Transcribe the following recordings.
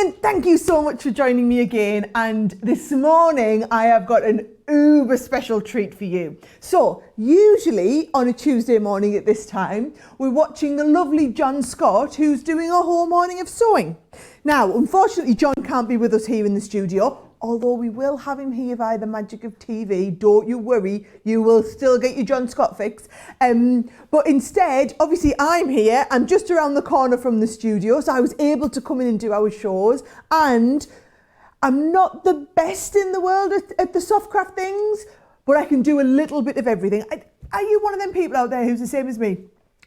and thank you so much for joining me again. And this morning I have got an uber special treat for you. So usually on a Tuesday morning at this time, we're watching the lovely John Scott, who's doing a whole morning of sewing. Now, unfortunately, John can't be with us here in the studio, although we will have him here via the magic of TV. Don't you worry, you will still get your John Scott fix. But instead, obviously I'm here, I'm just around the corner from the studio, so I was able to come in and do our shows, and I'm not the best in the world at the soft craft things, but I can do a little bit of everything. Are you one of them people out there who's the same as me?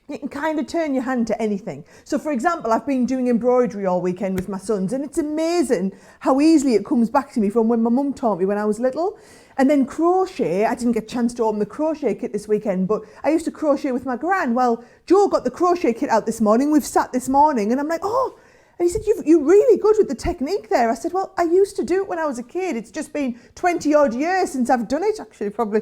You can kind of turn your hand to anything. So for example, I've been doing embroidery all weekend with my sons, and it's amazing how easily it comes back to me from when my mum taught me when I was little. And then crochet, I didn't get a chance to open the crochet kit this weekend, but I used to crochet with my gran. Well, Joe got the crochet kit out this morning, we've sat this morning, and I'm like, oh, and he said, you're really good with the technique there. I said, well, I used to do it when I was a kid. It's just been 20 odd years since I've done it, actually, probably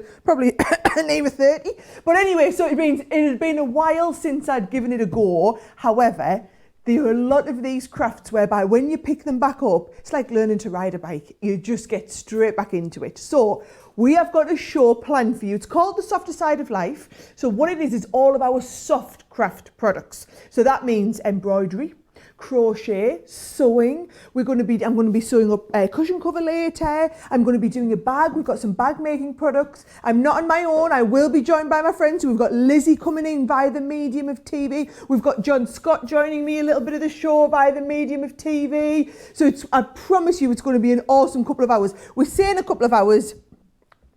near 30. But anyway, so it had been a while since I'd given it a go. However, there are a lot of these crafts whereby when you pick them back up, it's like learning to ride a bike. You just get straight back into it. So we have got a show planned for you. It's called The Softer Side of Life. So what it is all of our soft craft products. So that means embroidery, crochet, sewing. I'm going to be sewing up a cushion cover later. I'm going to be doing a bag. We've got some bag making products. I'm not on my own. I will be joined by my friends. So we've got Lizzie coming in via the medium of TV. We've got John Scott joining me a little bit of the show via the medium of TV. So I promise you it's going to be an awesome couple of hours. We're saying a couple of hours.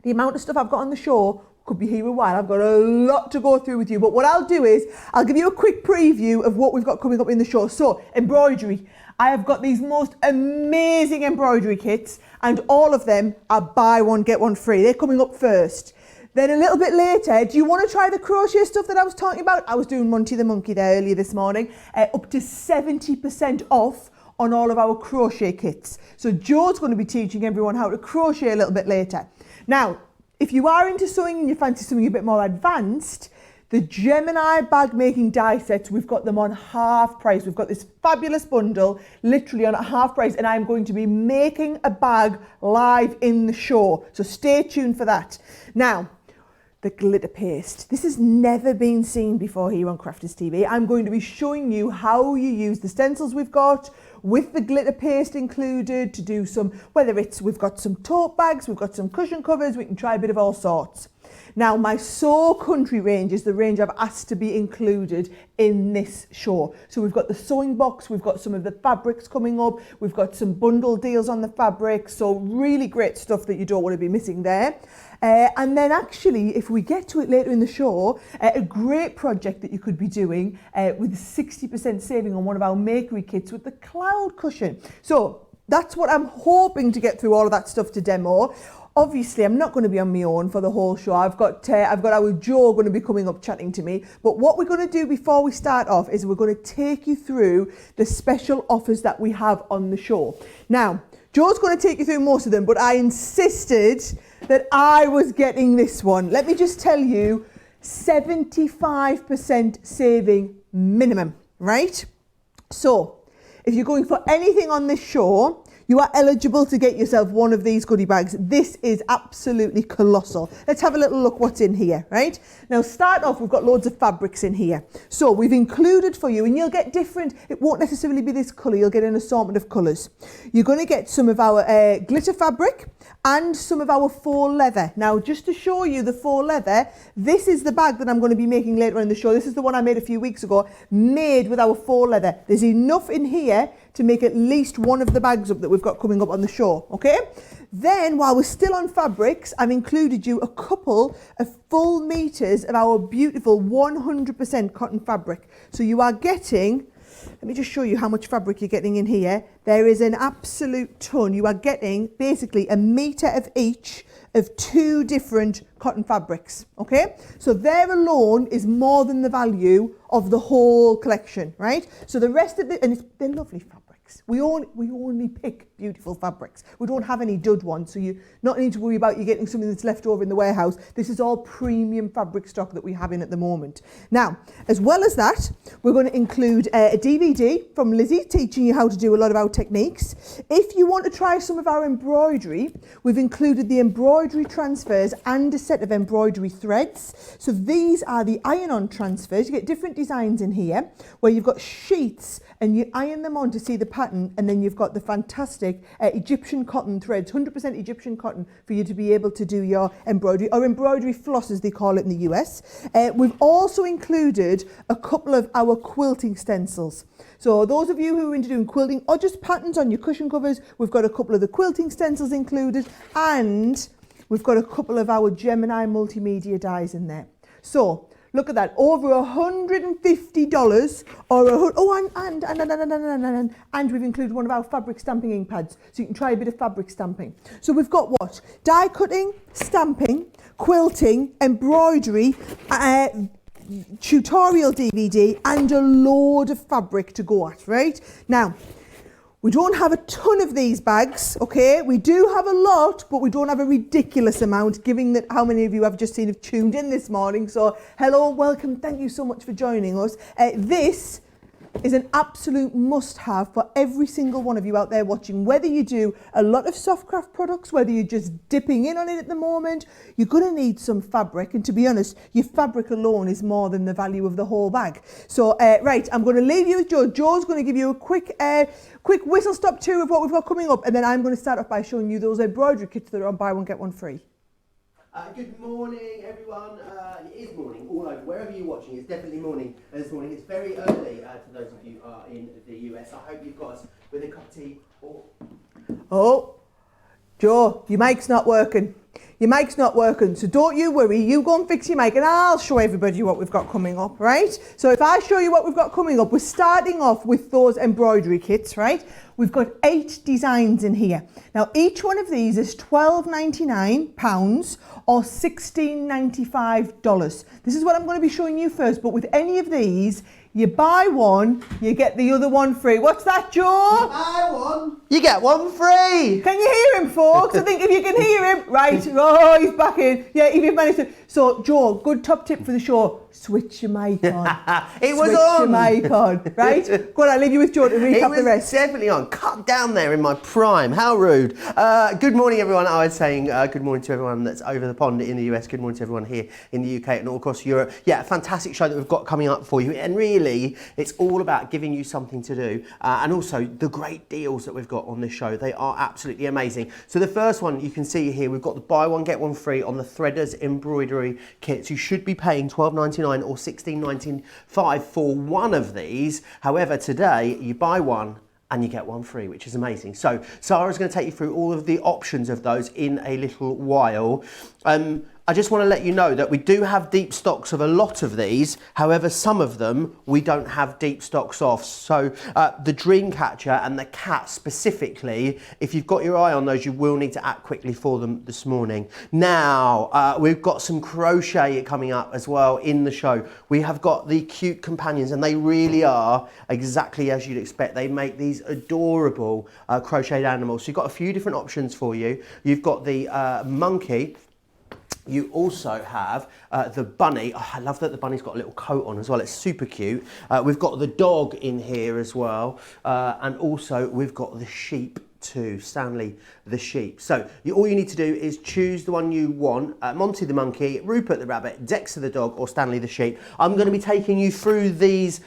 The amount of stuff I've got on the show could be here a while. I've got a lot to go through with you, but what I'll do is I'll give you a quick preview of what we've got coming up in the show. So embroidery, I have got these most amazing embroidery kits, and all of them are buy one get one free. They're coming up first. Then a little bit later, do you want to try the crochet stuff that I was talking about? I was doing Monty the Monkey there earlier this morning, up to 70% off on all of our crochet kits. So Joe's going to be teaching everyone how to crochet a little bit later. Now, if you are into sewing and you fancy something a bit more advanced, the Gemini bag making die sets, we've got them on half price. We've got this fabulous bundle, literally on a half price, and I'm going to be making a bag live in the show. So stay tuned for that. Now, the glitter paste. This has never been seen before here on Crafters TV. I'm going to be showing you how you use the stencils we've got with the glitter paste included to do some, whether it's, we've got some tote bags, we've got some cushion covers, we can try a bit of all sorts. Now, my Sew Country range is the range I've asked to be included in this show. So we've got the sewing box, we've got some of the fabrics coming up, we've got some bundle deals on the fabric, so really great stuff that you don't want to be missing there. And then actually, if we get to it later in the show, a great project that you could be doing with 60% saving on one of our makery kits with the cloud cushion. So that's what I'm hoping to get through all of that stuff to demo. Obviously, I'm not going to be on my own for the whole show. I've got our Joe going to be coming up chatting to me. But what we're going to do before we start off is we're going to take you through the special offers that we have on the show. Now, Joe's going to take you through most of them, but I insisted that I was getting this one. Let me just tell you, 75% saving minimum, right? So, if you're going for anything on this show, you are eligible to get yourself one of these goodie bags. This is absolutely colossal. Let's have a little look what's in here, right? Now, start off, we've got loads of fabrics in here. So we've included for you, and you'll get different, it won't necessarily be this colour, you'll get an assortment of colours. You're going to get some of our glitter fabric and some of our faux leather. Now, just to show you the faux leather, this is the bag that I'm going to be making later in the show. This is the one I made a few weeks ago, made with our faux leather. There's enough in here to make at least one of the bags up that we've got coming up on the show, okay? Then, while we're still on fabrics, I've included you a couple of full meters of our beautiful 100% cotton fabric. So you are getting, let me just show you how much fabric you're getting in here. There is an absolute ton. You are getting basically a meter of each of 2 different cotton fabrics, okay? So there alone is more than the value of the whole collection, right? So the rest of it, and they're lovely fabrics. fabrics. We only pick beautiful fabrics. We don't have any dud ones, so you not need to worry about you getting something that's left over in the warehouse. This is all premium fabric stock that we have in at the moment. Now, as well as that, we're going to include a DVD from Lizzie teaching you how to do a lot of our techniques. If you want to try some of our embroidery, we've included the embroidery transfers and a set of embroidery threads. So these are the iron-on transfers. You get different designs in here where you've got sheets and you iron them on to see the pattern, and then you've got the fantastic Egyptian cotton threads, 100% Egyptian cotton, for you to be able to do your embroidery, or embroidery floss as they call it in the US. We've also included a couple of our quilting stencils. So those of you who are into doing quilting or just patterns on your cushion covers, we've got a couple of the quilting stencils included, and we've got a couple of our Gemini multimedia dies in there. So look at that, over $150, and we've included one of our fabric stamping ink pads, so you can try a bit of fabric stamping. So we've got what? Die cutting, stamping, quilting, embroidery, tutorial DVD, and a load of fabric to go at, right? Now, we don't have a ton of these bags, okay? We do have a lot, but we don't have a ridiculous amount, given that how many of you I've just seen have tuned in this morning. So, hello, welcome, thank you so much for joining us. This is an absolute must-have for every single one of you out there watching. Whether you do a lot of softcraft products, whether you're just dipping in on it at the moment, you're going to need some fabric. And to be honest, your fabric alone is more than the value of the whole bag. So, right, I'm going to leave you with Joe. Joe's going to give you a quick whistle-stop tour of what we've got coming up. And then I'm going to start off by showing you those embroidery kits that are on buy one, get one free. Good morning, everyone. It is morning all over. Wherever you're watching, it's definitely morning this morning. It's very early to those of you who are in the US. I hope you've got us with a cup of tea. Oh, Joe, your mic's not working. Your mic's not working, so don't you worry. You go and fix your mic and I'll show everybody what we've got coming up, right? So if I show you what we've got coming up, we're starting off with those embroidery kits, right? We've got 8 designs in here. Now, each one of these is £12.99 or $16.95. This is what I'm going to be showing you first, but with any of these, you buy one, you get the other one free. What's that, Joe? You buy one, you get one free. Can you hear him, folks? I think if you can hear him, right. Oh, he's back in. Yeah, if you've managed to. So, Joe, good top tip for the show. Switch your mic on. It was Switch on. Your mic on, right? Go on, I'll leave you with Joe to recap the rest. Definitely on. Cut down there in my prime. How rude. Good morning, everyone. I was saying good morning to everyone that's over the pond in the US. Good morning to everyone here in the UK and all across Europe. Yeah, a fantastic show that we've got coming up for you. And really, it's all about giving you something to do. And also the great deals that we've got on this show. They are absolutely amazing. So the first one you can see here, we've got the buy one, get one free on the Threaders embroidery kits. You should be paying £12.99 or $16.95 for one of these. However, today you buy one and you get one free, which is amazing. So Sara's going to take you through all of the options of those in a little while. I just want to let you know that we do have deep stocks of a lot of these. However, some of them we don't have deep stocks of. So the Dreamcatcher and the Cat specifically, if you've got your eye on those, you will need to act quickly for them this morning. Now, we've got some crochet coming up as well in the show. We have got the cute companions, and they really are exactly as you'd expect. They make these adorable crocheted animals. So you've got a few different options for you. You've got the monkey. You also have the bunny. Oh, I love that the bunny's got a little coat on as well. It's super cute. We've got the dog in here as well. And also we've got the sheep too, Stanley the sheep. So all you need to do is choose the one you want. Monty the monkey, Rupert the rabbit, Dexter the dog, or Stanley the sheep. I'm going to be taking you through these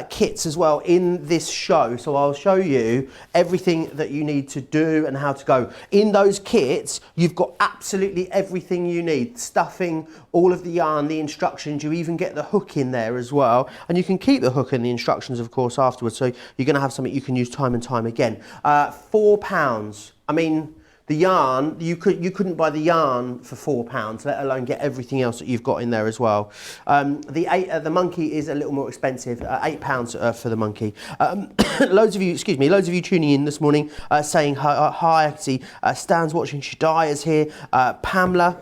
kits as well in this show. So I'll show you everything that you need to do and how to go. In those kits, you've got absolutely everything you need. Stuffing, all of the yarn, the instructions. You even get the hook in there as well. And you can keep the hook and the instructions, of course, afterwards. So you're going to have something you can use time and time again. £4. I mean, the yarn, you couldn't buy the yarn for £4, let alone get everything else that you've got in there as well. The monkey is a little more expensive, £8 for the monkey. Loads of you tuning in this morning saying hi. I can see Stan's watching, Shadia's here, Pamela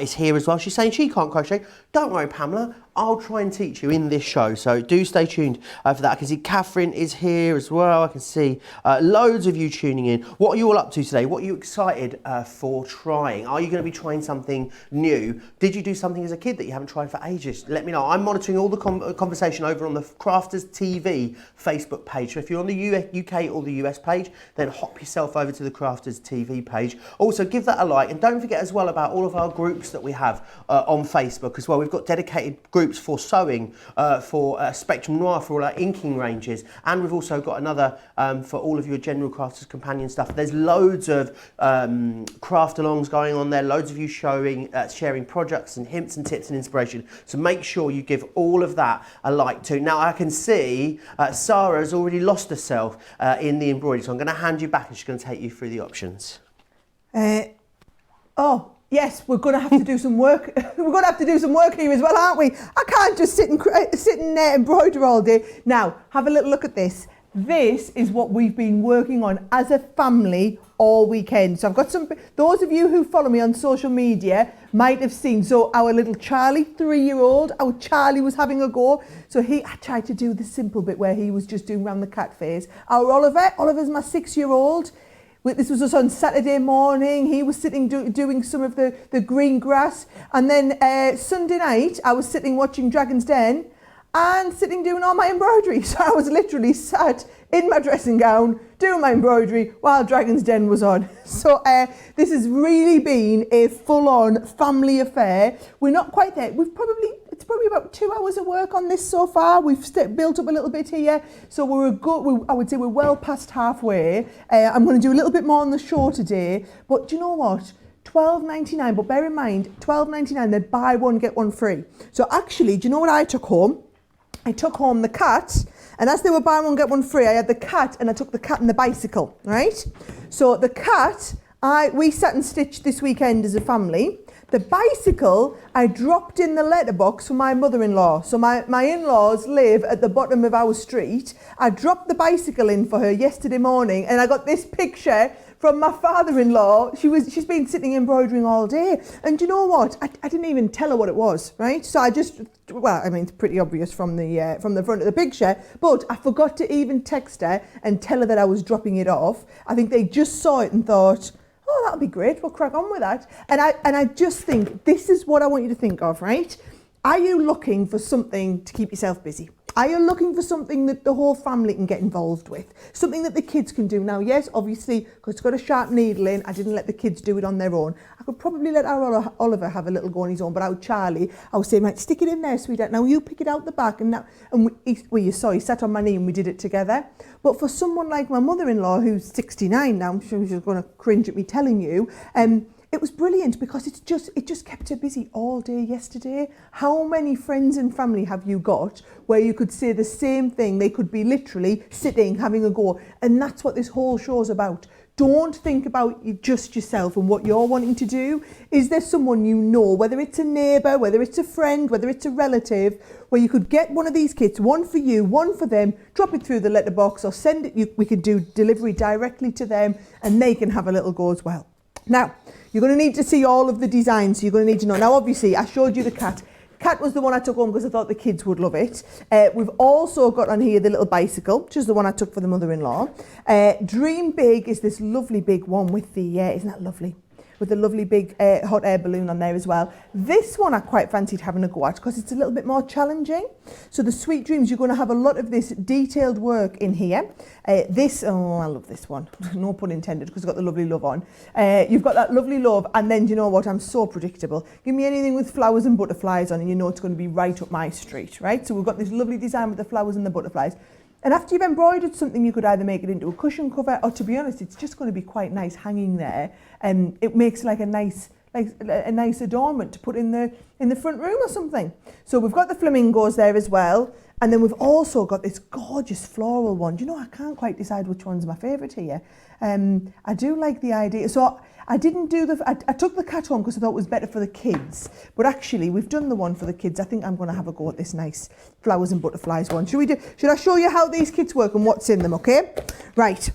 is here as well. She's saying she can't crochet. Don't worry, Pamela. I'll try and teach you in this show. So do stay tuned for that. I can see Catherine is here as well. I can see loads of you tuning in. What are you all up to today? What are you excited for trying? Are you going to be trying something new? Did you do something as a kid that you haven't tried for ages? Let me know. I'm monitoring all the conversation over on the Crafters TV Facebook page. So if you're on the UK or the US page, then hop yourself over to the Crafters TV page. Also, give that a like, and don't forget as well about all of our groups that we have on Facebook as well. We've got dedicated groups for sewing, for Spectrum Noir, for all our inking ranges, and we've also got another for all of your general Crafters companion stuff. There's loads of craft alongs going on there, loads of you sharing projects and hints and tips and inspiration. So make sure you give all of that a like too. Now I can see Sara has already lost herself in the embroidery, so I'm going to hand you back and she's going to take you through the options. Oh, yes, we're going to have to do some work. We're going to have to do some work here as well, aren't we? I can't just sit and embroider all day. Now, have a little look at this. This is what we've been working on as a family all weekend. So I've got some, those of you who follow me on social media might have seen, so our little Charlie, 3-year-old, our Charlie was having a go. So I tried to do the simple bit where he was just doing round the cat face. Our Oliver's my 6-year-old. This was us on Saturday morning. He was sitting doing some of the green grass. And then Sunday night, I was sitting watching Dragon's Den and sitting doing all my embroidery. So I was literally sat in my dressing gown doing my embroidery while Dragon's Den was on. So this has really been a full-on family affair. We're not quite there. It's probably about 2 hours of work on this so far. We've built up a little bit here. So I would say we're well past halfway. I'm going to do a little bit more on the show today. But do you know what? $12.99, but bear in mind, $12.99, they buy one, get one free. So actually, do you know what I took home? I took home the cat, and as they were buy one, get one free, I had the cat, and I took the cat and the bicycle, right? So the cat, we sat and stitched this weekend as a family. The bicycle, I dropped in the letterbox for my mother-in-law. So my in-laws live at the bottom of our street. I dropped the bicycle in for her yesterday morning, and I got this picture from my father-in-law. She's been sitting embroidering all day. And you know what? I didn't even tell her what it was, right? So it's pretty obvious from the front of the picture, but I forgot to even text her and tell her that I was dropping it off. I think they just saw it and thought, oh, that'll be great, we'll crack on with that. And I just think, this is what I want you to think of, right? Are you looking for something to keep yourself busy? Are you looking for something that the whole family can get involved with? Something that the kids can do? Now, yes, obviously, because it's got a sharp needle in, I didn't let the kids do it on their own. I could probably let our Oliver have a little go on his own, but our Charlie, I was saying, right, stick it in there, sweetheart. Now you pick it out the back. And you saw, he sat on my knee and we did it together. But for someone like my mother-in-law, who's 69 now, I'm sure she's going to cringe at me telling you, it was brilliant because it just kept her busy all day yesterday. How many friends and family have you got where you could say the same thing? They could be literally sitting, having a go. And that's what this whole show's about. Don't think about just yourself and what you're wanting to do. Is there someone you know, whether it's a neighbour, whether it's a friend, whether it's a relative, where you could get one of these kits, one for you, one for them, drop it through the letterbox or send it, we could do delivery directly to them and they can have a little go as well. Now, you're going to need to see all of the designs, so you're going to need to know. Now, obviously, I showed you the cat. Cat was the one I took home because I thought the kids would love it. We've also got on here the little bicycle, which is the one I took for the mother-in-law. Dream Big is this lovely big one with the, isn't that lovely? With the lovely big hot air balloon on there as well. This one I quite fancied having a go at because it's a little bit more challenging. So the Sweet Dreams, you're going to have a lot of this detailed work in here. I love this one. No pun intended because it's got the lovely love on. You've got that lovely love, and then do you know what? I'm so predictable. Give me anything with flowers and butterflies on and you know it's going to be right up my street, right? So we've got this lovely design with the flowers and the butterflies. And after you've embroidered something, you could either make it into a cushion cover, or to be honest, it's just going to be quite nice hanging there. And it makes like a nice adornment to put in the front room or something. So we've got the flamingos there as well. And then we've also got this gorgeous floral one. Do you know, I can't quite decide which one's my favourite here. I do like the idea. So I didn't do I took the cat home because I thought it was better for the kids. But actually, we've done the one for the kids. I think I'm going to have a go at this nice flowers and butterflies one. Should I show you how these kits work and what's in them, okay? Right.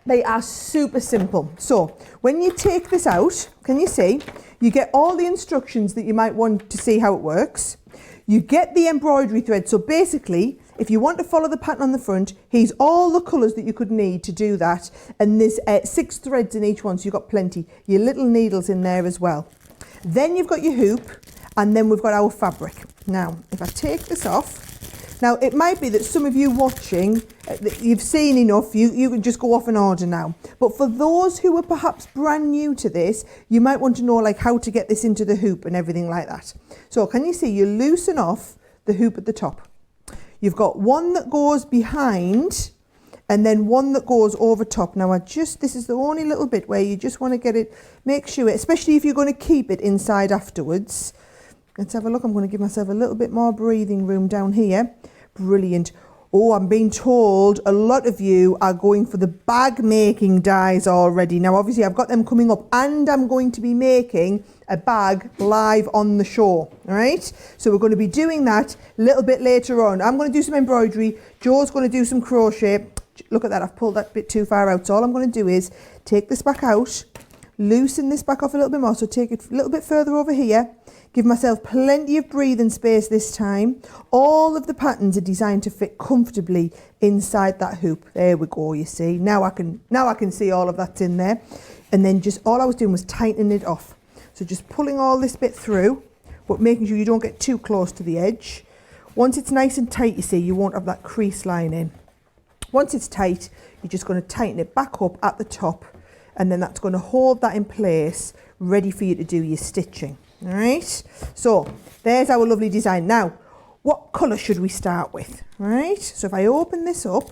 They are super simple. So when you take this out, can you see? You get all the instructions that you might want to see how it works. You get the embroidery thread. So basically, if you want to follow the pattern on the front, here's all the colours that you could need to do that. And there's 6 threads in each one, so you've got plenty. Your little needles in there as well. Then you've got your hoop, and then we've got our fabric. Now, if I take this off, now it might be that some of you watching, you've seen enough, you can just go off and order now. But for those who are perhaps brand new to this, you might want to know like how to get this into the hoop and everything like that. So can you see, you loosen off the hoop at the top. You've got one that goes behind and then one that goes over top. Now this is the only little bit where you just want to get it, make sure, especially if you're going to keep it inside afterwards. Let's have a look. I'm going to give myself a little bit more breathing room down here. Brilliant. Oh, I'm being told a lot of you are going for the bag making dies already. Now, obviously, I've got them coming up and I'm going to be making a bag live on the show. All right. So we're going to be doing that a little bit later on. I'm going to do some embroidery. Joe's going to do some crochet. Look at that. I've pulled that bit too far out. So all I'm going to do is take this back out, loosen this back off a little bit more. So take it a little bit further over here. Give myself plenty of breathing space this time. All of the patterns are designed to fit comfortably inside that hoop. There we go, you see. Now I can see all of that's in there. And then just all I was doing was tightening it off. So just pulling all this bit through, but making sure you don't get too close to the edge. Once it's nice and tight, you see, you won't have that crease line in. Once it's tight, you're just going to tighten it back up at the top, and then that's going to hold that in place, ready for you to do your stitching. All right, so there's our lovely design. Now, what colour should we start with? All right, so if I open this up,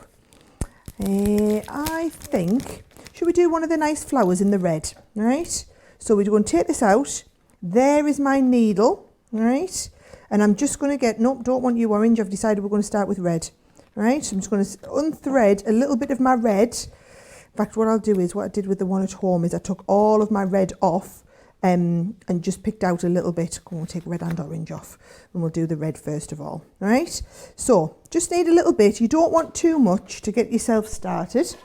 I think, should we do one of the nice flowers in the red? All right, so we're going to take this out. There is my needle, all right, and I'm just going to get, nope, don't want you orange. I've decided we're going to start with red. All right, so I'm just going to unthread a little bit of my red. In fact, what I'll do is, what I did with the one at home is I took all of my red off and just picked out a little bit. We'll take red and orange off, and we'll do the red first of all. All right, so just need a little bit. You don't want too much to get yourself started. So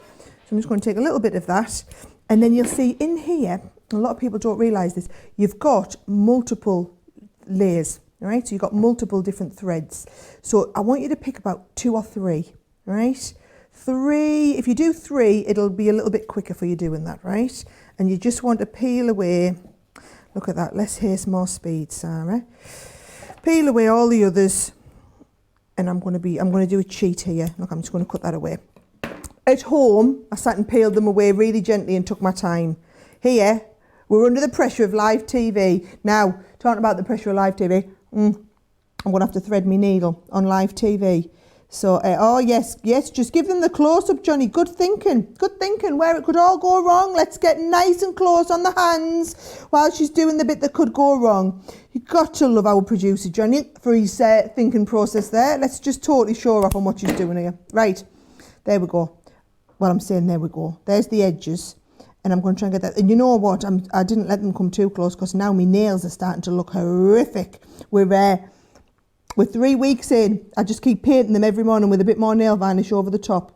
I'm just going to take a little bit of that, and then you'll see in here, a lot of people don't realise this, you've got multiple layers. All right, so you've got multiple different threads. So I want you to pick about 2 or 3, right? 3, if you do 3, it'll be a little bit quicker for you doing that, right? And you just want to peel away. Look at that, less haste, more speed, Sarah. Peel away all the others, and I'm going to do a cheat here. Look, I'm just going to cut that away. At home, I sat and peeled them away really gently and took my time. Here, we're under the pressure of live TV. Now, talking about the pressure of live TV, I'm going to have to thread my needle on live TV. So, oh yes, just give them the close-up, Johnny. Good thinking, where it could all go wrong. Let's get nice and close on the hands while she's doing the bit that could go wrong. You've got to love our producer, Johnny, for his thinking process there. Let's just totally show off on what she's doing here. Right, there we go. Well, I'm saying there we go. There's the edges. And I'm going to try and get that. And you know what? I didn't let them come too close because now my nails are starting to look horrific. We're 3 weeks in. I just keep painting them every morning with a bit more nail varnish over the top.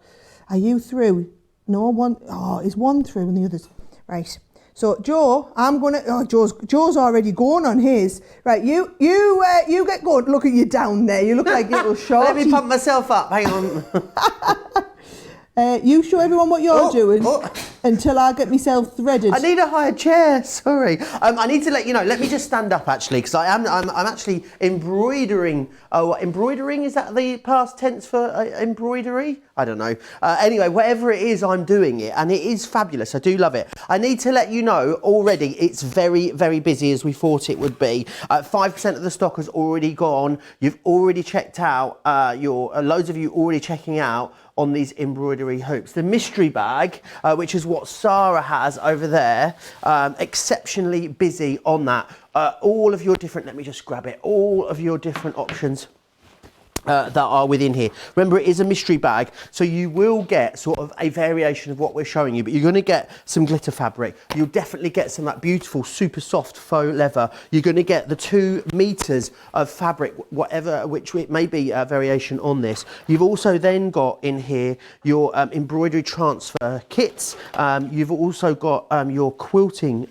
Are you through? No, one. Oh, is one through and the others? Right. So Joe, I'm gonna. Oh, Joe's already going on his. Right. You get going. Look at you down there. You look like little shorty. Let me pump myself up. Hang on. You show everyone what you're doing until I get myself threaded. I need a higher chair, sorry. I need to let you know, let me just stand up actually, because I'm actually embroidering. Oh, embroidering, is that the past tense for embroidery? I don't know. Anyway, whatever it is, I'm doing it, and it is fabulous. I do love it. I need to let you know already, it's very, very busy as we thought it would be. 5% of the stock has already gone. You've already checked out, loads of you already checking out on these embroidery hoops. The mystery bag, which is what Sarah has over there, exceptionally busy on that. All of your different, let me just grab it, all of your different options that are within here. Remember, it is a mystery bag, so you will get sort of a variation of what we're showing you, but you're going to get some glitter fabric. You'll definitely get some of that beautiful, super soft faux leather. You're going to get the 2 meters of fabric, whatever, which it may be a variation on this. You've also then got in here your embroidery transfer kits. You've also got your quilting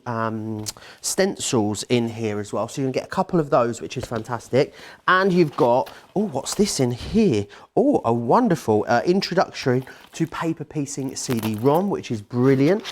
stencils in here as well, so you can get a couple of those, which is fantastic. And you've got, oh, what's this in here? Oh, a wonderful introduction to paper piecing CD-ROM, which is brilliant.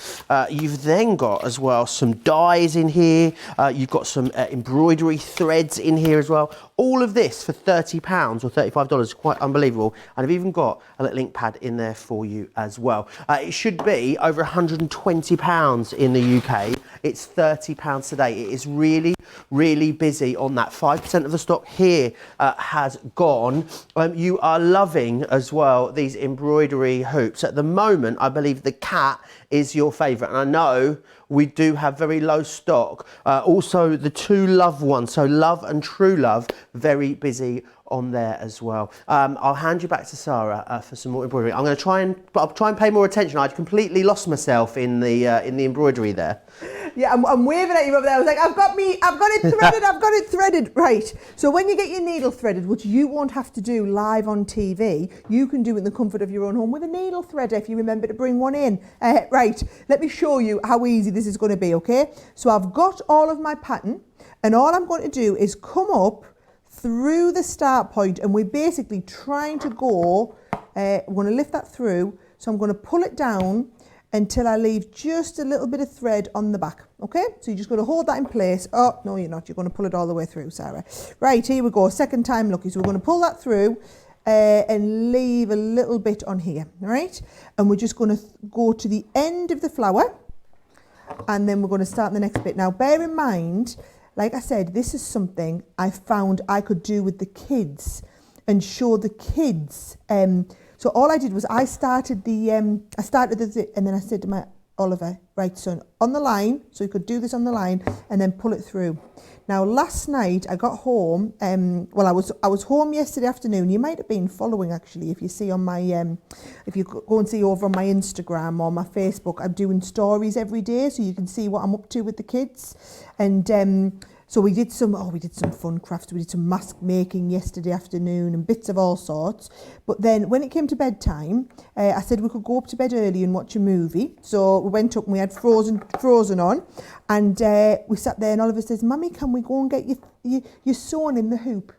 You've then got as well some dies in here. You've got some embroidery threads in here as well. All of this for £30 or $35, quite unbelievable. And I've even got a little ink pad in there for you as well. It should be over £120 in the UK. It's £30 today. It is really, really busy on that. 5% of the stock here has gone. You are loving as well these embroidery hoops. At the moment, I believe the cat is your favourite, and I know we do have very low stock. Also the 2 love ones, so Love and True Love, very busy on there as well. I'll hand you back to Sarah for some more embroidery. I'm going to try and pay more attention. I'd completely lost myself in the embroidery there. Yeah, I'm waving at you over there. I was like, I've got it threaded, I've got it threaded. Right, so when you get your needle threaded, which you won't have to do live on TV, you can do it in the comfort of your own home with a needle threader if you remember to bring one in. Right, let me show you how easy this is going to be, okay? So I've got all of my pattern, and all I'm going to do is come up through the start point, and we're basically trying to go, we're going to lift that through, so I'm going to pull it down until I leave just a little bit of thread on the back, okay? So you're just going to hold that in place. Oh, no, you're not. You're going to pull it all the way through, Sarah. Right, here we go. Second time lucky. So we're going to pull that through and leave a little bit on here, all right? And we're just going to go to the end of the flower, and then we're going to start the next bit. Now, bear in mind, like I said, this is something I found I could do with the kids and show the kids. So all I did was I started and then I said to my Oliver, right son, on the line, so you could do this on the line and then pull it through. Now last night I got home, I was home yesterday afternoon. You might have been following actually, if you see on my, if you go and see over on my Instagram or my Facebook, I'm doing stories every day so you can see what I'm up to with the kids. And so we did some fun crafts. We did some mask making yesterday afternoon and bits of all sorts. But then when it came to bedtime, I said we could go up to bed early and watch a movie. So we went up and we had Frozen on, and we sat there and Oliver says, "Mummy, can we go and get your sewn in the hoop?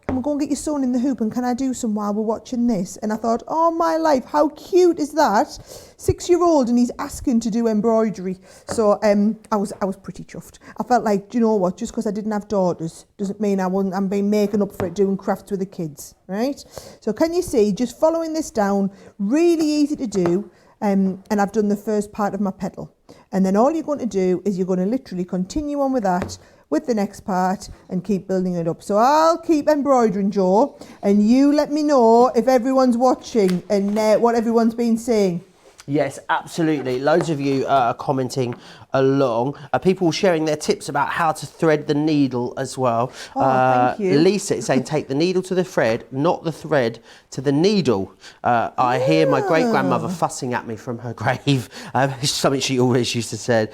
Can we go and get your sewn in the hoop, and can I do some while we're watching this?" And I thought, oh my life, how cute is that? 6-year-old and he's asking to do embroidery. So I was pretty chuffed. I felt like, do you know what, just because I didn't have daughters doesn't mean I'm being making up for it doing crafts with the kids, right? So can you see, just following this down, really easy to do. And I've done the first part of my petal. And then all you're going to do is you're going to literally continue on with that, with the next part, and keep building it up. So I'll keep embroidering, Joe, and you let me know if everyone's watching and what everyone's been saying. Yes, absolutely. Loads of you are commenting along. People sharing their tips about how to thread the needle as well. Thank you. Lisa is saying take the needle to the thread, not the thread to the needle. I hear my great-grandmother fussing at me from her grave. It's something she always used to say.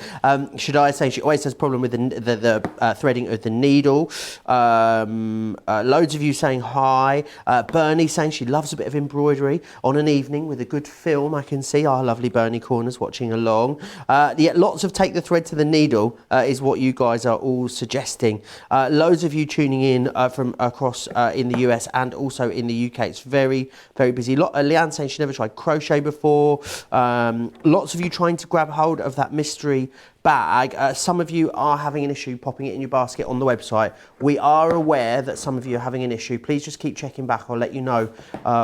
Should I say she always has a problem with the threading of the needle. Loads of you saying hi. Bernie saying she loves a bit of embroidery on an evening with a good film. I can see our lovely Bernie Corners watching along. Yeah, lots of take the thread to the needle is what you guys are all suggesting. Loads of you tuning in from across in the US and also in the UK. It's very, very busy. Leanne saying she never tried crochet before. Lots of you trying to grab hold of that mystery bag. Some of you are having an issue popping it in your basket on the website. We are aware that some of you are having an issue. Please just keep checking back. I'll let you know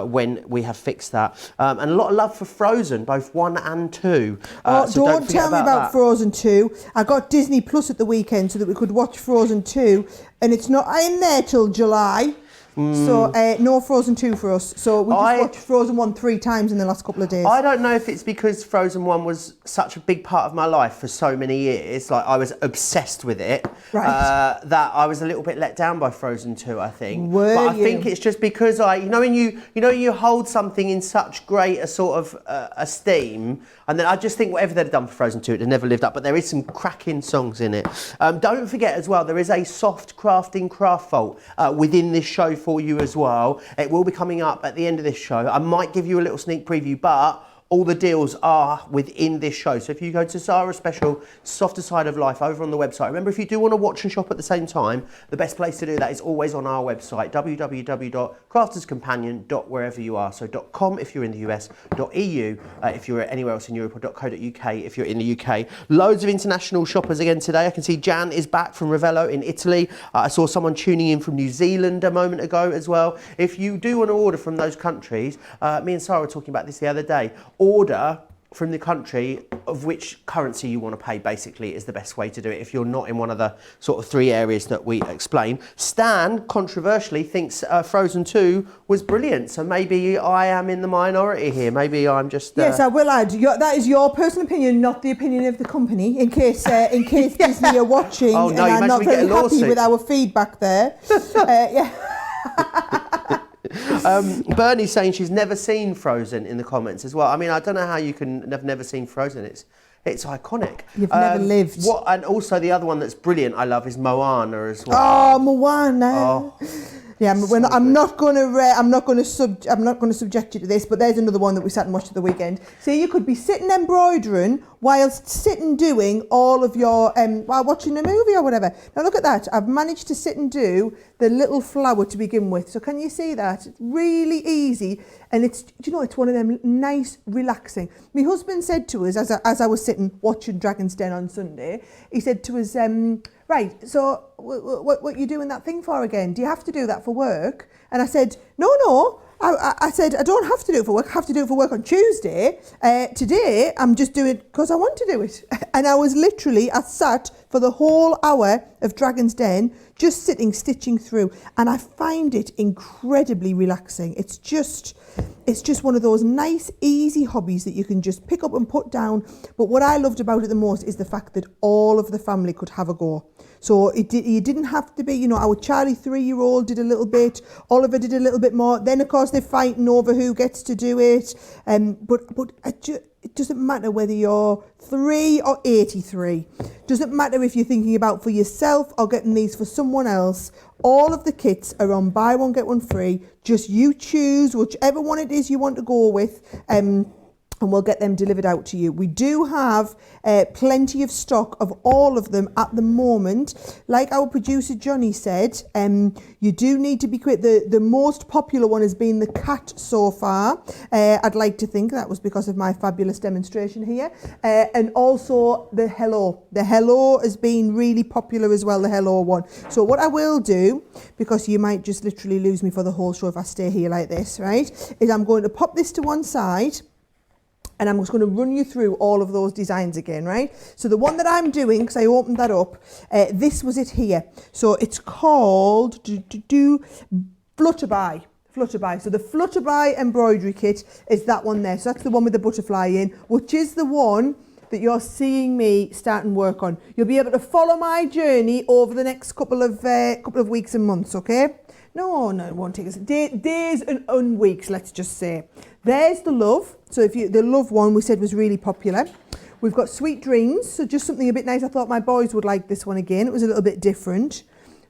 when we have fixed that. And a lot of love for Frozen, both 1 and 2. So don't tell me about Frozen 2. I got Disney Plus at the weekend so that we could watch Frozen 2, and it's not in there till July. So no Frozen 2 for us. So we just watched Frozen 1 3 times in the last couple of days. I don't know if it's because Frozen 1 was such a big part of my life for so many years, like I was obsessed with it, that I was a little bit let down by Frozen 2, I think. But I think it's just because when you hold something in such great a sort of esteem, and then I just think whatever they'd done for Frozen 2, it had never lived up, but there is some cracking songs in it. Don't forget as well, there is a soft crafting craft vault within this show for you as well. It will be coming up at the end of this show. I might give you a little sneak preview, but all the deals are within this show. So if you go to Sara Special Softer Side of Life over on the website, remember if you do want to watch and shop at the same time, the best place to do that is always on our website, www.crafterscompanion.wherever you are. So .com if you're in the US, .eu if you're anywhere else in Europe, or .co.uk if you're in the UK. Loads of international shoppers again today. I can see Jan is back from Ravello in Italy. I saw someone tuning in from New Zealand a moment ago as well. If you do want to order from those countries, me and Sarah were talking about this the other day, order from the country of which currency you want to pay, basically, is the best way to do it if you're not in one of the sort of 3 areas that we explain. Stan, controversially, thinks Frozen 2 was brilliant, so maybe I am in the minority here. Maybe I'm just... Yes, I will add, that is your personal opinion, not the opinion of the company, in case Disney are watching and are not very happy with our feedback there. Bernie's saying she's never seen Frozen in the comments as well. I mean, I don't know how you can have never seen Frozen. It's iconic. You've never lived. And also the other one that's brilliant, I love, is Moana as well. Oh, Moana. Oh. Yeah, I'm not going to subject you to this, but there's another one that we sat and watched at the weekend. So you could be sitting embroidering whilst sitting doing all of your while watching a movie or whatever. Now look at that. I've managed to sit and do the little flower to begin with. So can you see that? It's really easy, and it's one of them nice, relaxing. My husband said to us as I was sitting watching Dragon's Den on Sunday, he said to us, right, so what you doing that thing for again? Do you have to do that for work? And I said, no. I said, I don't have to do it for work. I have to do it for work on Tuesday. Today, I'm just doing it because I want to do it. And I sat for the whole hour of Dragon's Den, just sitting, stitching through. And I find it incredibly relaxing. It's just one of those nice, easy hobbies that you can just pick up and put down. But what I loved about it the most is the fact that all of the family could have a go. So you didn't have to be, our Charlie 3-year-old did a little bit, Oliver did a little bit more. Then, of course, they're fighting over who gets to do it. But it doesn't matter whether you're 3 or 83. Doesn't matter if you're thinking about for yourself or getting these for someone else. All of the kits are on buy one, get one free. Just you choose whichever one it is you want to go with. And we'll get them delivered out to you. We do have plenty of stock of all of them at the moment. Like our producer Johnny said, you do need to be quick. The most popular one has been the cat so far. I'd like to think that was because of my fabulous demonstration here. And also the hello. The hello has been really popular as well, the hello one. So what I will do, because you might just literally lose me for the whole show if I stay here like this, right, is I'm going to pop this to one side, and I'm just going to run you through all of those designs again, right? So the one that I'm doing, because I opened that up, this was it here. So it's called Flutterby. So the Flutterby embroidery kit is that one there. So that's the one with the butterfly in, which is the one that you're seeing me start and work on. You'll be able to follow my journey over the next couple of weeks and months, okay? No, it won't take us days and weeks, let's just say. There's the love. So the love one we said was really popular. We've got Sweet Dreams, so just something a bit nice. I thought my boys would like this one again. It was a little bit different.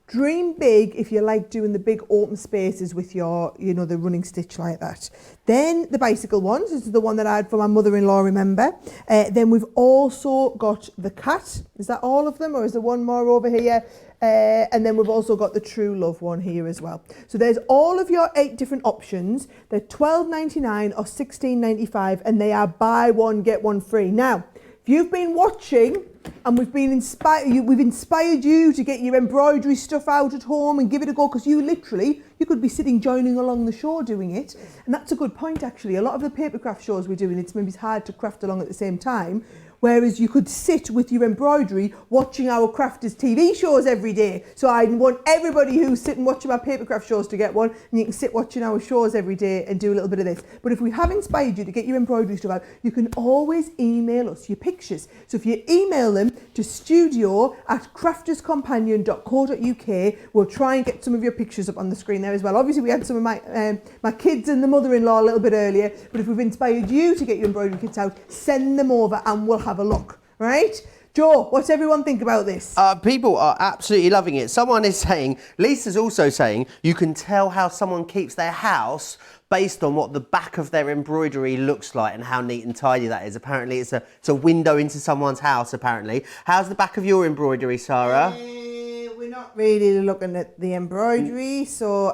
Dream big if you like doing the big open spaces with your, the running stitch like that. Then the bicycle ones, this is the one that I had for my mother-in-law, remember. Then we've also got the cat. Is that all of them, or is there one more over here? And then we've also got the True Love one here as well. So there's all of your 8 different options. They're $12.99 or $16.95, and they are buy one, get one free. Now, if you've been watching and we've inspired you to get your embroidery stuff out at home and give it a go, because you could be sitting joining along the show doing it. And that's a good point, actually. A lot of the paper craft shows we're doing, it's hard to craft along at the same time. Whereas you could sit with your embroidery watching our crafters TV shows every day. So I want everybody who's sitting watching my papercraft shows to get one, and you can sit watching our shows every day and do a little bit of this. But if we have inspired you to get your embroidery stuff out, you can always email us your pictures. So if you email them to studio@crafterscompanion.co.uk, we'll try and get some of your pictures up on the screen there as well. Obviously we had some of my kids and the mother-in-law a little bit earlier, but if we've inspired you to get your embroidery kits out, send them over and we'll have a look, right? Joe, what's everyone think about this? People are absolutely loving it. Someone is saying, Lisa's also saying, you can tell how someone keeps their house based on what the back of their embroidery looks like and how neat and tidy that is. Apparently it's a window into someone's house, apparently. How's the back of your embroidery, Sarah? We're not really looking at the embroidery, so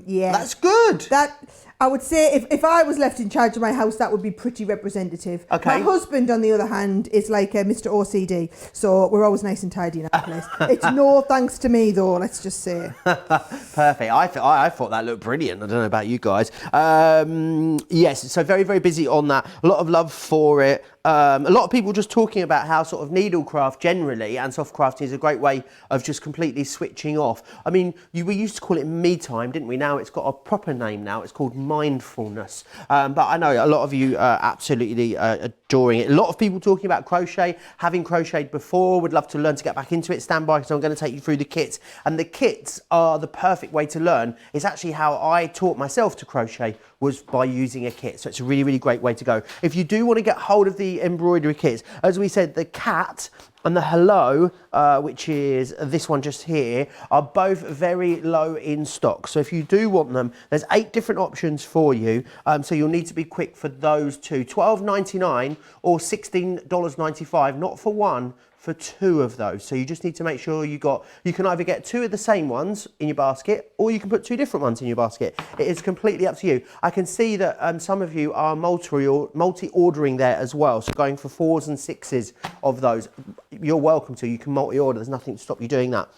yeah. That's good. That, I would say, if I was left in charge of my house, that would be pretty representative. Okay. My husband, on the other hand, is like Mr. OCD, so we're always nice and tidy in our place. It's no thanks to me, though, let's just say. Perfect. I thought that looked brilliant. I don't know about you guys. Yes, so very, very busy on that. A lot of love for it. A lot of people just talking about how sort of needlecraft generally and soft crafting is a great way of just completely switching off. I mean, we used to call it me time, didn't we? Now it's got a proper name now. It's called mindfulness. But I know a lot of you are absolutely adoring it. A lot of people talking about crochet, having crocheted before, would love to learn to get back into it. Stand by, because I'm going to take you through the kits. And the kits are the perfect way to learn. It's actually how I taught myself to crochet, was by using a kit. So it's a really, really great way to go. If you do want to get hold of the embroidery kits, as we said, the cat and the hello, which is this one just here, are both very low in stock. So if you do want them, there's 8 different options for you. So you'll need to be quick for those two. $12.99 or $16.95, not for one, for 2 of those. So you just need to make sure you can either get 2 of the same ones in your basket, or you can put 2 different ones in your basket. It is completely up to you. I can see that some of you are multi-ordering there as well. So going for 4s and 6s of those. You're welcome to. You can multi-order. There's nothing to stop you doing that.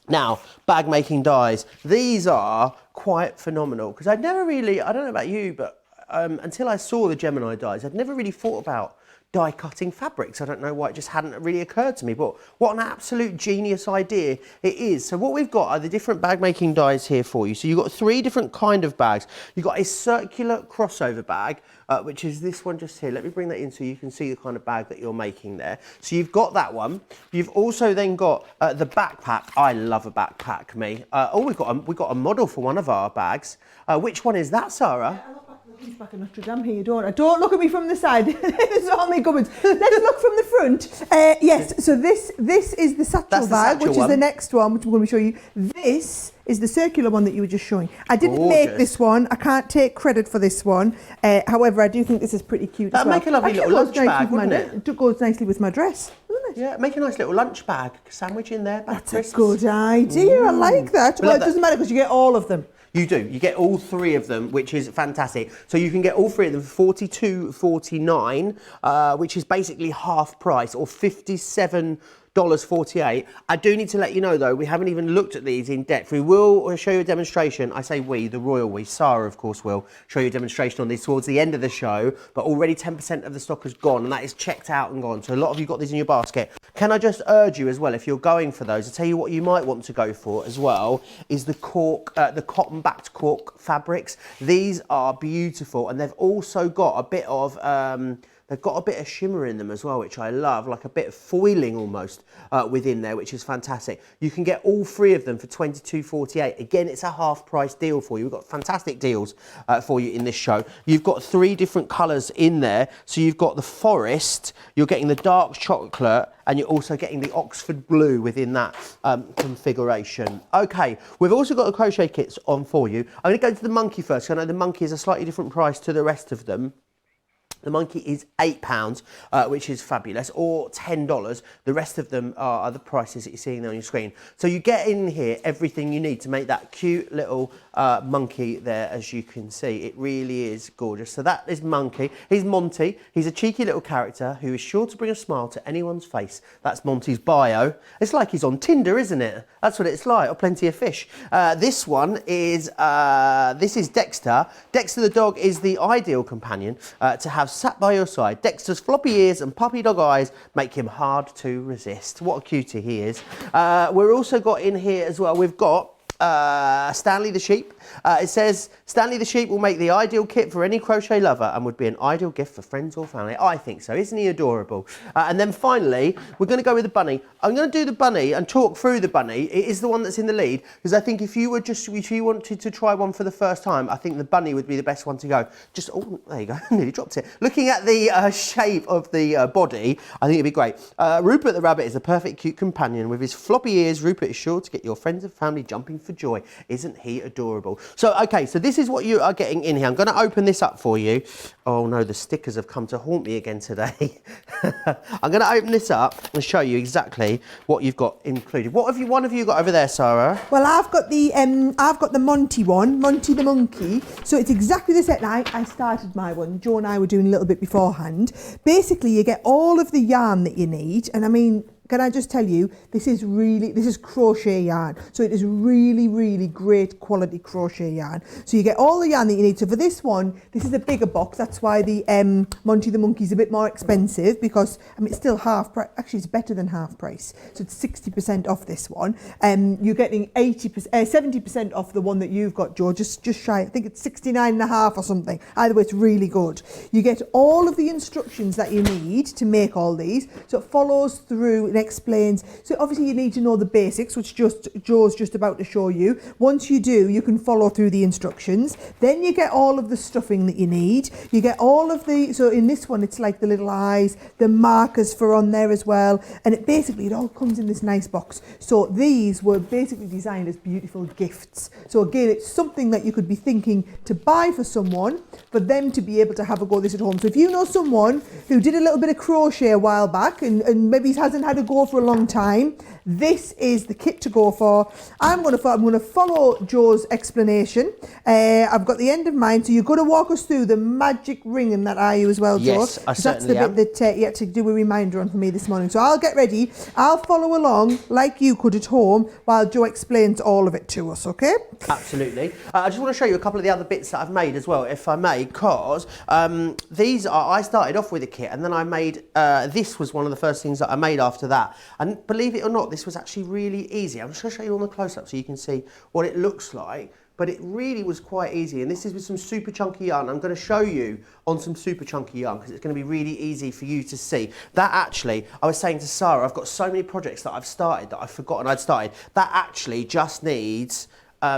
Now, bag making dies. These are quite phenomenal, because I'd never really, I don't know about you, but until I saw the Gemini dies, I'd never really thought about die cutting fabrics. I don't know why it just hadn't really occurred to me, but what an absolute genius idea it is. So what we've got are the different bag making dies here for you. So you've got 3 different kind of bags. You've got a circular crossover bag, which is this one just here. Let me bring that in so you can see the kind of bag that you're making there. So you've got that one. You've also then got the backpack. I love a backpack, me. We've got a model for one of our bags. Which one is that, Sarah? He's back in Notre Dame here, don't look at me from the side. This is all my cupboards. Let's look from the front. Yes, so this is the satchel bag, which is the next one, which I'm going to show you. This is the circular one that you were just showing. I didn't make this one. I can't take credit for this one. However, I do think this is pretty cute as well. That'd make a lovely little lunch bag, wouldn't it? It goes nicely with my dress, doesn't it? Yeah, make a nice little lunch bag sandwich in there. That's a good idea. I like that. Well, it doesn't matter because you get all of them. You do. You get all 3 of them, which is fantastic. So you can get all 3 of them for $42.49, which is basically half price, or $57.48. I do need to let you know, though, we haven't even looked at these in depth. We will show you a demonstration. I say we, the royal we. Sarah, of course, will show you a demonstration on these towards the end of the show. But already 10% of the stock has gone, and that is checked out and gone. So a lot of you got these in your basket. Can I just urge you as well, if you're going for those, I'll tell you what you might want to go for as well, is the cotton-backed cork fabrics. These are beautiful, and they've also got a bit of they've got a bit of shimmer in them as well, which I love, like a bit of foiling almost within there, which is fantastic. You can get all 3 of them for $22.48. Again, it's a half price deal for you. We've got fantastic deals for you in this show. You've got 3 different colours in there. So you've got the forest, you're getting the dark chocolate, and you're also getting the Oxford blue within that configuration. Okay, we've also got the crochet kits on for you. I'm going to go to the monkey first, because I know the monkey is a slightly different price to the rest of them. The monkey is £8, which is fabulous, or $10. The rest of them are the prices that you're seeing there on your screen. So you get in here everything you need to make that cute little monkey there, as you can see. It really is gorgeous. So that is Monkey. He's Monty. He's a cheeky little character who is sure to bring a smile to anyone's face. That's Monty's bio. It's like he's on Tinder, isn't it? That's what it's like, or Plenty of Fish. This one is, this is Dexter. Dexter the dog is the ideal companion to have sat by your side. Dexter's floppy ears and puppy dog eyes make him hard to resist. What a cutie he is. We're also got in here as well, we've got Stanley the sheep. It says, Stanley the sheep will make the ideal kit for any crochet lover and would be an ideal gift for friends or family. I think so. Isn't he adorable? And then finally, we're going to go with the bunny. I'm going to do the bunny and talk through the bunny. It is the one that's in the lead, because I think if you wanted to try one for the first time, I think the bunny would be the best one to go. Just, oh, there you go, nearly dropped it. Looking at the shape of the body, I think it'd be great. Rupert the rabbit is a perfect cute companion. With his floppy ears, Rupert is sure to get your friends and family jumping for joy. Isn't he adorable? So, okay, so this is what you are getting in here. I'm going to open this up for you. Oh no, the stickers have come to haunt me again today. I'm going to open this up and show you exactly what you've got included. What have one of you got over there, Sarah? Well, I've got the Monty one, Monty the monkey. So it's exactly the set. I started my one. Joe and I were doing a little bit beforehand. Basically, you get all of the yarn that you need, and I mean, can I just tell you, this is crochet yarn. So it is really great quality crochet yarn. So you get all the yarn that you need. So for this one, this is a bigger box. That's why the Monty the Monkey is a bit more expensive, because, I mean, it's still half price. Actually, it's better than half price. So it's 60% off this one. You're getting 70% off the one that you've got, Joe, just shy. I think it's 69.5 or something. Either way, it's really good. You get all of the instructions that you need to make all these. So it follows through, explains. So obviously you need to know the basics, which Joe's just about to show you. Once you do, you can follow through the instructions. Then you get all of the stuffing that you need. You get all of the, so in this one, it's like the little eyes, the markers for on there as well. And it all comes in this nice box. So these were basically designed as beautiful gifts. So again, it's something that you could be thinking to buy for someone, for them to be able to have a go at this at home. So if you know someone who did a little bit of crochet a while back and maybe hasn't had a go for a long time, this is the kit to go for. I'm going to follow Joe's explanation. I've got the end of mine, so you're going to walk us through the magic ring and that, are you as well, Joe? Yes, I certainly am. That's the bit that you had to do a reminder on for me this morning. So I'll get ready. I'll follow along like you could at home while Joe explains all of it to us, okay? Absolutely. I just want to show you a couple of the other bits that I've made as well, if I may, because I started off with a kit, and then I made, this was one of the first things that I made after that. And believe it or not, this was actually really easy. I'm just going to show you on the close-up so you can see what it looks like. But it really was quite easy. And this is with some super chunky yarn. I'm going to show you on some super chunky yarn because it's going to be really easy for you to see. That actually, I was saying to Sarah, I've got so many projects that I've started that I've forgotten I'd started. That actually just needs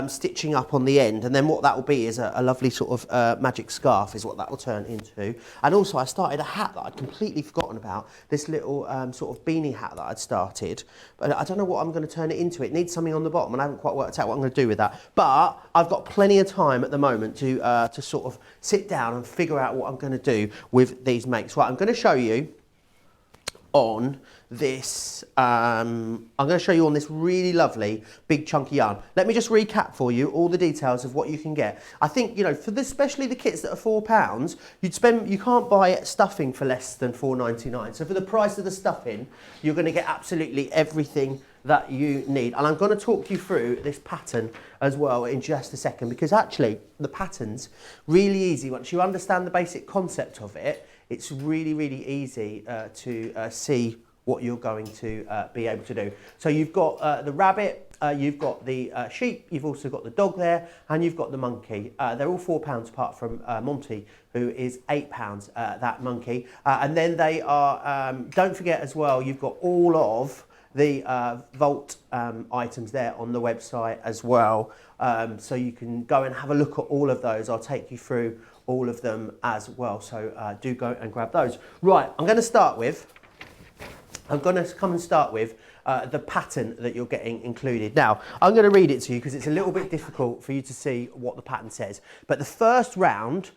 stitching up on the end, and then what that will be is a lovely sort of magic scarf is what that will turn into. And also I started a hat that I'd completely forgotten about, this little sort of beanie hat that I'd started, but I don't know what I'm going to turn it into. It needs something on the bottom and I haven't quite worked out what I'm going to do with that, but I've got plenty of time at the moment to sort of sit down and figure out what I'm going to do with these makes. Right, I'm going to show you on this, I'm going to show you on this really lovely big chunky yarn. Let me just recap for you all the details of what you can get. I think, you know, for especially the kits that are £4, you can't buy stuffing for less than £4.99. So for the price of the stuffing, you're going to get absolutely everything that you need. And I'm going to talk you through this pattern as well in just a second, because actually the pattern's really easy. Once you understand the basic concept of it, it's really easy to see what you're going to be able to do. So you've got the rabbit, you've got the sheep, you've also got the dog there, and you've got the monkey. They're all £4 apart from Monty, who is £8, that monkey. And then they are, don't forget as well, you've got all of the vault items there on the website as well. So you can go and have a look at all of those. I'll take you through all of them as well. So do go and grab those. Right, I'm going to come and start with the pattern that you're getting included. Now, I'm going to read it to you because it's a little bit difficult for you to see what the pattern says. But the first round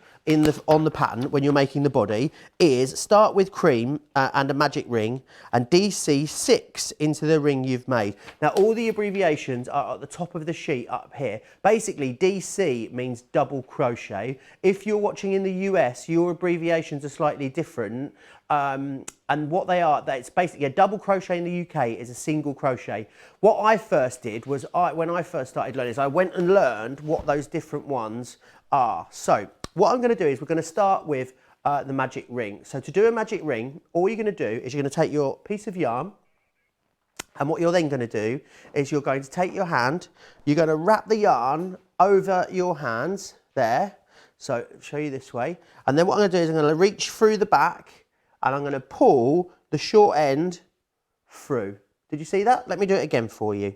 on the pattern, when you're making the body, is start with cream and a magic ring and DC 6 into the ring you've made. Now, all the abbreviations are at the top of the sheet up here. Basically, DC means double crochet. If you're watching in the US, your abbreviations are slightly different. And what they are, it's basically a double crochet in the UK is a single crochet. What I first did was, when I first started learning, is I went and learned what those different ones are. So what I'm going to do is we're going to start with the magic ring. So to do a magic ring, all you're going to do is you're going to take your piece of yarn, and what you're then going to do is you're going to take your hand, you're going to wrap the yarn over your hands there. So I'll show you this way. And then what I'm going to do is I'm going to reach through the back and I'm going to pull the short end through. Did you see that? Let me do it again for you.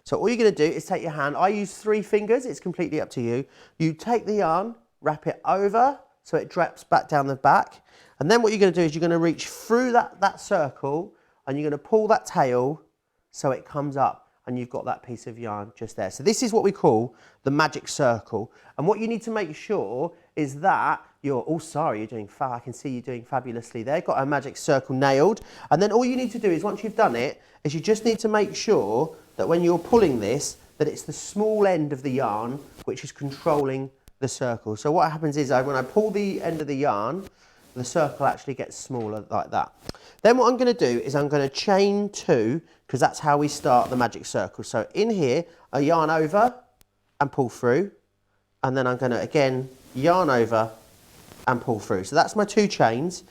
So all you're going to do is take your hand. I use 3 fingers. It's completely up to you. You take the yarn, wrap it over so it drops back down the back. And then what you're going to do is you're going to reach through that circle and you're going to pull that tail so it comes up and you've got that piece of yarn just there. So this is what we call the magic circle. And what you need to make sure is that you're, oh sorry, you're doing, I can see you doing fabulously there. Got a magic circle nailed. And then all you need to do is once you've done it, is you just need to make sure that when you're pulling this, that it's the small end of the yarn which is controlling the circle. So what happens is when I pull the end of the yarn, the circle actually gets smaller like that. Then what I'm going to do is I'm going to chain 2, because that's how we start the magic circle. So in here, I yarn over and pull through, and then I'm going to again yarn over and pull through. So that's my 2 chains.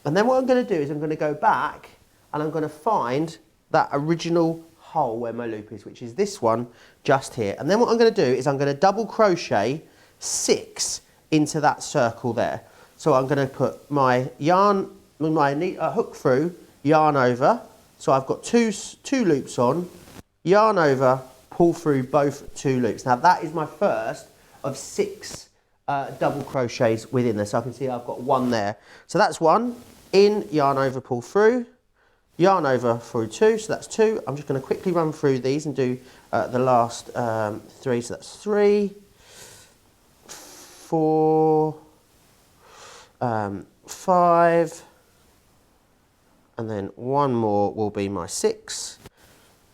And then what I'm going to do is I'm going to go back and I'm going to find that original hole where my loop is, which is this one just here. And then what I'm going to do is I'm going to double crochet 6 into that circle there. So I'm going to put my yarn, my hook through, yarn over. So I've got two loops on, yarn over, pull through both 2 loops. Now that is my first of 6 double crochets within there. So I can see I've got 1 there. So that's 1, in, yarn over, pull through, yarn over through 2, so that's 2. I'm just going to quickly run through these and do the last 3. So that's 3, 4, 5, and then 1 more will be my 6.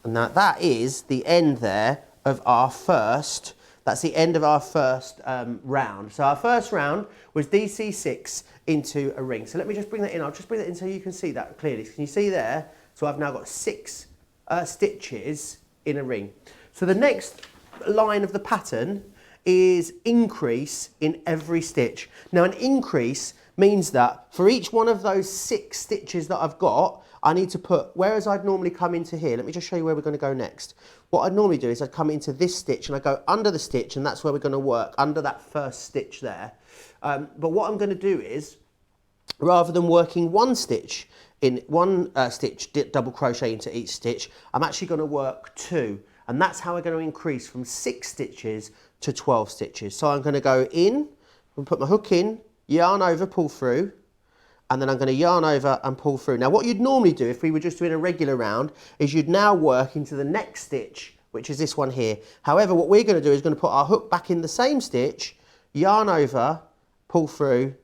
And now that is the end there of our first, that's the end of our first round. So our first round was DC6 into a ring. So let me just bring that in. I'll just bring that in so you can see that clearly. Can you see there? So I've now got 6 stitches in a ring. So the next line of the pattern is increase in every stitch. Now an increase means that for each one of those 6 stitches that I've got, I need to put, whereas I'd normally come into here, let me just show you where we're going to go next. What I'd normally do is I'd come into this stitch and I go under the stitch, and that's where we're going to work, under that first stitch there. But what I'm going to do is, rather than working 1 stitch in 1 stitch, double crochet into each stitch, I'm actually going to work 2. And that's how we're going to increase from 6 stitches to 12 stitches. So I'm going to go in and put my hook in, yarn over, pull through, and then I'm going to yarn over and pull through. Now what you'd normally do if we were just doing a regular round is you'd now work into the next stitch, which is this one here. However, what we're going to do is going to put our hook back in the same stitch, yarn over, pull through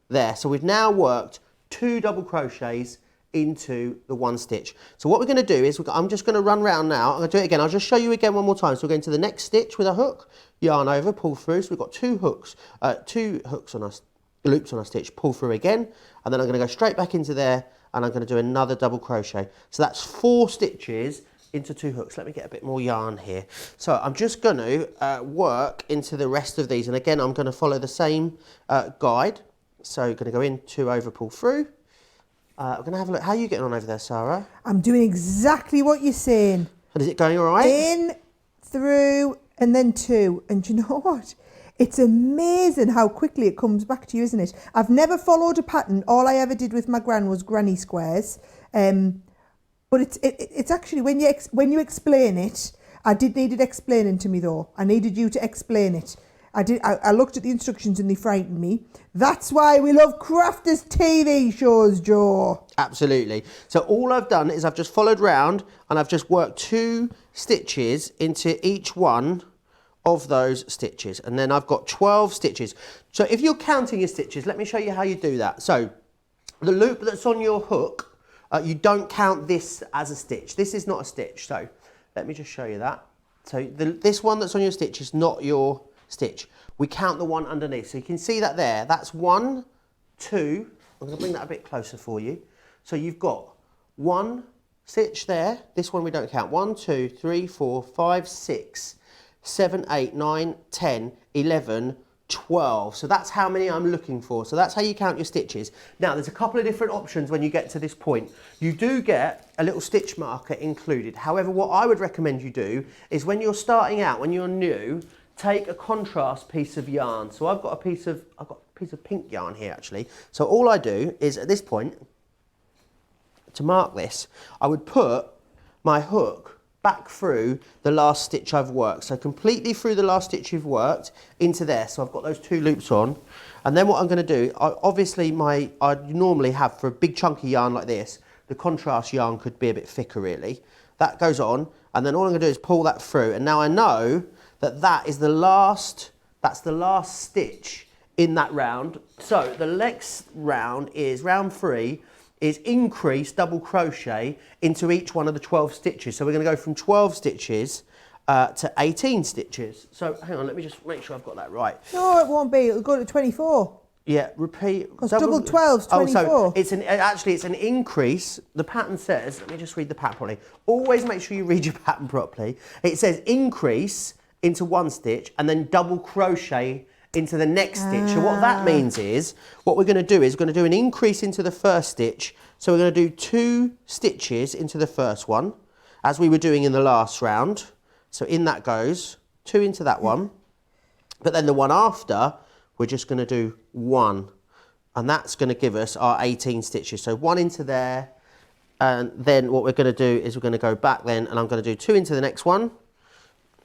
there. So we've now worked 2 double crochets into the 1 stitch. So what we're going to do is, I'm just going to run round now. I'm going to do it again. I'll just show you again one more time. So we're going to the next stitch with a hook, yarn over, pull through. So we've got 2 hooks on our loops on our stitch, pull through again, and then I'm going to go straight back into there and I'm going to do another double crochet. So that's 4 stitches into 2 hooks. Let me get a bit more yarn here. So I'm just going to work into the rest of these, and again I'm going to follow the same guide. So I'm going to go in, 2 over, pull through. We're going to have a look. How are you getting on over there, Sarah? I'm doing exactly what you're saying. And is it going all right? In, through, and then 2. And do you know what? It's amazing how quickly it comes back to you, isn't it? I've never followed a pattern. All I ever did with my gran was granny squares. But it's actually, when you explain it, I did need it explaining to me though. I needed you to explain it. I looked at the instructions and they frightened me. That's why we love crafters TV shows, Joe. Absolutely. So all I've done is I've just followed round and I've just worked 2 stitches into each one of those stitches, and then I've got 12 stitches. So if you're counting your stitches, let me show you how you do that. So the loop that's on your hook, you don't count this as a stitch. This is not a stitch. So let me just show you that. So this one that's on your stitch is not your stitch. We count the one underneath. So you can see that there. That's 1, 2. I'm going to bring that a bit closer for you. So you've got 1 stitch there. This one we don't count. 1, 2, 3, 4, 5, 6, 7, 8, 9, 10, 11, 12. So that's how many I'm looking for. So that's how you count your stitches. Now there's a couple of different options when you get to this point. You do get a little stitch marker included. However, what I would recommend you do is when you're starting out, when you're new, take a contrast piece of yarn. So I've got a piece of pink yarn here actually. So all I do is at this point, to mark this, I would put my hook back through the last stitch I've worked. So completely through the last stitch you've worked into there. So I've got those 2 loops on. And then what I'm going to do, I normally have for a big chunky yarn like this, the contrast yarn could be a bit thicker really. That goes on, and then all I'm going to do is pull that through. And now I know that that's the last stitch in that round. So the next round is round 3, is increase double crochet into each one of the 12 stitches. So we're going to go from 12 stitches to 18 stitches. So hang on, let me just make sure I've got that right. No, it won't be. It'll go to 24. Yeah, repeat. Because double 12 is 24. Oh, so actually it's an increase. The pattern says, let me just read the pattern properly. Always make sure you read your pattern properly. It says increase into 1 stitch and then double crochet into the next stitch. So what that means is, what we're going to do is we're going to do an increase into the first stitch. So we're going to do 2 stitches into the first one, as we were doing in the last round. So in that goes 2 into that one. But then the one after, we're just going to do 1. And that's going to give us our 18 stitches. So 1 into there. And then what we're going to do is we're going to go back then, and I'm going to do 2 into the next one.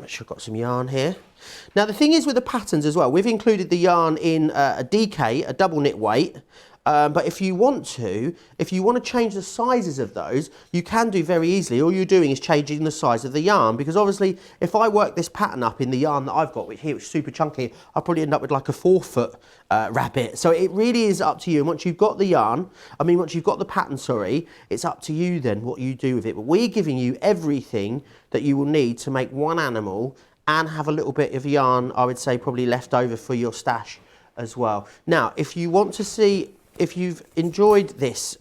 Make sure I've got some yarn here. Now the thing is with the patterns as well, we've included the yarn in a DK, a double knit weight. But if you want to change the sizes of those, you can do very easily. All you're doing is changing the size of the yarn, because obviously if I work this pattern up in the yarn that I've got, which is super chunky, I'll probably end up with like a 4-foot rabbit. So it really is up to you. And once you've got the yarn, once you've got the pattern, sorry, it's up to you then what you do with it. But we're giving you everything that you will need to make one animal and have a little bit of yarn, I would say probably left over for your stash as well. Now, if you want to see, if you've enjoyed this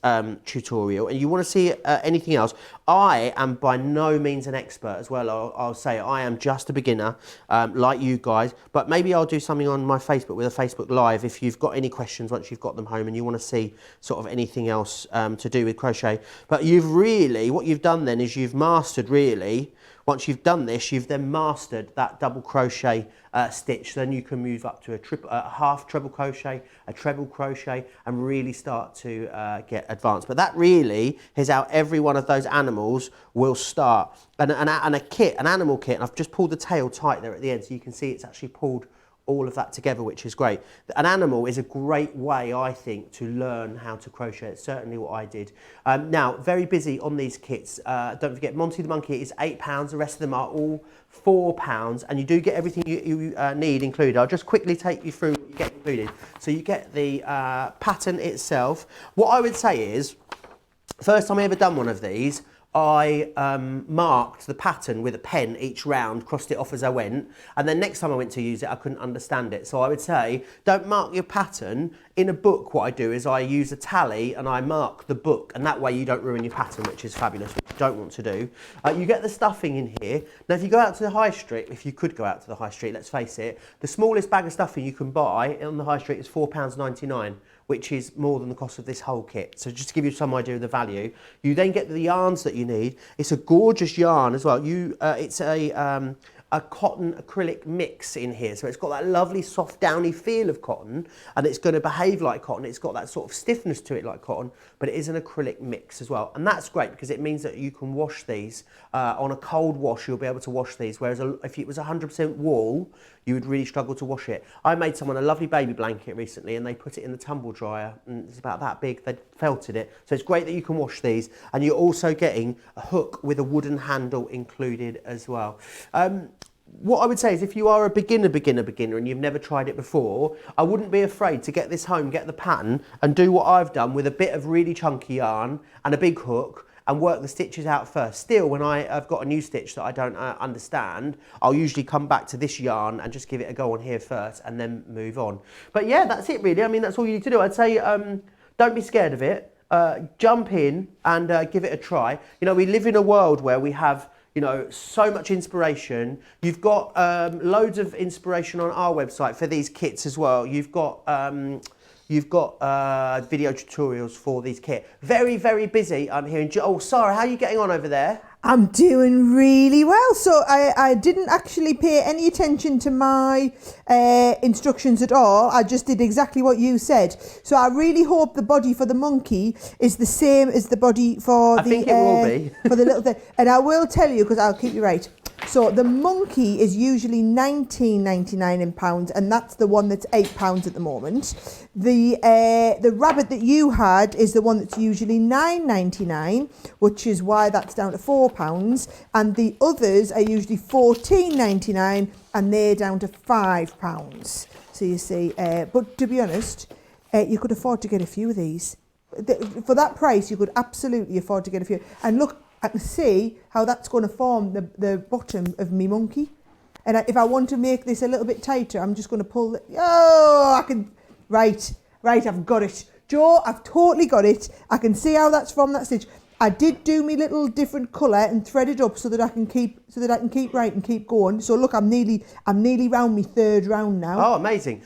tutorial and you want to see anything else, I am by no means an expert as well. I'll say I am just a beginner like you guys, but maybe I'll do something on my Facebook with a Facebook Live if you've got any questions once you've got them home and you want to see sort of anything else to do with crochet. But what you've done then is you've mastered really, once you've done this, you've then mastered that double crochet stitch. Then you can move up to a half treble crochet, a treble crochet, and really start to get advanced. But that really is how every one of those animals will start. And an animal kit, and I've just pulled the tail tight there at the end, so you can see it's actually pulled all of that together, which is great. An animal is a great way, I think, to learn how to crochet. It's certainly what I did. Now, very busy on these kits. Don't forget, Monty the Monkey is £8. The rest of them are all £4, and you do get everything you need included. I'll just quickly take you through what you get included. So you get the pattern itself. What I would say is, first time I ever done one of these, I marked the pattern with a pen each round, crossed it off as I went, and then next time I went to use it, I couldn't understand it. So I would say, don't mark your pattern. In a book, what I do is I use a tally and I mark the book, and that way you don't ruin your pattern, which is fabulous, which you don't want to do. You get the stuffing in here. Now, if you go out to the high street, if you could go out to the high street, let's face it, the smallest bag of stuffing you can buy on the high street is £4.99. Which is more than the cost of this whole kit. So just to give you some idea of the value, you then get the yarns that you need. It's a gorgeous yarn as well. It's a cotton acrylic mix in here. So it's got that lovely soft downy feel of cotton, and it's going to behave like cotton. It's got that sort of stiffness to it like cotton, but it is an acrylic mix as well. And that's great because it means that you can wash these on a cold wash. You'll be able to wash these, whereas if it was 100% wool, you would really struggle to wash it. I made someone a lovely baby blanket recently and they put it in the tumble dryer, and it's about that big. They felted it. So it's great that you can wash these, and you're also getting a hook with a wooden handle included as well. What I would say is if you are a beginner and you've never tried it before, I wouldn't be afraid to get this home, get the pattern and do what I've done with a bit of really chunky yarn and a big hook and work the stitches out first. Still, when I've got a new stitch that I don't understand, I'll usually come back to this yarn and just give it a go on here first and then move on. But yeah, that's it really. I mean, that's all you need to do. I'd say don't be scared of it. Jump in and give it a try. You know, we live in a world where we have You know, so much inspiration. You've got loads of inspiration on our website for these kits as well. You've got video tutorials for these kits. Very, very busy. I'm hearing. Oh, Sara, how are you getting on over there? I'm doing really well. So I didn't actually pay any attention to my instructions at all. I just did exactly what you said. So I really hope the body for the monkey is the same as the body for I think it will be. for the little thing. And I will tell you, because I'll keep you right. So the monkey is usually £19.99 in pounds, and that's the one that's £8 at the moment. The rabbit that you had is the one that's usually £9.99, which is why that's down to £4. And the others are usually £14.99, and they're down to £5. So you see, but to be honest, you could afford to get a few of these. For that price, you could absolutely afford to get a few. And look, I can see how that's going to form the bottom of me monkey. And if I want to make this a little bit tighter, I'm just going to pull it. Oh, I can. Right, I've got it. Joe, I've totally got it. I can see how that's from that stitch. I did do me little different colour and thread it up so that I can keep right and keep going. So look, I'm nearly round me third round now. Oh, amazing.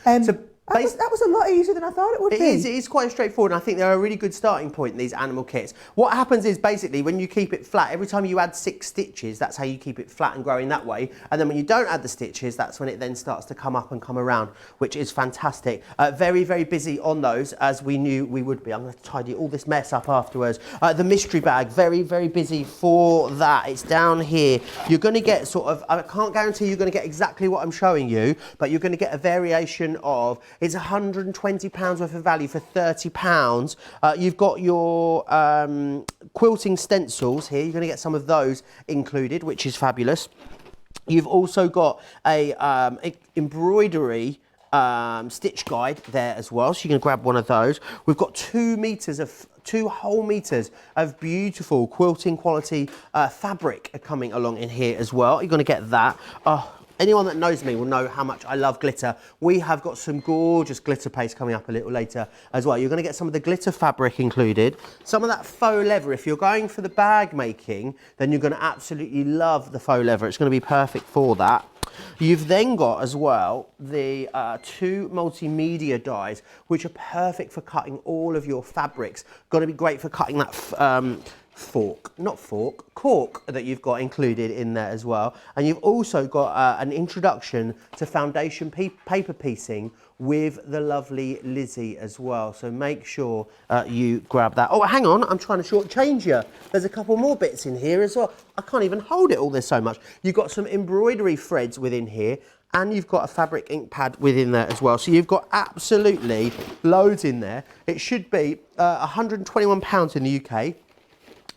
That was a lot easier than I thought it would be. It is quite straightforward, and I think they're a really good starting point in these animal kits. What happens is basically when you keep it flat, every time you add 6 stitches, that's how you keep it flat and growing that way. And then when you don't add the stitches, that's when it then starts to come up and come around, which is fantastic. Very, very busy on those, as we knew we would be. I'm going to tidy all this mess up afterwards. The mystery bag, very, very busy for that. It's down here. You're going to get sort of, I can't guarantee you're going to get exactly what I'm showing you, but you're going to get a variation of, it's £120 worth of value for £30. You've got your quilting stencils here. You're going to get some of those included, which is fabulous. You've also got a embroidery stitch guide there as well, so you can grab one of those. We've got 2 whole meters of beautiful quilting quality fabric coming along in here as well. You're going to get that. Anyone that knows me will know how much I love glitter. We have got some gorgeous glitter paste coming up a little later as well. You're going to get some of the glitter fabric included, some of that faux leather. If you're going for the bag making, then you're going to absolutely love the faux leather. It's going to be perfect for that. You've then got as well the 2 multimedia dies, which are perfect for cutting all of your fabrics. Going to be great for cutting that cork that you've got included in there as well. And you've also got an introduction to foundation paper piecing with the lovely Lizzie as well. So make sure you grab that. Oh, hang on, I'm trying to shortchange you. There's a couple more bits in here as well. I can't even hold it all, there's so much. You've got some embroidery threads within here, and you've got a fabric ink pad within there as well. So you've got absolutely loads in there. It should be £121 in the UK.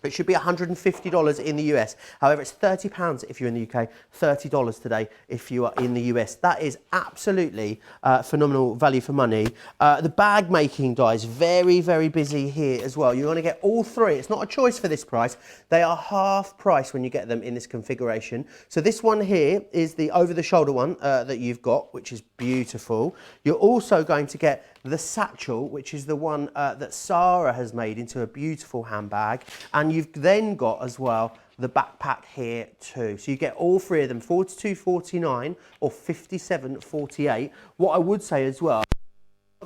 It should be $150 in the US. However, it's £30 if you're in the UK, $30 today if you are in the US. That is absolutely phenomenal value for money. The bag making dies, very, very busy here as well. You're going to get all 3. It's not a choice for this price. They are half price when you get them in this configuration. So this one here is the over-the-shoulder one that you've got, which is beautiful. You're also going to get the satchel, which is the one that Sara has made into a beautiful handbag. And you've then got as well the backpack here too. So you get all 3 of them, £42.49 or £57.48. What I would say as well,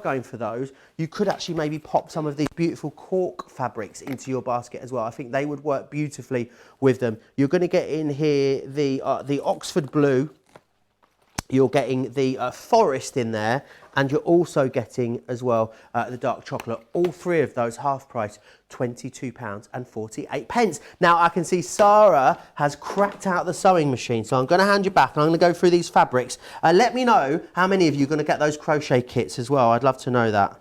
going for those, you could actually maybe pop some of these beautiful cork fabrics into your basket as well. I think they would work beautifully with them. You're going to get in here the Oxford blue. You're getting the forest in there, and you're also getting as well the dark chocolate. All 3 of those half price, £22.48. Now I can see Sara has cracked out the sewing machine, so I'm going to hand you back and I'm going to go through these fabrics. Let me know how many of you are going to get those crochet kits as well. I'd love to know that.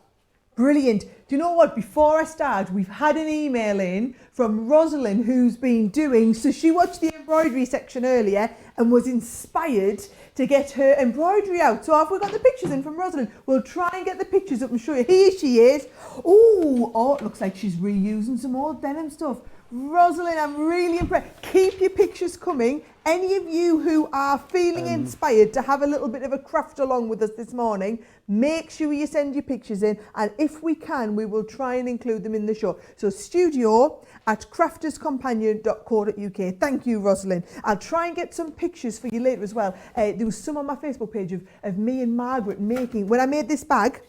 Brilliant. Do you know what? Before I start, we've had an email in from Rosalind who's been doing, so she watched the embroidery section earlier and was inspired to get her embroidery out. So have we got the pictures in from Rosalind? We'll try and get the pictures up and show you. Here she is. Oh, it looks like she's reusing some old denim stuff. Rosalind, I'm really impressed. Keep your pictures coming. Any of you who are feeling inspired to have a little bit of a craft along with us this morning, make sure you send your pictures in, and if we can, we will try and include them in the show. So studio@crafterscompanion.co.uk. Thank you, Rosalind. I'll try and get some pictures for you later as well. There was some on my Facebook page of me and Margaret making, when I made this bag,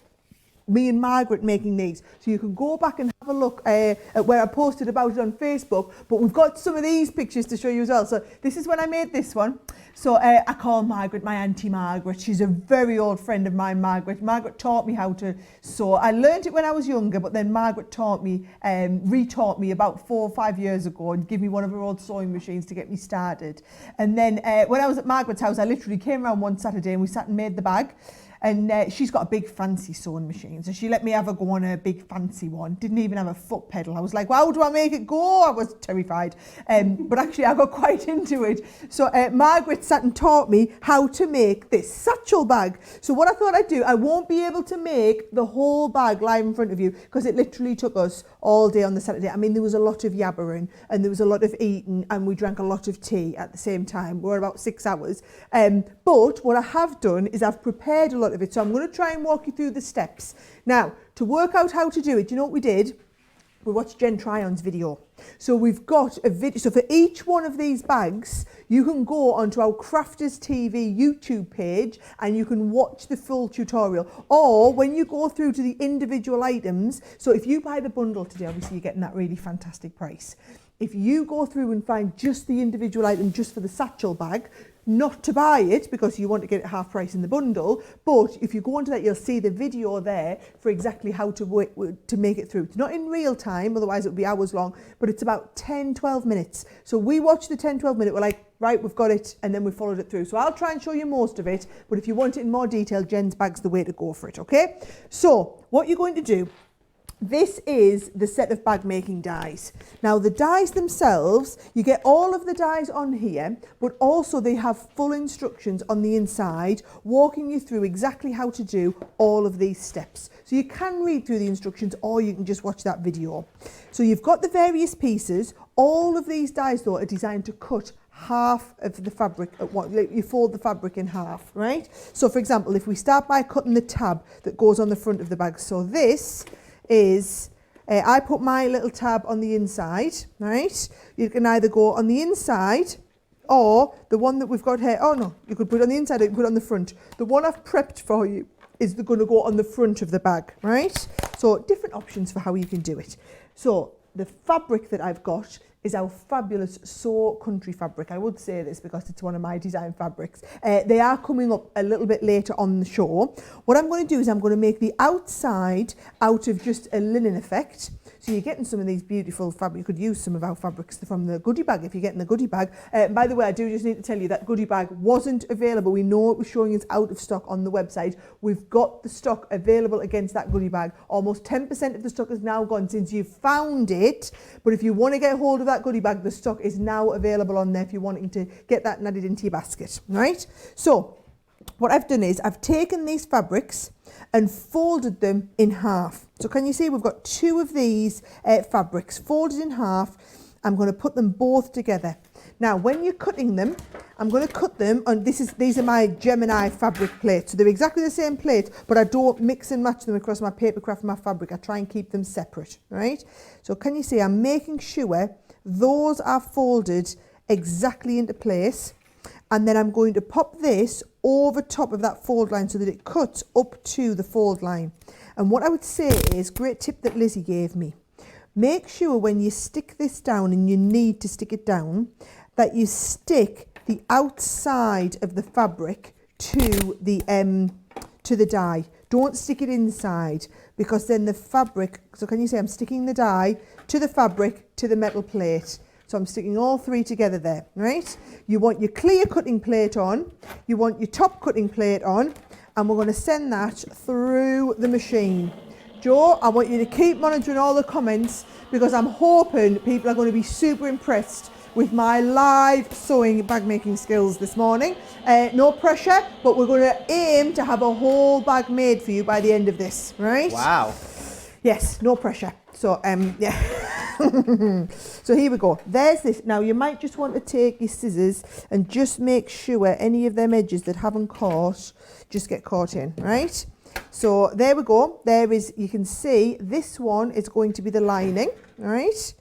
me and Margaret making these. So you can go back and have a look at where I posted about it on Facebook, but we've got some of these pictures to show you as well. So this is when I made this one. So I call Margaret my Auntie Margaret. She's a very old friend of mine, Margaret. Margaret taught me how to sew. I learned it when I was younger, but then Margaret taught me, retaught me about 4 or 5 years ago and gave me one of her old sewing machines to get me started. And then when I was at Margaret's house, I literally came around one Saturday and we sat and made the bag. And she's got a big fancy sewing machine, so she let me have a go on a big fancy one. Didn't even have a foot pedal. I was like, well, how do I make it go? I was terrified. But actually I got quite into it. So Margaret sat and taught me how to make this satchel bag. So what I thought I'd do, I won't be able to make the whole bag live in front of you because it literally took us all day on the Saturday. I mean, there was a lot of yabbering and there was a lot of eating and we drank a lot of tea at the same time. We were about 6 hours. But what I have done is I've prepared a lot of it. So I'm going to try and walk you through the steps. Now, to work out how to do it, you know what we did? We watched Jen Tryon's video. So we've got a video. So for each one of these bags, you can go onto our Crafters TV YouTube page and you can watch the full tutorial. Or when you go through to the individual items, so if you buy the bundle today, obviously you're getting that really fantastic price. If you go through and find just the individual item just for the satchel bag, not to buy it because you want to get it half price in the bundle, but if you go onto that, you'll see the video there for exactly how to make it through. It's not in real time, otherwise it would be hours long, but it's about 10-12 minutes. So we watched the 10-12 minute, we're like, right, we've got it, and then we followed it through. So I'll try and show you most of it, but if you want it in more detail, Jen's bag's the way to go for it, okay? So what you're going to do, this is the set of bag making dies. Now the dies themselves, you get all of the dies on here, but also they have full instructions on the inside walking you through exactly how to do all of these steps. So you can read through the instructions or you can just watch that video. So you've got the various pieces. All of these dies though are designed to cut half of the fabric at what you fold the fabric in half, right? So for example, if we start by cutting the tab that goes on the front of the bag, so this is I put my little tab on the inside, right? You can either go on the inside or the one that we've got here. Oh no, you could put it on the inside or you could put it on the front. The one I've prepped for you is going to go on the front of the bag, right? So different options for how you can do it. So the fabric that I've got is our fabulous Sew Country fabric. I would say this because it's one of my design fabrics. They are coming up a little bit later on the show. What I'm going to do is I'm going to make the outside out of just a linen effect. So you're getting some of these beautiful fabric. You could use some of our fabrics from the goodie bag if you're getting the goodie bag. By the way, I do just need to tell you that goodie bag wasn't available. We know it was showing it's out of stock on the website. We've got the stock available against that goodie bag. Almost 10% of the stock is now gone since you found it. But if you want to get hold of that goodie bag, the stock is now available on there if you're wanting to get that and added into your basket, right? So what I've done is I've taken these fabrics and folded them in half. So can you see we've got two of these fabrics folded in half. I'm going to put them both together. Now when you're cutting them, I'm going to cut them on these are my Gemini fabric plates. So they're exactly the same plate, but I don't mix and match them across my paper craft and my fabric. I try and keep them separate, right? So can you see I'm making sure those are folded exactly into place, and then I'm going to pop this over top of that fold line so that it cuts up to the fold line. And what I would say is, great tip that Lizzie gave me, make sure when you stick this down, and you need to stick it down, that you stick the outside of the fabric to the die. Don't stick it inside, because then the fabric, so can you see I'm sticking the die to the fabric to the metal plate. So I'm sticking all three together there, right? You want your clear cutting plate on, you want your top cutting plate on, and we're going to send that through the machine. Joe, I want you to keep monitoring all the comments because I'm hoping people are going to be super impressed with my live sewing bag making skills this morning. No pressure, but we're going to aim to have a whole bag made for you by the end of this, right? Wow. Yes, no pressure. So, yeah. So here we go. There's this. Now you might just want to take your scissors and just make sure any of them edges that haven't caught just get caught in, right? So there we go. There is, you can see this one is going to be the lining, right?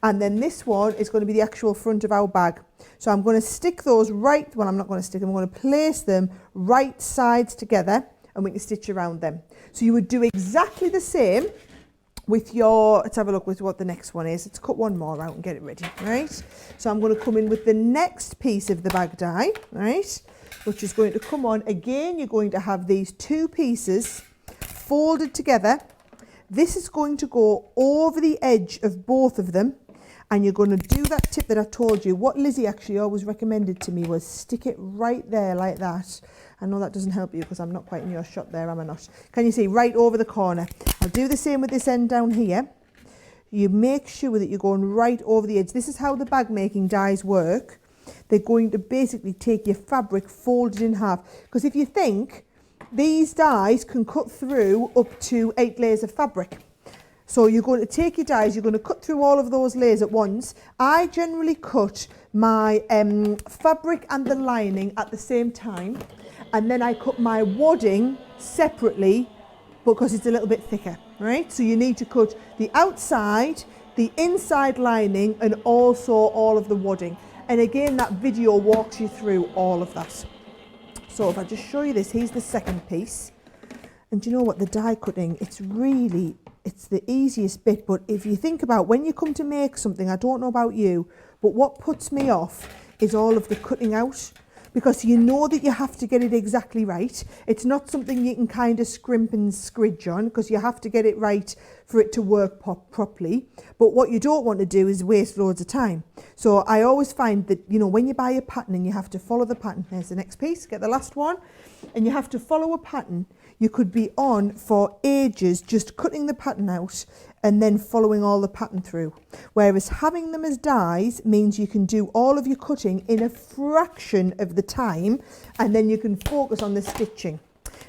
And then this one is going to be the actual front of our bag. So I'm going to stick those right, well, I'm not going to stick them, I'm going to place them right sides together and we can stitch around them. So you would do exactly the same with your, let's have a look with what the next one is. Let's cut one more out and get it ready, right? So I'm going to come in with the next piece of the bag die, right? Which is going to come on. Again, you're going to have these two pieces folded together. This is going to go over the edge of both of them. And you're going to do that tip that I told you. What Lizzie actually always recommended to me was stick it right there like that. I know that doesn't help you because I'm not quite in your shot there, am I not? Can you see? Right over the corner. I'll do the same with this end down here. You make sure that you're going right over the edge. This is how the bag making dies work. They're going to basically take your fabric, fold it in half. Because if you think, these dies can cut through up to 8 layers of fabric. So you're going to take your dies, you're going to cut through all of those layers at once. I generally cut my fabric and the lining at the same time. And then I cut my wadding separately because it's a little bit thicker, right? So you need to cut the outside, the inside lining, and also all of the wadding. And again, that video walks you through all of that. So if I just show you this, here's the second piece. And do you know what, the die cutting, it's the easiest bit. But if you think about when you come to make something, I don't know about you, but what puts me off is all of the cutting out. Because you know that you have to get it exactly right. It's not something you can kind of scrimp and scridge on because you have to get it right for it to work properly. But what you don't want to do is waste loads of time. So I always find that, you know, when you buy a pattern and you have to follow the pattern, there's the next piece, get the last one, and you have to follow a pattern, you could be on for ages just cutting the pattern out and then following all the pattern through. Whereas having them as dies means you can do all of your cutting in a fraction of the time and then you can focus on the stitching.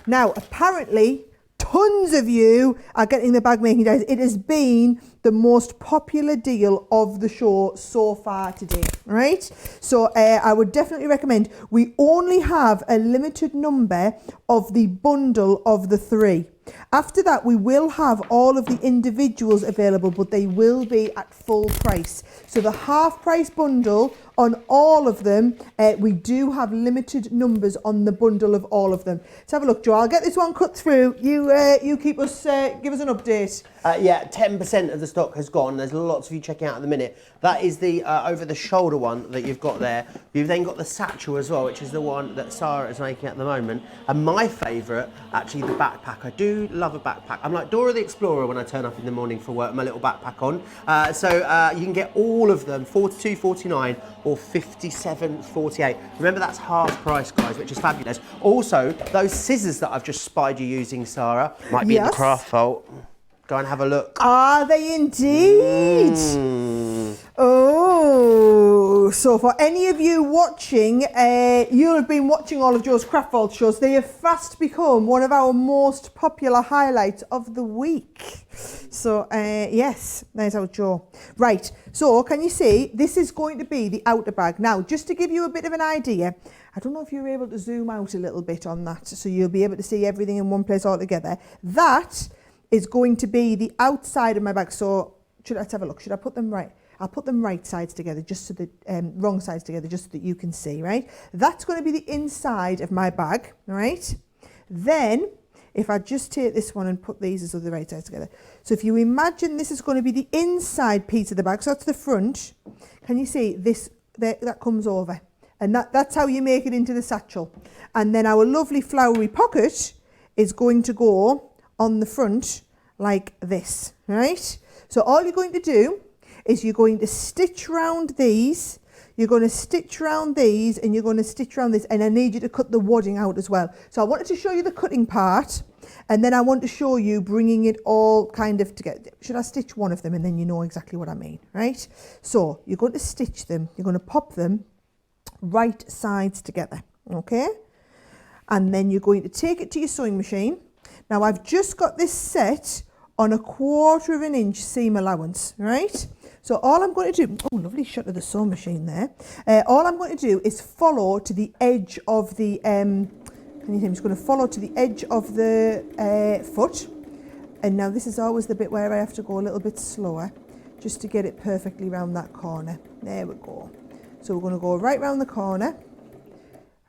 Now, apparently, tons of you are getting the bag making dies. It has been the most popular deal of the show so far today, right? So I would definitely recommend. We only have a limited number of the bundle of the 3. After that, we will have all of the individuals available, but they will be at full price. So the half price bundle on all of them, we do have limited numbers on the bundle of all of them. Let's have a look, Joe. I'll get this one cut through. You keep us, give us an update. Yeah, 10% of the stock has gone. There's lots of you checking out at the minute. That is the over the shoulder one that you've got there. You've then got the satchel as well, which is the one that Sarah is making at the moment. And my favourite, actually, the backpack. I do love a backpack. I'm like Dora the Explorer when I turn up in the morning for work, my little backpack on. So you can get all of them, $42.49 or $57.48. Remember, that's half price, guys, which is fabulous. Also, those scissors that I've just spied you using, Sarah, might be in the craft vault. Go and have a look. Are they indeed? Oh, so for any of you watching, you'll have been watching all of Joe's Craft Vault shows. They have fast become one of our most popular highlights of the week. So, yes, there's our Joe. Right, so can you see, this is going to be the outer bag. Now, just to give you a bit of an idea, I don't know if you're able to zoom out a little bit on that, so you'll be able to see everything in one place all together. That is going to be the outside of my bag. So let's have a look. Should I put them right? I'll put them right sides together, just so that wrong sides together, just so that you can see, right? That's going to be the inside of my bag, right? Then if I just take this one and put these as the right sides together. So if you imagine this is going to be the inside piece of the bag, so that's the front. Can you see this? That comes over, and that's how you make it into the satchel. And then our lovely flowery pocket is going to go on the front like this, right? So all you're going to do is you're going to stitch round these, you're going to stitch round these, and you're going to stitch round this, and I need you to cut the wadding out as well. So I wanted to show you the cutting part, and then I want to show you bringing it all kind of together. Should I stitch one of them, and then you know exactly what I mean, right? So you're going to stitch them, you're going to pop them right sides together, okay? And then you're going to take it to your sewing machine. Now I've just got this set on a 1/4 inch seam allowance, right? So all I'm going to do, oh, lovely shot of the sewing machine there. All I'm going to do is follow to the edge of the, I'm just going to follow to the edge of the foot. And now this is always the bit where I have to go a little bit slower, just to get it perfectly round that corner. There we go. So we're going to go right round the corner.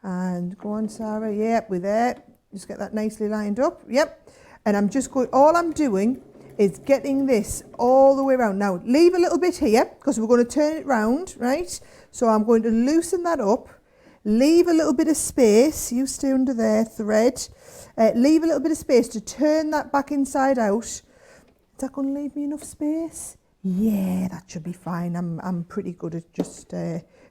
And go on, Sarah. Yep, we're there. Just get that nicely lined up. Yep. And I'm just going, all I'm doing is getting this all the way around. Now, leave a little bit here, because we're going to turn it round, right? So I'm going to loosen that up. Leave a little bit of space. You stay under there, thread. Leave a little bit of space to turn that back inside out. Is that going to leave me enough space? Yeah, that should be fine. I'm pretty good at just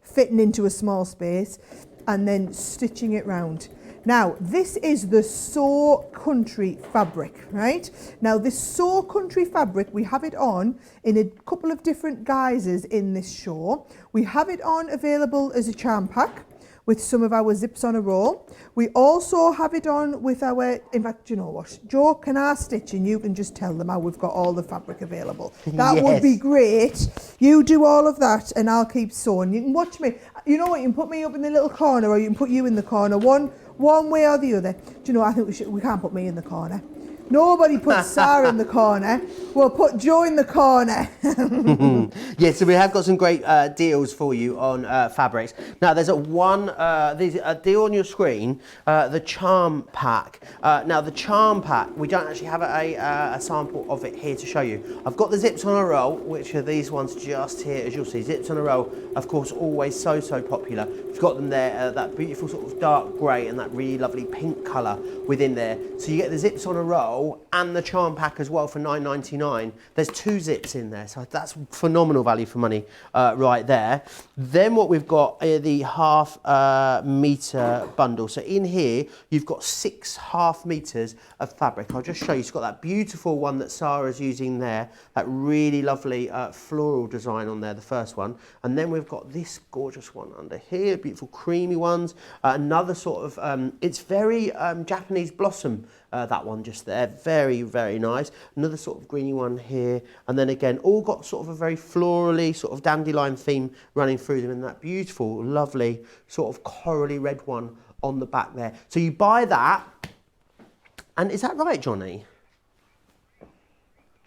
fitting into a small space and then stitching it round. Now, this is the Sew Country fabric, right? Now, this Sew Country fabric, we have it on in a couple of different guises in this show. We have it on available as a charm pack with some of our zips on a roll. We also have it on with our, in fact, you know what? Joe, can I stitch and you can just tell them how we've got all the fabric available. That would be great. You do all of that and I'll keep sewing. You can watch me. You know what? You can put me up in the little corner or you can put you in the corner. One way or the other. Do you know, I think we can't put me in the corner. Nobody puts Sara in the corner. We'll put Joe in the corner. Yeah, so we have got some great deals for you on fabrics. Now, there's there's a deal on your screen, the Charm Pack. Now, the Charm Pack, we don't actually have a sample of it here to show you. I've got the zips on a roll, which are these ones just here, as you'll see. Zips on a roll, of course, always so popular. We've got them there, that beautiful sort of dark grey and that really lovely pink colour within there. So you get the zips on a roll and the Charm Pack as well for $9.99. There's 2 zips in there, so that's phenomenal value for money right there. Then what we've got are the half metre bundle. So in here, you've got 6 half metres of fabric. I'll just show you. It's got that beautiful one that Sara's using there, that really lovely floral design on there, the first one. And then we've got this gorgeous one under here, beautiful creamy ones. Another sort of, it's very Japanese blossom, that one just there. Very, very nice. Another sort of greeny one here. And then again, all got sort of a very florally sort of dandelion theme running through them, and that beautiful, lovely sort of corally red one on the back there. So you buy that, and is that right, Johnny?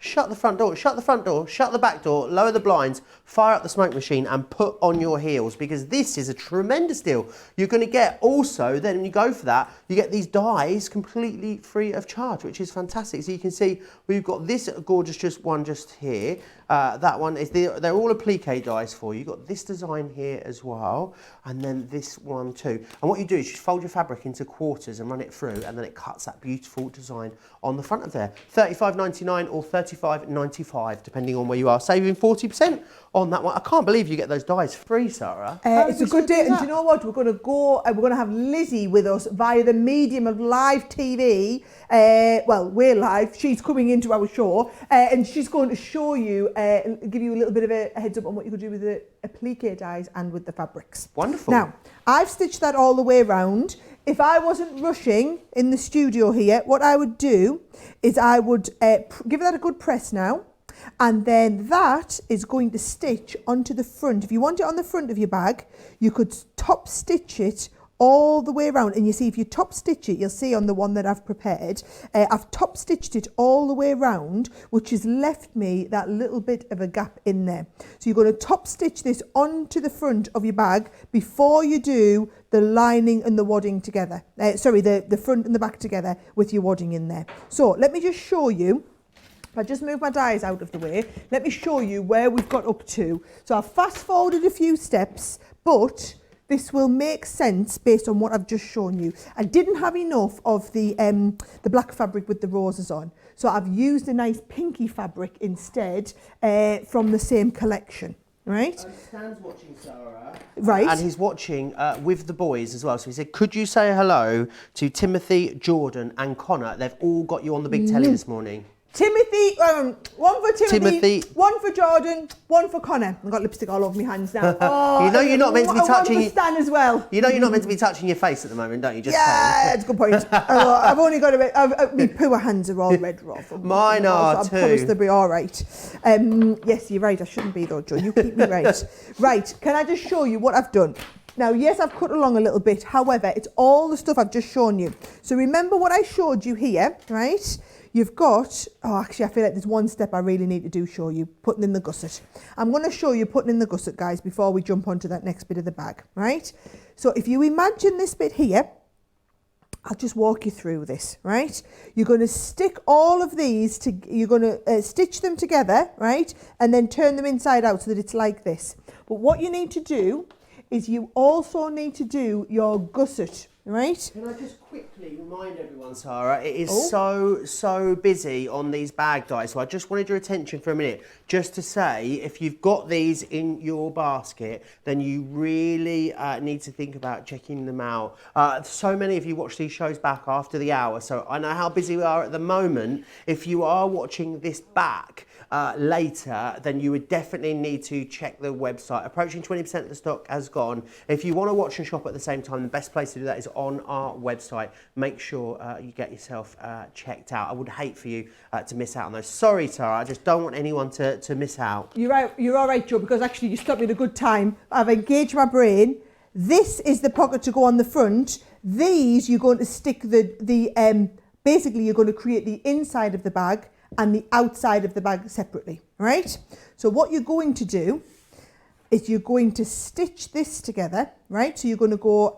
Shut the front door, shut the front door, shut the back door, lower the blinds, fire up the smoke machine and put on your heels, because this is a tremendous deal. You're going to get also, then when you go for that, you get these dies completely free of charge, which is fantastic. So you can see we've got this gorgeous one just here. That one is, they're all applique dies for you. You've got this design here as well, and then this one too. And what you do is you fold your fabric into quarters and run it through, and then it cuts that beautiful design on the front of there. $35.99 or $35.95, depending on where you are, saving 40% on that one. I can't believe you get those dies free, Sara. It's a good day, and do you know what? We're going to go. We're going to have Lizzie with us via the medium of live TV. Well, we're live. She's coming into our show, and she's going to show you, give you a little bit of a heads up on what you could do with the applique dies and with the fabrics. Wonderful. Now, I've stitched that all the way around. If I wasn't rushing in the studio here, what I would do is I would give that a good press now, and then that is going to stitch onto the front. If you want it on the front of your bag, you could top stitch it all the way around, and you see if you top stitch it, you'll see on the one that I've prepared, I've top stitched it all the way around, which has left me that little bit of a gap in there. So you're going to top stitch this onto the front of your bag before you do the lining and the wadding together. The front and the back together with your wadding in there. So let me just show you. If I just move my dies out of the way, let me show you where we've got up to. So I've fast forwarded a few steps, but this will make sense based on what I've just shown you. I didn't have enough of the black fabric with the roses on, so I've used a nice pinky fabric instead from the same collection. Right? Stan's watching Sara. Right. And he's watching with the boys as well. So he said, could you say hello to Timothy, Jordan and Connor? They've all got you on the big telly this morning. Timothy, one for Timothy, one for Jordan, one for Connor. I've got lipstick all over my hands now. Oh, you know you're not meant to be touching. One for Stan as well. You know you're not meant to be touching your face at the moment, don't you? Just yeah, that's a good point. I've only got a bit. My poor hands are all red raw. Mine are too. I promise they'll be all right. Yes, you're right. I shouldn't be though, Joe. You keep me right. Right. Can I just show you what I've done? Now, yes, I've cut along a little bit. However, it's all the stuff I've just shown you. So remember what I showed you here, right? You've got, oh, actually, I feel like there's one step I really need to show you, putting in the gusset. I'm going to show you putting in the gusset, guys, before we jump onto that next bit of the bag, right? So if you imagine this bit here, I'll just walk you through this, right? You're going to stick all of these, you're going to stitch them together, right? And then turn them inside out so that it's like this. But what you need to do is you also need to do your gusset, right? Can I just quickly remind everyone, Sarah, it is so busy on these bag guys, so I just wanted your attention for a minute just to say, if you've got these in your basket, then you really need to think about checking them out. So many of you watch these shows back after the hour, so I know how busy we are at the moment. If you are watching this back later, then you would definitely need to check the website. Approaching 20% of the stock has gone. If you want to watch and shop at the same time, the best place to do that is on our website. Make sure you get yourself checked out. I would hate for you to miss out on those. Sorry, Tara, I just don't want anyone to miss out. You're right. You're all right, Joe, because actually you stopped me at a good time. I've engaged my brain. This is the pocket to go on the front. These you're going to stick basically you're going to create the inside of the bag and the outside of the bag separately, right? So what you're going to do is you're going to stitch this together, right? So you're going to go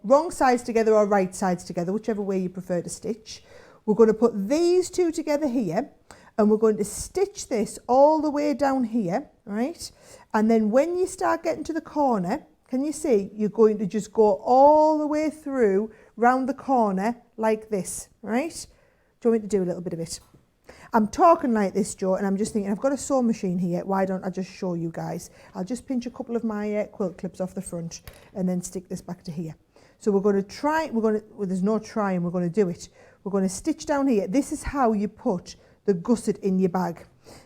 wrong sides together or right sides together, whichever way you prefer to stitch. We're going to put these two together here, and we're going to stitch this all the way down here, right? And then when you start getting to the corner, can you see? You're going to just go all the way through, round the corner like this, right? Do you want me to do a little bit of it? I'm talking like this, Joe, and I'm just thinking, I've got a sewing machine here. Why don't I just show you guys? I'll just pinch a couple of my quilt clips off the front and then stick this back to here. So we're going to try, well, there's no trying, we're going to do it. We're going to stitch down here. This is how you put the gusset in your bag.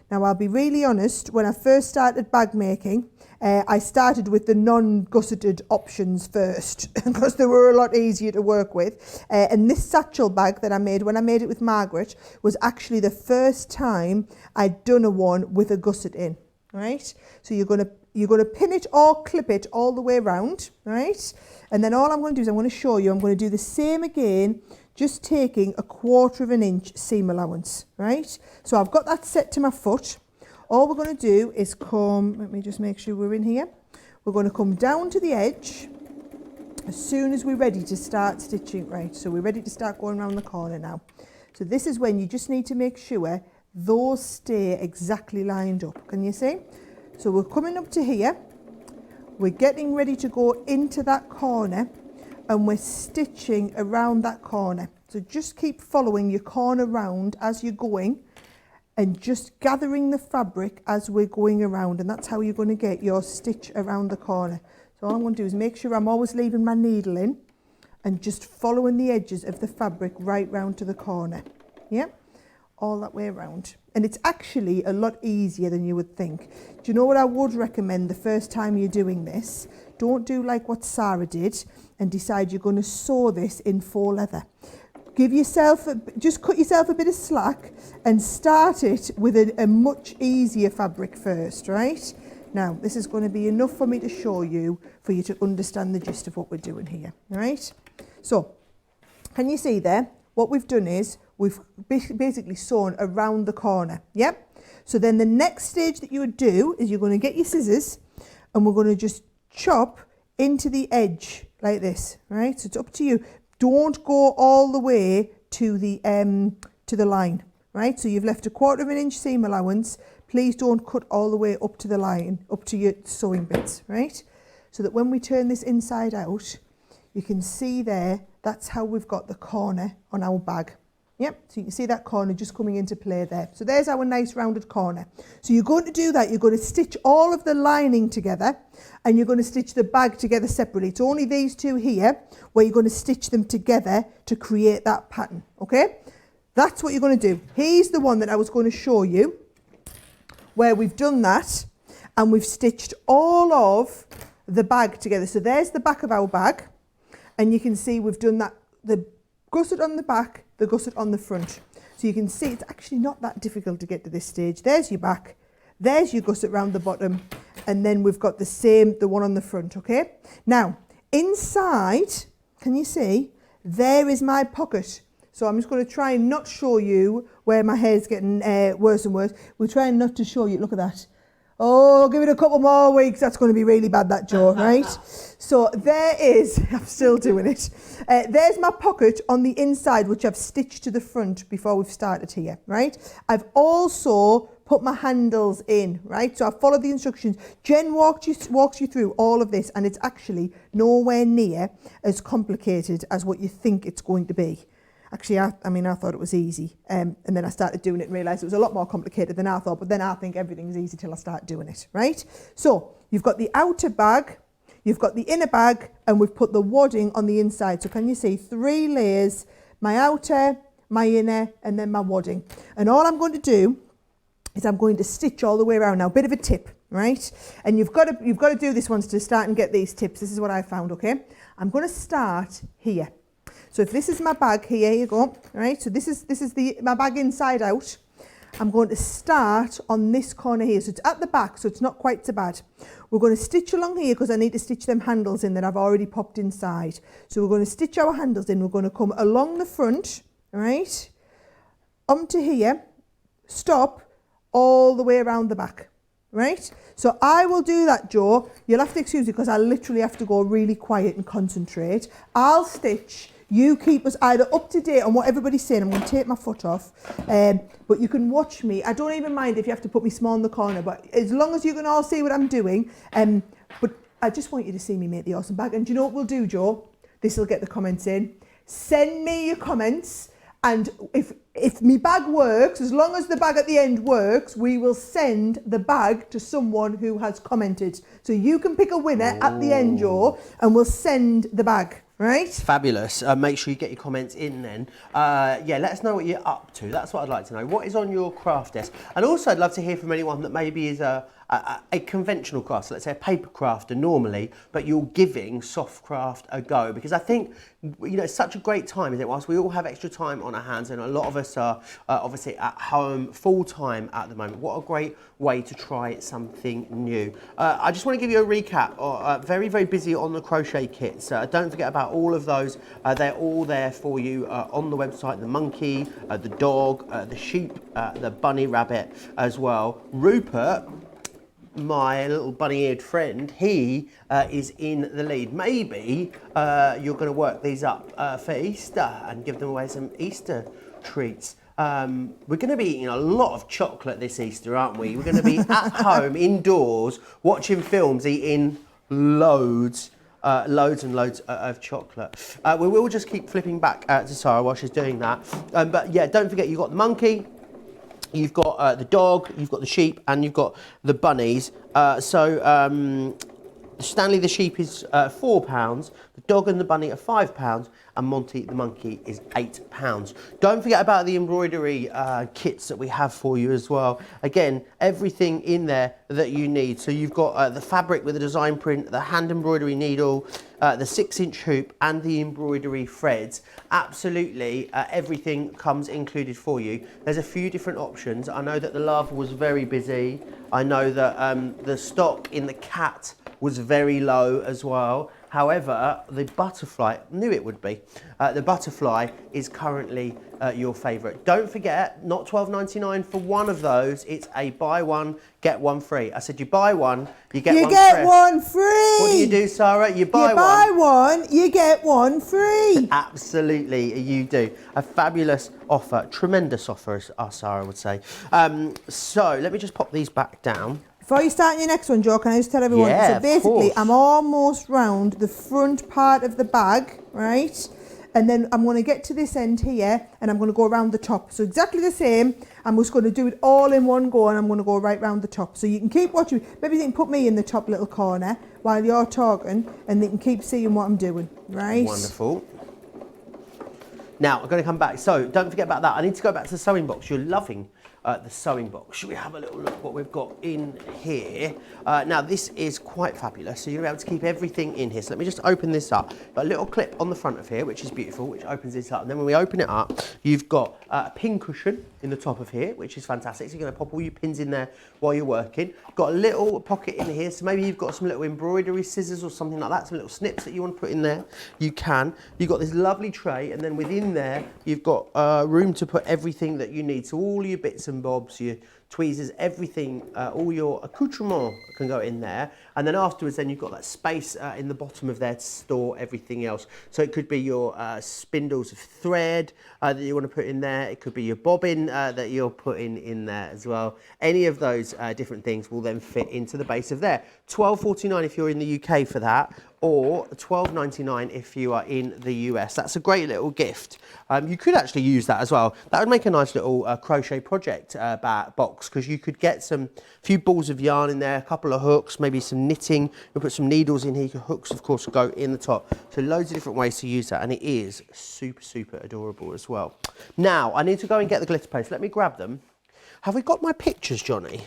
Now, I'll be really honest, when I first started bag making, I started with the non-gusseted options first because they were a lot easier to work with. And this satchel bag that I made, when I made it with Margaret, was actually the first time I'd done a one with a gusset in, right? So you're going to pin it or clip it all the way around, right? And then all I'm going to do is I'm going to show you, I'm going to do the same again, just taking 1/4 of an inch seam allowance, right? So I've got that set to my foot. All we're going to do is come, let me just make sure we're in here. We're going to come down to the edge as soon as we're ready to start stitching, right? So we're ready to start going around the corner now. So this is when you just need to make sure those stay exactly lined up. Can you see? So we're coming up to here. We're getting ready to go into that corner and we're stitching around that corner. So just keep following your corner round as you're going, and just gathering the fabric as we're going around, and that's how you're going to get your stitch around the corner. So all I'm going to do is make sure I'm always leaving my needle in and just following the edges of the fabric right round to the corner. Yeah, all that way around. And it's actually a lot easier than you would think. Do you know what I would recommend the first time you're doing this? Don't do like what Sarah did and decide you're going to sew this in faux leather. Give yourself, just cut yourself a bit of slack and start it with a much easier fabric first, right? Now, this is going to be enough for me to show you, for you to understand the gist of what we're doing here, right? So, can you see there? What we've done is, we've basically sewn around the corner, yep? So then the next stage that you would do is you're going to get your scissors and we're going to just chop into the edge like this, right? So it's up to you. Don't go all the way to the line, right? So you've left 1/4 of an inch seam allowance. Please don't cut all the way up to the line, up to your sewing bits, right? So that when we turn this inside out, you can see there, that's how we've got the corner on our bag. Yep, so you can see that corner just coming into play there. So there's our nice rounded corner. So you're going to do that, you're going to stitch all of the lining together and you're going to stitch the bag together separately. It's only these two here where you're going to stitch them together to create that pattern, okay? That's what you're going to do. Here's the one that I was going to show you, where we've done that and we've stitched all of the bag together. So there's the back of our bag, and you can see we've done that, the gusset on the back, the gusset on the front. So you can see it's actually not that difficult to get to this stage. There's your back, there's your gusset round the bottom, and then we've got the one on the front, okay? Now, inside, can you see, there is my pocket. So I'm just going to try and not show you where my hair's getting worse and worse. We're trying not to show you, look at that. Oh, give it a couple more weeks. That's going to be really bad, that, Joe, right? So there is, I'm still doing it. There's my pocket on the inside, which I've stitched to the front before we've started here, right? I've also put my handles in, right? So I followed the instructions. Jen walks you through all of this, and it's actually nowhere near as complicated as what you think it's going to be. Actually, I thought it was easy, and then I started doing it and realised it was a lot more complicated than I thought, but then I think everything's easy till I start doing it, right? So you've got the outer bag, you've got the inner bag, and we've put the wadding on the inside. So can you see 3 layers, my outer, my inner, and then my wadding. And all I'm going to do is I'm going to stitch all the way around. Now, a bit of a tip, right? And you've got to do this once to start and get these tips. This is what I found, okay? I'm going to start here. So if this is my bag, here you go, right? So this is my bag inside out. I'm going to start on this corner here. So it's at the back, so it's not quite so bad. We're going to stitch along here because I need to stitch them handles in that I've already popped inside. So we're going to stitch our handles in. We're going to come along the front, right? Onto here, stop, all the way around the back, right? So I will do that, Joe. You'll have to excuse me because I literally have to go really quiet and concentrate. I'll stitch. You keep us either up to date on what everybody's saying. I'm going to take my foot off, but you can watch me. I don't even mind if you have to put me small in the corner, but as long as you can all see what I'm doing. But I just want you to see me make the awesome bag. And do you know what we'll do, Joe? This will get the comments in. Send me your comments, and if my bag works, as long as the bag at the end works, we will send the bag to someone who has commented. So you can pick a winner at the end, Joe, and we'll send the bag. Right? Fabulous. Make sure you get your comments in then. Yeah, let us know what you're up to. That's what I'd like to know. What is on your craft desk? And also I'd love to hear from anyone that maybe is a conventional craft, so let's say a paper crafter normally, but you're giving soft craft a go, because I think, you know, it's such a great time, isn't it? Whilst we all have extra time on our hands, and a lot of us are obviously at home full time at the moment, what a great way to try something new. I just want to give you a recap. Very, very busy on the crochet kits. Don't forget about all of those. They're all there for you on the website. The monkey, the dog, the sheep, the bunny rabbit as well. Rupert, my little bunny-eared friend, he is in the lead. Maybe you're going to work these up for Easter and give them away some Easter treats. We're going to be eating a lot of chocolate this Easter, aren't we? We're going to be at home, indoors, watching films, eating loads and loads of chocolate. We will just keep flipping back to Sara while she's doing that. But yeah, don't forget, you've got the monkey, you've got the dog, you've got the sheep, and you've got the bunnies. Stanley the sheep is £4, the dog and the bunny are £5, and Monty the monkey is £8. Don't forget about the embroidery kits that we have for you as well. Again, everything in there that you need. So you've got the fabric with the design print, the hand embroidery needle, the 6-inch hoop, and the embroidery threads. Absolutely everything comes included for you. There's a few different options. I know that the love was very busy. I know that the stock in the cat was very low as well. However, the butterfly, knew it would be. The butterfly is currently your favourite. Don't forget, not $12.99 for one of those. It's a buy one, get one free. I said you buy one, you get one free. You get one free. What do you do, Sara? You buy one, you get one free. Absolutely, you do. A fabulous offer, tremendous offer, as Sara would say. So let me just pop these back down. Before you start your next one, Joe, can I just tell everyone? Yeah, so basically, of course. I'm almost round the front part of the bag, right? And then I'm going to get to this end here, and I'm going to go around the top. So exactly the same. I'm just going to do it all in one go, and I'm going to go right round the top. So you can keep watching. Maybe you can put me in the top little corner while you're talking, and they can keep seeing what I'm doing, right? Wonderful. Now, I'm going to come back. So don't forget about that. I need to go back to the sewing box. You're loving the sewing box. Should we have a little look what we've got in here? Now, this is quite fabulous. So you're able to keep everything in here. So let me just open this up. Got a little clip on the front of here, which is beautiful, which opens this up. And then when we open it up, you've got a pin cushion in the top of here, which is fantastic. So you're going to pop all your pins in there while you're working. Got a little pocket in here. So maybe you've got some little embroidery scissors or something like that, some little snips that you want to put in there. You can. You've got this lovely tray, and then within there, you've got room to put everything that you need. So all your bits and bobs, your tweezers, everything, all your accoutrement can go in there. And then afterwards, then you've got that space in the bottom of there to store everything else. So it could be your spindles of thread that you want to put in there. It could be your bobbin that you're putting in there as well. Any of those different things will then fit into the base of there. £12.49 if you're in the UK for that, or £12.99 if you are in the US. That's a great little gift. You could actually use that as well. That would make a nice little crochet project box, because you could get a few balls of yarn in there, a couple of hooks, maybe some knitting. You'll put some needles in here. Your hooks, of course, go in the top. So loads of different ways to use that, and it is super, super adorable as well. Now, I need to go and get the glitter paste. Let me grab them. Have we got my pictures, Johnny?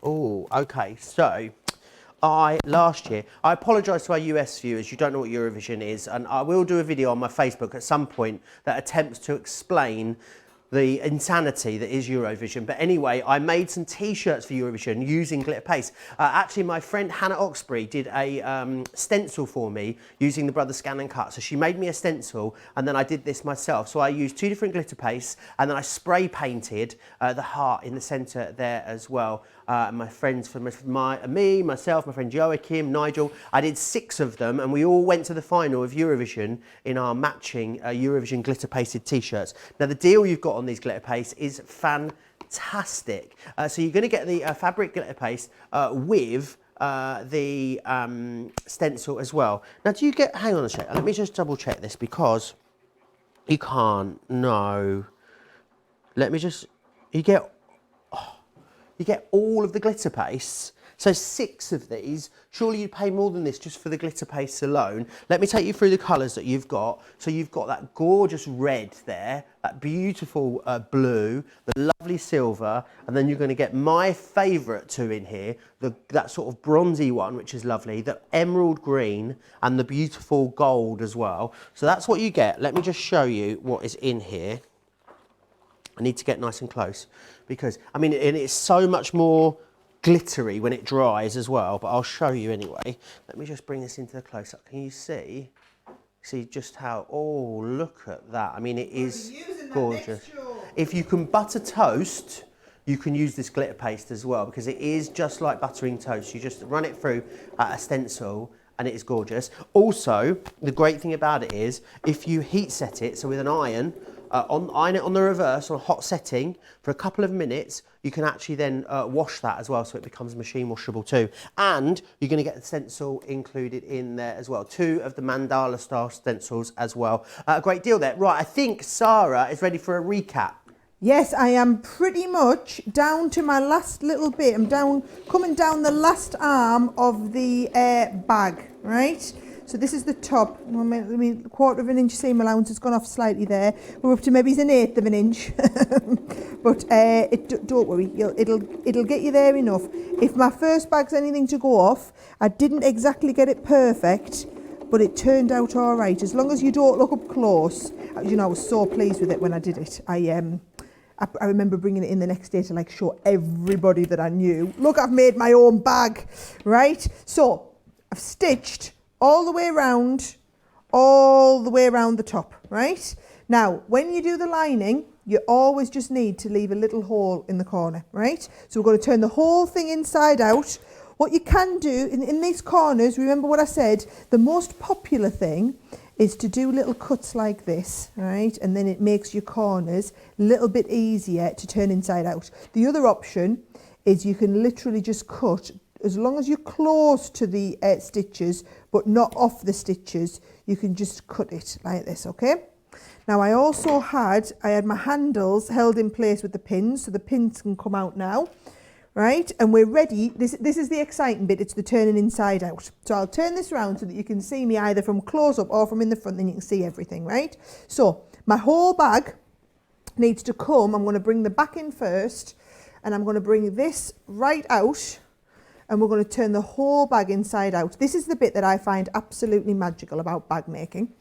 Oh, okay. So last year, I apologise to our US viewers, you don't know what Eurovision is, and I will do a video on my Facebook at some point that attempts to explain the insanity that is Eurovision. But anyway, I made some t-shirts for Eurovision using glitter paste. Actually, my friend Hannah Oxbury did a stencil for me using the Brother Scan and Cut. So she made me a stencil, and then I did this myself. So I used 2 different glitter pastes, and then I spray painted the heart in the centre there as well. My friends, myself, my friend Joachim, Nigel, I did 6 of them, and we all went to the final of Eurovision in our matching Eurovision glitter pasted t-shirts. Now the deal you've got on these glitter pastes is fantastic. So you're going to get the fabric glitter paste with the stencil as well. Now do you get, hang on a sec, let me just double check this, because you can't, no. Let me just, you get all of the glitter pastes. So 6 of these, surely you'd pay more than this just for the glitter pastes alone. Let me take you through the colours that you've got. So you've got that gorgeous red there, that beautiful blue, the lovely silver, and then you're going to get my favourite 2 in here, that sort of bronzy one, which is lovely, the emerald green, and the beautiful gold as well. So that's what you get. Let me just show you what is in here. I need to get nice and close, because, I mean, and it's so much more glittery when it dries as well, but I'll show you anyway. Let me just bring this into the close-up. Can you see just how, oh, look at that. I mean, it is gorgeous. If you can butter toast, you can use this glitter paste as well, because it is just like buttering toast. You just run it through a stencil, and it is gorgeous. Also, the great thing about it is, if you heat set it, so with an iron, iron it on the reverse on a hot setting for a couple of minutes, you can actually then wash that as well, so it becomes machine washable too. And you're going to get the stencil included in there as well. 2 of the mandala style stencils as well. A great deal there. Right, I think Sara is ready for a recap. Yes, I am pretty much down to my last little bit. I'm coming down the last arm of the bag, right? So this is the top. I mean, 1/4 of an inch seam allowance has gone off slightly there. We're up to maybe 1/8 of an inch, but don't worry, it'll get you there enough. If my first bag's anything to go off, I didn't exactly get it perfect, but it turned out all right. As long as you don't look up close, you know, I was so pleased with it when I did it. I remember bringing it in the next day to like show everybody that I knew. Look, I've made my own bag, right? So I've stitched all the way around the top, right? Now, when you do the lining, you always just need to leave a little hole in the corner, right? So we're going to turn the whole thing inside out. What you can do in these corners, remember what I said, the most popular thing is to do little cuts like this, right? And then it makes your corners a little bit easier to turn inside out. The other option is you can literally just cut, as long as you're close to the stitches, but not off the stitches, you can just cut it like this, okay? Now I had my handles held in place with the pins, so the pins can come out now. right? And we're ready. This is the exciting bit. It's the turning inside out. So I'll turn this around so that you can see me either from close up or from in the front, then you can see everything, right? So my whole bag needs to come. I'm going to bring the back in first, and I'm going to bring this right out, and we're going to turn the whole bag inside out. This is the bit that I find absolutely magical about bag making.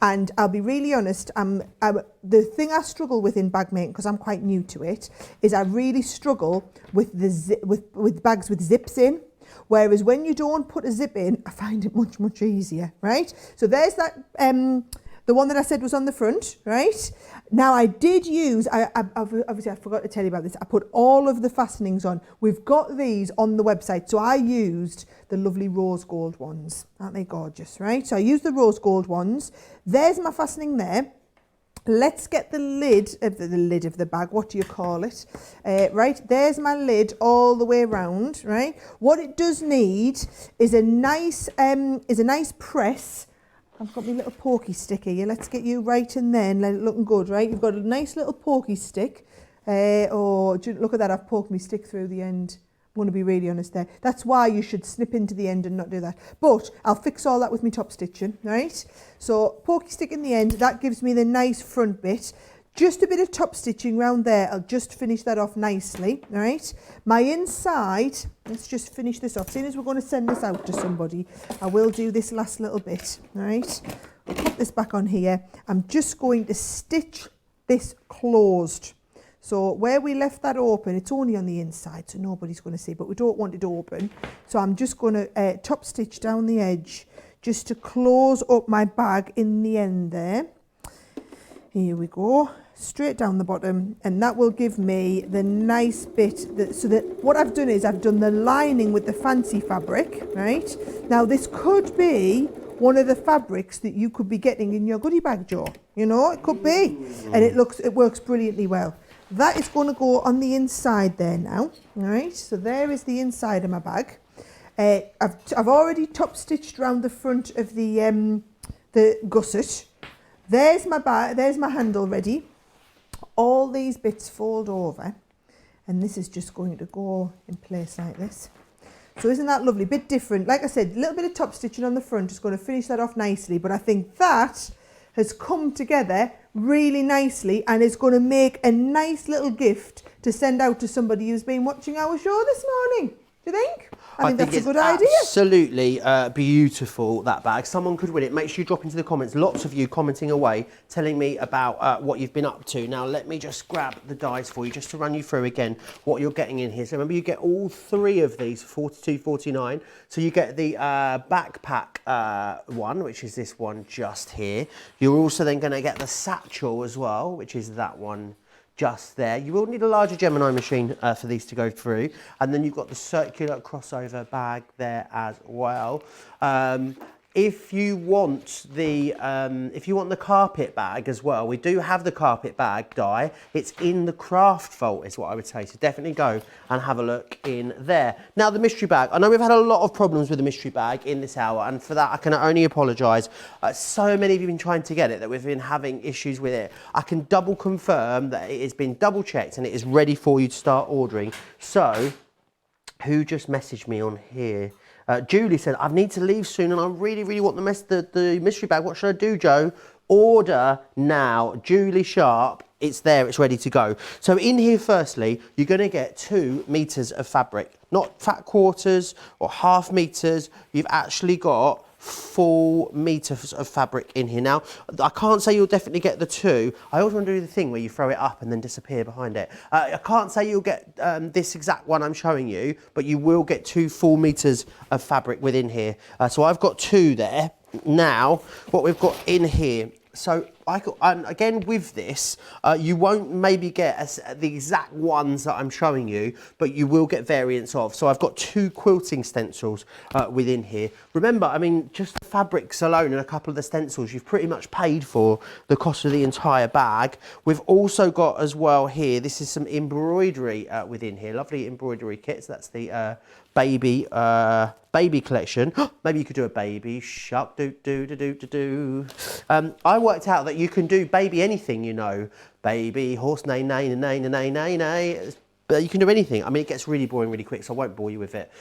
And I'll be really honest, the thing I struggle with in bag making, because I'm quite new to it, is I really struggle with with bags with zips in. Whereas when you don't put a zip in, I find it much, much easier, right? So there's that, the one that I said was on the front, right? Now I did use, obviously I forgot to tell you about this, I put all of the fastenings on. We've got these on the website. So I used the lovely rose gold ones. Aren't they gorgeous, right? So I used the rose gold ones. There's my fastening there. Let's get the lid of the bag, what do you call it? Right, there's my lid all the way around, right? What it does need is a nice press. I've got my little pokey stick here. Let's get you right in there and let it looking good, right? You've got a nice little pokey stick. Look at that, I've poked my stick through the end. I'm going to be really honest there. That's why you should snip into the end and not do that. But I'll fix all that with my top stitching, right? So pokey stick in the end, that gives me the nice front bit. Just a bit of top stitching around there. I'll just finish that off nicely, right? My inside, let's just finish this off. Seeing as we're going to send this out to somebody, I will do this last little bit, right? I'll put this back on here. I'm just going to stitch this closed. So where we left that open, it's only on the inside, so nobody's going to see, but we don't want it open. So I'm just going to top stitch down the edge just to close up my bag in the end there. Here we go, straight down the bottom, and that will give me the nice bit, so that what I've done is I've done the lining with the fancy fabric, right? Now this could be one of the fabrics that you could be getting in your goodie bag, Joe. You know, it could be, and it works brilliantly well. That is going to go on the inside there now, all right? So there is the inside of my bag. I've already top stitched around the front of the gusset. There's my bag, there's my handle ready. All these bits fold over, and this is just going to go in place like this. So isn't that lovely? Bit different. Like I said, a little bit of top stitching on the front is going to finish that off nicely, but I think that has come together really nicely and is going to make a nice little gift to send out to somebody who's been watching our show this morning. Do you think? I think that's a good idea. Absolutely beautiful, that bag. Someone could win it. Make sure you drop into the comments. Lots of you commenting away, telling me about what you've been up to. Now, let me just grab the dies for you, just to run you through again what you're getting in here. So remember, you get all three of these, $42.49. So you get the backpack one, which is this one just here. You're also then going to get the satchel as well, which is that one just there. You will need a larger Gemini machine for these to go through, and then you've got the circular crossover bag there as well. If you want the carpet bag as well, we do have the carpet bag die. It's in the craft vault is what I would say, so definitely go and have a look in there. Now the mystery bag, I know we've had a lot of problems with the mystery bag in this hour, and for that I can only apologise. So many of you have been trying to get it that we've been having issues with it. I can double confirm that it has been double checked and it is ready for you to start ordering. So who just messaged me on here? Julie said, I need to leave soon and I really, really want the mystery bag. What should I do, Joe? Order now. Julie Sharp, it's there, it's ready to go. So in here, firstly, you're going to get 2 meters of fabric, not fat quarters or half meters. You've actually got full meters of fabric in here. Now, I can't say you'll definitely get the 2. I always want to do the thing where you throw it up and then disappear behind it. I can't say you'll get this exact one I'm showing you, but you will get 2 full meters of fabric within here. So I've got 2 there. Now, what we've got in here, so again with this, you won't maybe get the exact ones that I'm showing you, but you will get variants of. So I've got 2 quilting stencils within here. Remember, I mean, just the fabrics alone and a couple of the stencils, you've pretty much paid for the cost of the entire bag. We've also got as well here, this is some embroidery within here, lovely embroidery kits. That's the baby collection. Maybe you could do a baby shark do. I worked out that you can do baby anything, you know. Baby horse neigh neigh neigh neigh neigh neigh. But you can do anything. I mean, it gets really boring really quick, so I won't bore you with it.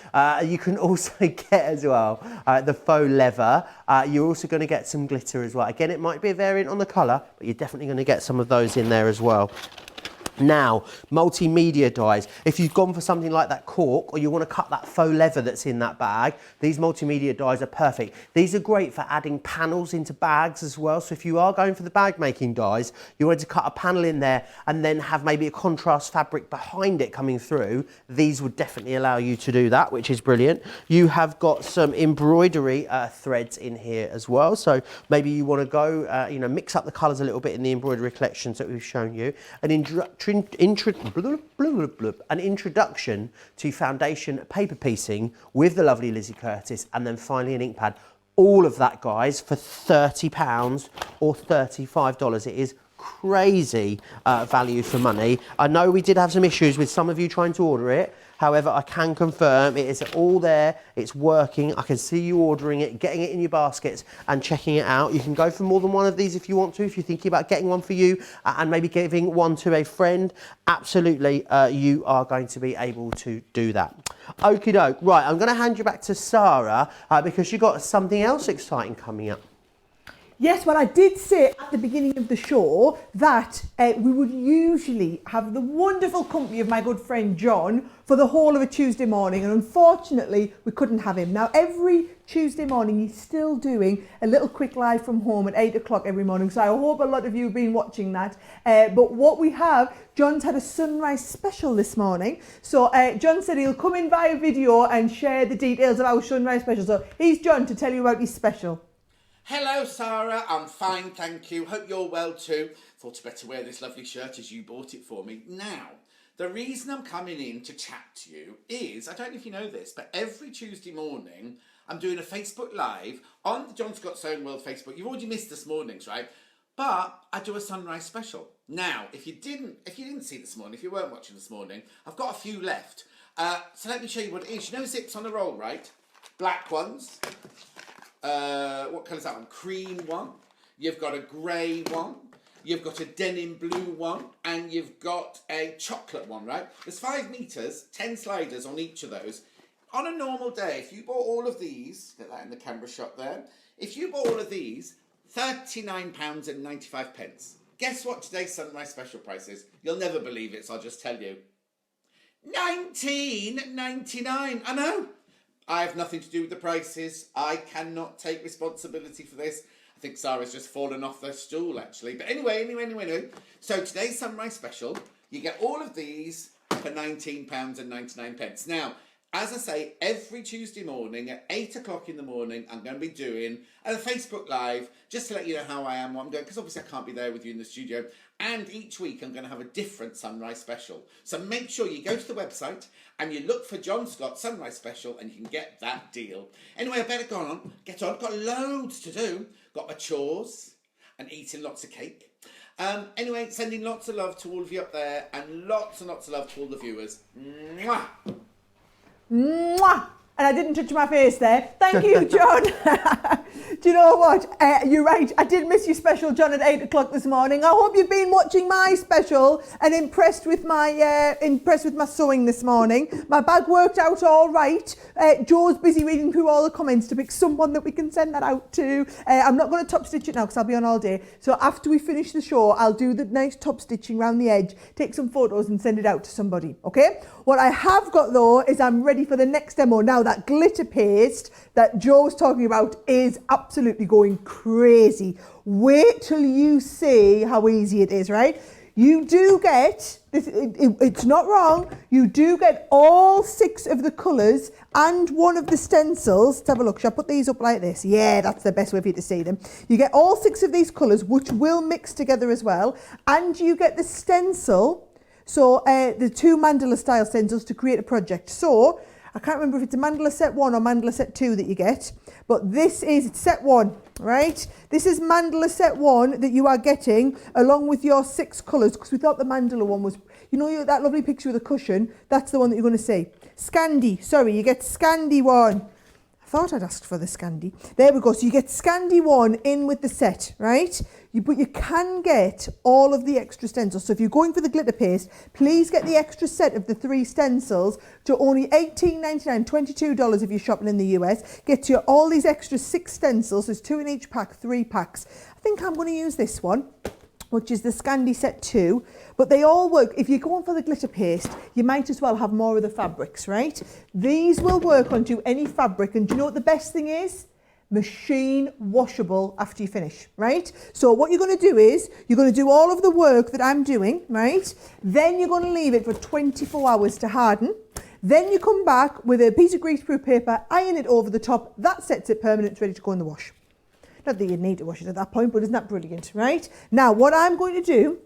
You can also get as well the faux leather. You're also going to get some glitter as well. Again, it might be a variant on the colour, but you're definitely going to get some of those in there as well. Now, multimedia dies. If you've gone for something like that cork, or you want to cut that faux leather that's in that bag, these multimedia dies are perfect. These are great for adding panels into bags as well. So if you are going for the bag making dies, you want to cut a panel in there and then have maybe a contrast fabric behind it coming through, these would definitely allow you to do that, which is brilliant. You have got some embroidery threads in here as well. So maybe you want to go, you know, mix up the colours a little bit in the embroidery collections that we've shown you. An introduction to foundation paper piecing with the lovely Lizzie Curtis, and then finally an ink pad. All of that, guys, for £30 or $35. It is crazy value for money. I know we did have some issues with some of you trying to order it. However, I can confirm it is all there, it's working. I can see you ordering it, getting it in your baskets and checking it out. You can go for more than one of these if you want to, if you're thinking about getting one for you and maybe giving one to a friend. Absolutely, you are going to be able to do that. Okie doke. Right, I'm going to hand you back to Sara because you've got something else exciting coming up. Yes, well, I did say at the beginning of the show that we would usually have the wonderful company of my good friend John for the whole of a Tuesday morning, and unfortunately we couldn't have him. Now, every Tuesday morning he's still doing a little quick live from home at 8 o'clock every morning, so I hope a lot of you have been watching that. But what we have, John's had a sunrise special this morning, so John said he'll come in via video and share the details of our sunrise special. So here's John to tell you about his special. Hello Sarah, I'm fine, thank you. Hope you're well too. Thought I'd better wear this lovely shirt as you bought it for me. Now, the reason I'm coming in to chat to you is, I don't know if you know this, but every Tuesday morning I'm doing a Facebook Live on the John Scott Sewing World Facebook. You've already missed this morning's, right? But I do a sunrise special. Now, if you didn't see this morning, if you weren't watching this morning, I've got a few left. So let me show you what it is. You know zips on a roll, right? Black ones. What colour is that one? Cream one. You've got a grey one. You've got a denim blue one. And you've got a chocolate one, right? There's 5 metres, 10 sliders on each of those. On a normal day, if you bought all of these, get that in the camera shot there. If you bought all of these, £39.95. Guess what today's sunrise special price is? You'll never believe it, so I'll just tell you. £19.99. I know. I have nothing to do with the prices. I cannot take responsibility for this. I think Sarah's just fallen off their stool, actually. But anyway. So today's sunrise special, you get all of these for £19.99. Now, as I say, every Tuesday morning at 8 o'clock in the morning, I'm going to be doing a Facebook Live just to let you know how I am, what I'm doing, because obviously I can't be there with you in the studio. And each week I'm going to have a different sunrise special. So make sure you go to the website and you look for John Scott Sunrise Special and you can get that deal. Anyway, I better get on. Got loads to do. Got my chores and eating lots of cake. Anyway, sending lots of love to all of you up there and lots and lots of love to all the viewers. Mwah! Mwah! And I didn't touch my face there. Thank you, John. Do you know what? You're right. I did miss your special, John, at 8 o'clock this morning. I hope you've been watching my special and impressed with my sewing this morning. My bag worked out all right. Joe's busy reading through all the comments to pick someone that we can send that out to. I'm not going to top stitch it now because I'll be on all day. So after we finish the show, I'll do the nice top stitching around the edge, take some photos and send it out to somebody. Okay? What I have got though is I'm ready for the next demo. Now that glitter paste that Joe was talking about is absolutely going crazy. Wait till you see how easy it is, right? You do get, it's not wrong, you do get all 6 of the colours and one of the stencils. Let's have a look. Shall I put these up like this? Yeah, that's the best way for you to see them. You get all 6 of these colours, which will mix together as well. And you get the stencil, so the 2 mandala style stencils to create a project. So I can't remember if it's a mandala set 1 or mandala set 2 that you get, but this is set 1, right? This is mandala set 1 that you are getting along with your 6 colours, because we thought the mandala one was, you know, that lovely picture of the cushion, that's the one that you're going to see. Scandi, sorry, you get Scandi one. thought I'd asked for the Scandi. There we go. So you get Scandi 1 in with the set, right? But you can get all of the extra stencils. So if you're going for the glitter paste, please get the extra set of the 3 stencils to only $18.99, $22 if you're shopping in the US. Get you all these extra 6 stencils. There's 2 in each pack, 3 packs. I think I'm going to use this one, which is the Scandi set 2, but they all work. If you're going for the glitter paste, you might as well have more of the fabrics, right? These will work onto any fabric, and do you know what the best thing is? Machine washable after you finish, right? So what you're going to do is, you're going to do all of the work that I'm doing, right? Then you're going to leave it for 24 hours to harden. Then you come back with a piece of greaseproof paper, iron it over the top, that sets it permanent, it's ready to go in the wash. Not that you need to wash it at that point, but isn't that brilliant, right? Now, what I'm going to do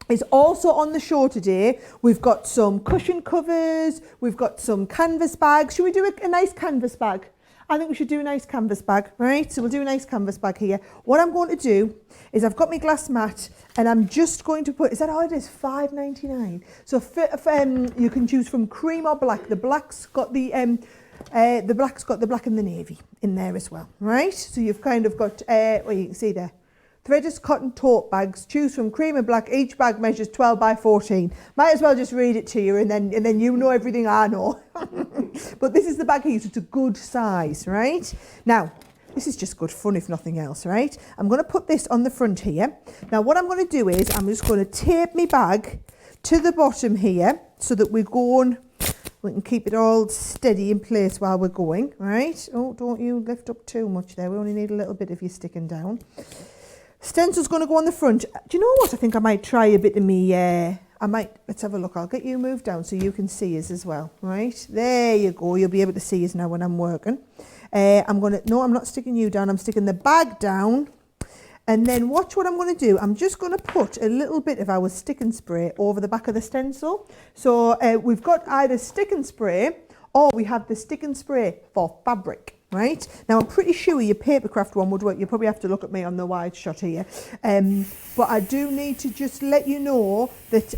is also on the show today, we've got some cushion covers, we've got some canvas bags. Should we do a nice canvas bag? I think we should do a nice canvas bag, right? So we'll do a nice canvas bag here. What I'm going to do is I've got my glass mat and I'm just going to put, is that how it is? $5.99. So you can choose from cream or black. The black's got the black and the navy in there as well, right? So you've kind of got, well, you can see there, threaders cotton tote bags, choose from cream and black, each bag measures 12 by 14. Might as well just read it to you and then you know everything I know. But this is the bag here, so it's a good size, right? Now, this is just good fun if nothing else, right? I'm going to put this on the front here. Now what I'm going to do is I'm just going to tape my bag to the bottom here so that we can keep it all steady in place while we're going, right? Oh, don't you lift up too much there. We only need a little bit of you sticking down. Stencil's going to go on the front. Do you know what? I think I might try a bit of me, let's have a look. I'll get you moved down so you can see us as well, right? There you go. You'll be able to see us now when I'm working. No, I'm not sticking you down. I'm sticking the bag down. And then watch what I'm going to do. I'm just going to put a little bit of our stick and spray over the back of the stencil. So we've got either stick and spray or we have the stick and spray for fabric, right? Now I'm pretty sure your papercraft one would work. You probably have to look at me on the wide shot here. But I do need to just let you know that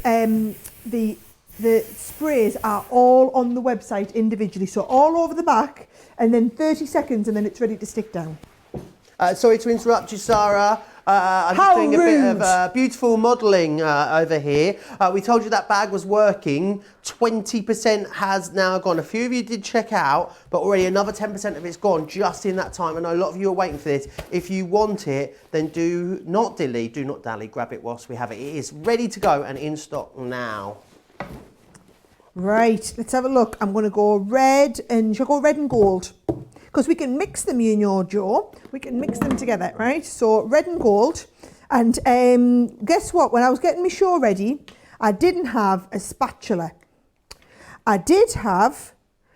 the sprays are all on the website individually. So all over the back and then 30 seconds and then it's ready to stick down. Sorry to interrupt you, Sarah. I'm just doing a bit of beautiful modelling over here. We told you that bag was working. 20% has now gone. A few of you did check out, but already another 10% of it's gone just in that time. I know a lot of you are waiting for this. If you want it, then do not dally, grab it whilst we have it. It is ready to go and in stock now. Right, let's have a look. I'm going to go red and, shall I go red and gold? Because we can mix them, you know, Joe. We can mix them together, right? So red and gold. And guess what? When I was getting my show ready, I didn't have a spatula. I did have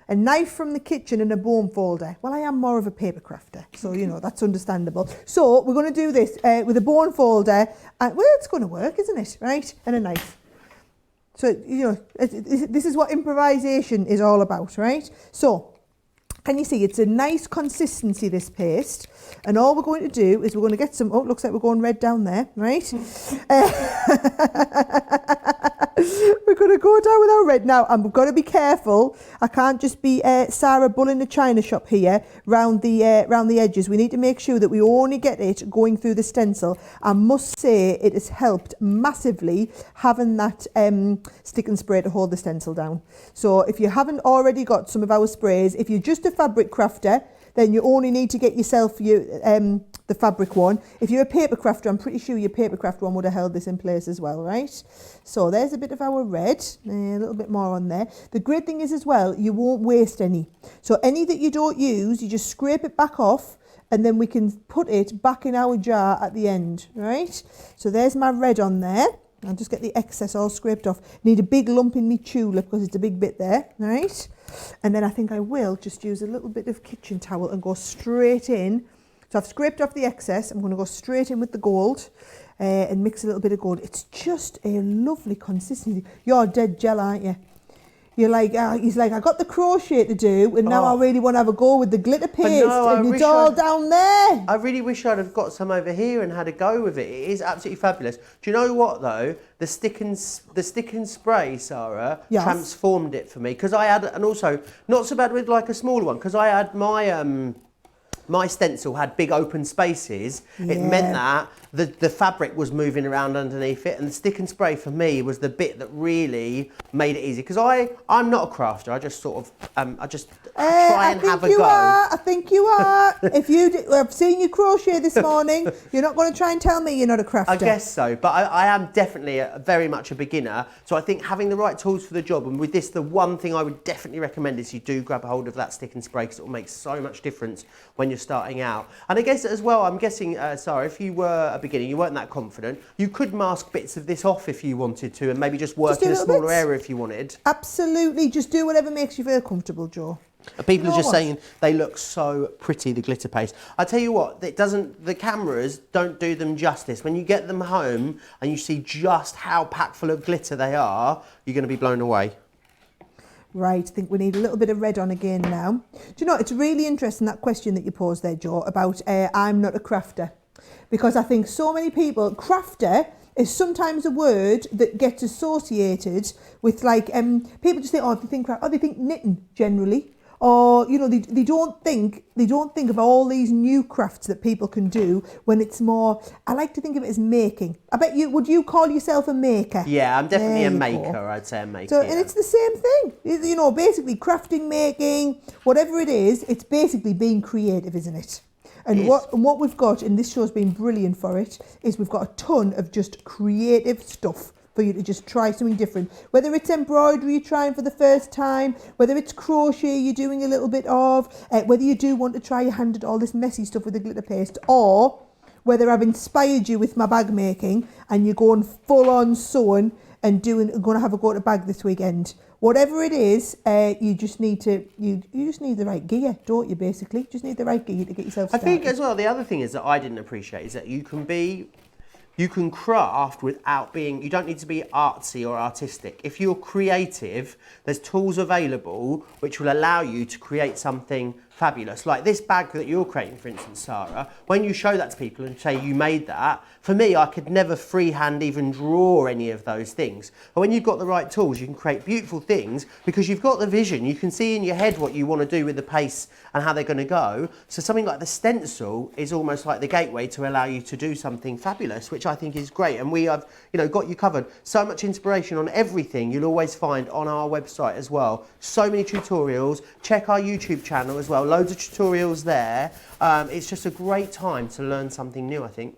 a knife from the kitchen and a bone folder. Well, I am more of a paper crafter, so, you know, that's understandable. So we're going to do this with a bone folder. Well, it's going to work, isn't it? Right? And a knife. So, you know, this is what improvisation is all about, right? So, can you see it's a nice consistency, this paste, and all we're going to do is we're going to get some, oh, it looks like we're going red down there, right? We're going to go down with our red. Now, I'm going to be careful. I can't just be Sarah Bull in the china shop here round the edges. We need to make sure that we only get it going through the stencil. I must say it has helped massively having that stick and spray to hold the stencil down. So if you haven't already got some of our sprays, if you're just a fabric crafter, then you only need to get yourself the fabric one. If you're a paper crafter, I'm pretty sure your paper craft one would have held this in place as well, right? So there's a bit of our red, a little bit more on there. The great thing is as well, you won't waste any. So any that you don't use, you just scrape it back off and then we can put it back in our jar at the end, right? So there's my red on there. I'll just get the excess all scraped off. Need a big lump in me tulip because it's a big bit there, right? And then I think I will just use a little bit of kitchen towel and go straight in. So I've scraped off the excess. I'm going to go straight in with the gold and mix a little bit of gold. It's just a lovely consistency. You're dead gel, aren't you? you're like, he's like, I got the crochet to do, and now I really want to have a go with the glitter paste, and it's all down there. I really wish I'd have got some over here and had a go with it. It is absolutely fabulous. Do you know what though? The stick and spray, Sarah, transformed it for me, because I had, and also not so bad with like a smaller one, because I had my my stencil had big open spaces. It meant that the fabric was moving around underneath it, and the stick and spray for me was the bit that really made it easy, because I'm not a crafter. I just sort of I just try and have a go. I think you are. I've seen you crochet this morning. You're not going to try and tell me you're not a crafter. I guess so, but I am definitely very much a beginner. So I think having the right tools for the job, and with this, the one thing I would definitely recommend is you do grab a hold of that stick and spray, because it will make so much difference when you're starting out. And I guess as well, I'm guessing, Sarah, if you were a beginner, you weren't that confident, you could mask bits of this off if you wanted to, and maybe just work in a smaller area if you wanted. Absolutely, just do whatever makes you feel comfortable, Joe. People are just saying they look so pretty, the glitter paste. I tell you what, the cameras don't do them justice. When you get them home and you see just how packed full of glitter they are, you're going to be blown away. Right, I think we need a little bit of red on again now. Do you know, it's really interesting, that question that you posed there, Joe, about I'm not a crafter. Because I think so many people, crafter is sometimes a word that gets associated with, like, people just think, they think knitting generally. Or, you know, they don't think of all these new crafts that people can do, when it's more, I like to think of it as making. I bet would you call yourself a maker? Yeah, I'm definitely a maker. I'd say a maker. So, and it's the same thing. You know, basically crafting, making, whatever it is, it's basically being creative, isn't it? And what we've got, and this show's been brilliant for it, is we've got a ton of just creative stuff for you to just try something different. Whether it's embroidery you're trying for the first time, whether it's crochet you're doing a little bit of, whether you do want to try your hand at all this messy stuff with the glitter paste, or whether I've inspired you with my bag making and you're going full on sewing and going to have a go at a bag this weekend. Whatever it is, you just need the right gear, don't you? Basically, just need the right gear to get yourself started. I think as well, the other thing is that I didn't appreciate is that you can craft without being, you don't need to be artsy or artistic. If you're creative, there's tools available which will allow you to create something fabulous. Like this bag that you're creating, for instance, Sarah, when you show that to people and say you made that, for me, I could never freehand even draw any of those things. But when you've got the right tools, you can create beautiful things because you've got the vision. You can see in your head what you want to do with the paste and how they're going to go. So something like the stencil is almost like the gateway to allow you to do something fabulous, which I think is great. And we have, got you covered. So much inspiration on everything you'll always find on our website as well. So many tutorials. Check our YouTube channel as well. Loads of tutorials there. It's just a great time to learn something new, I think.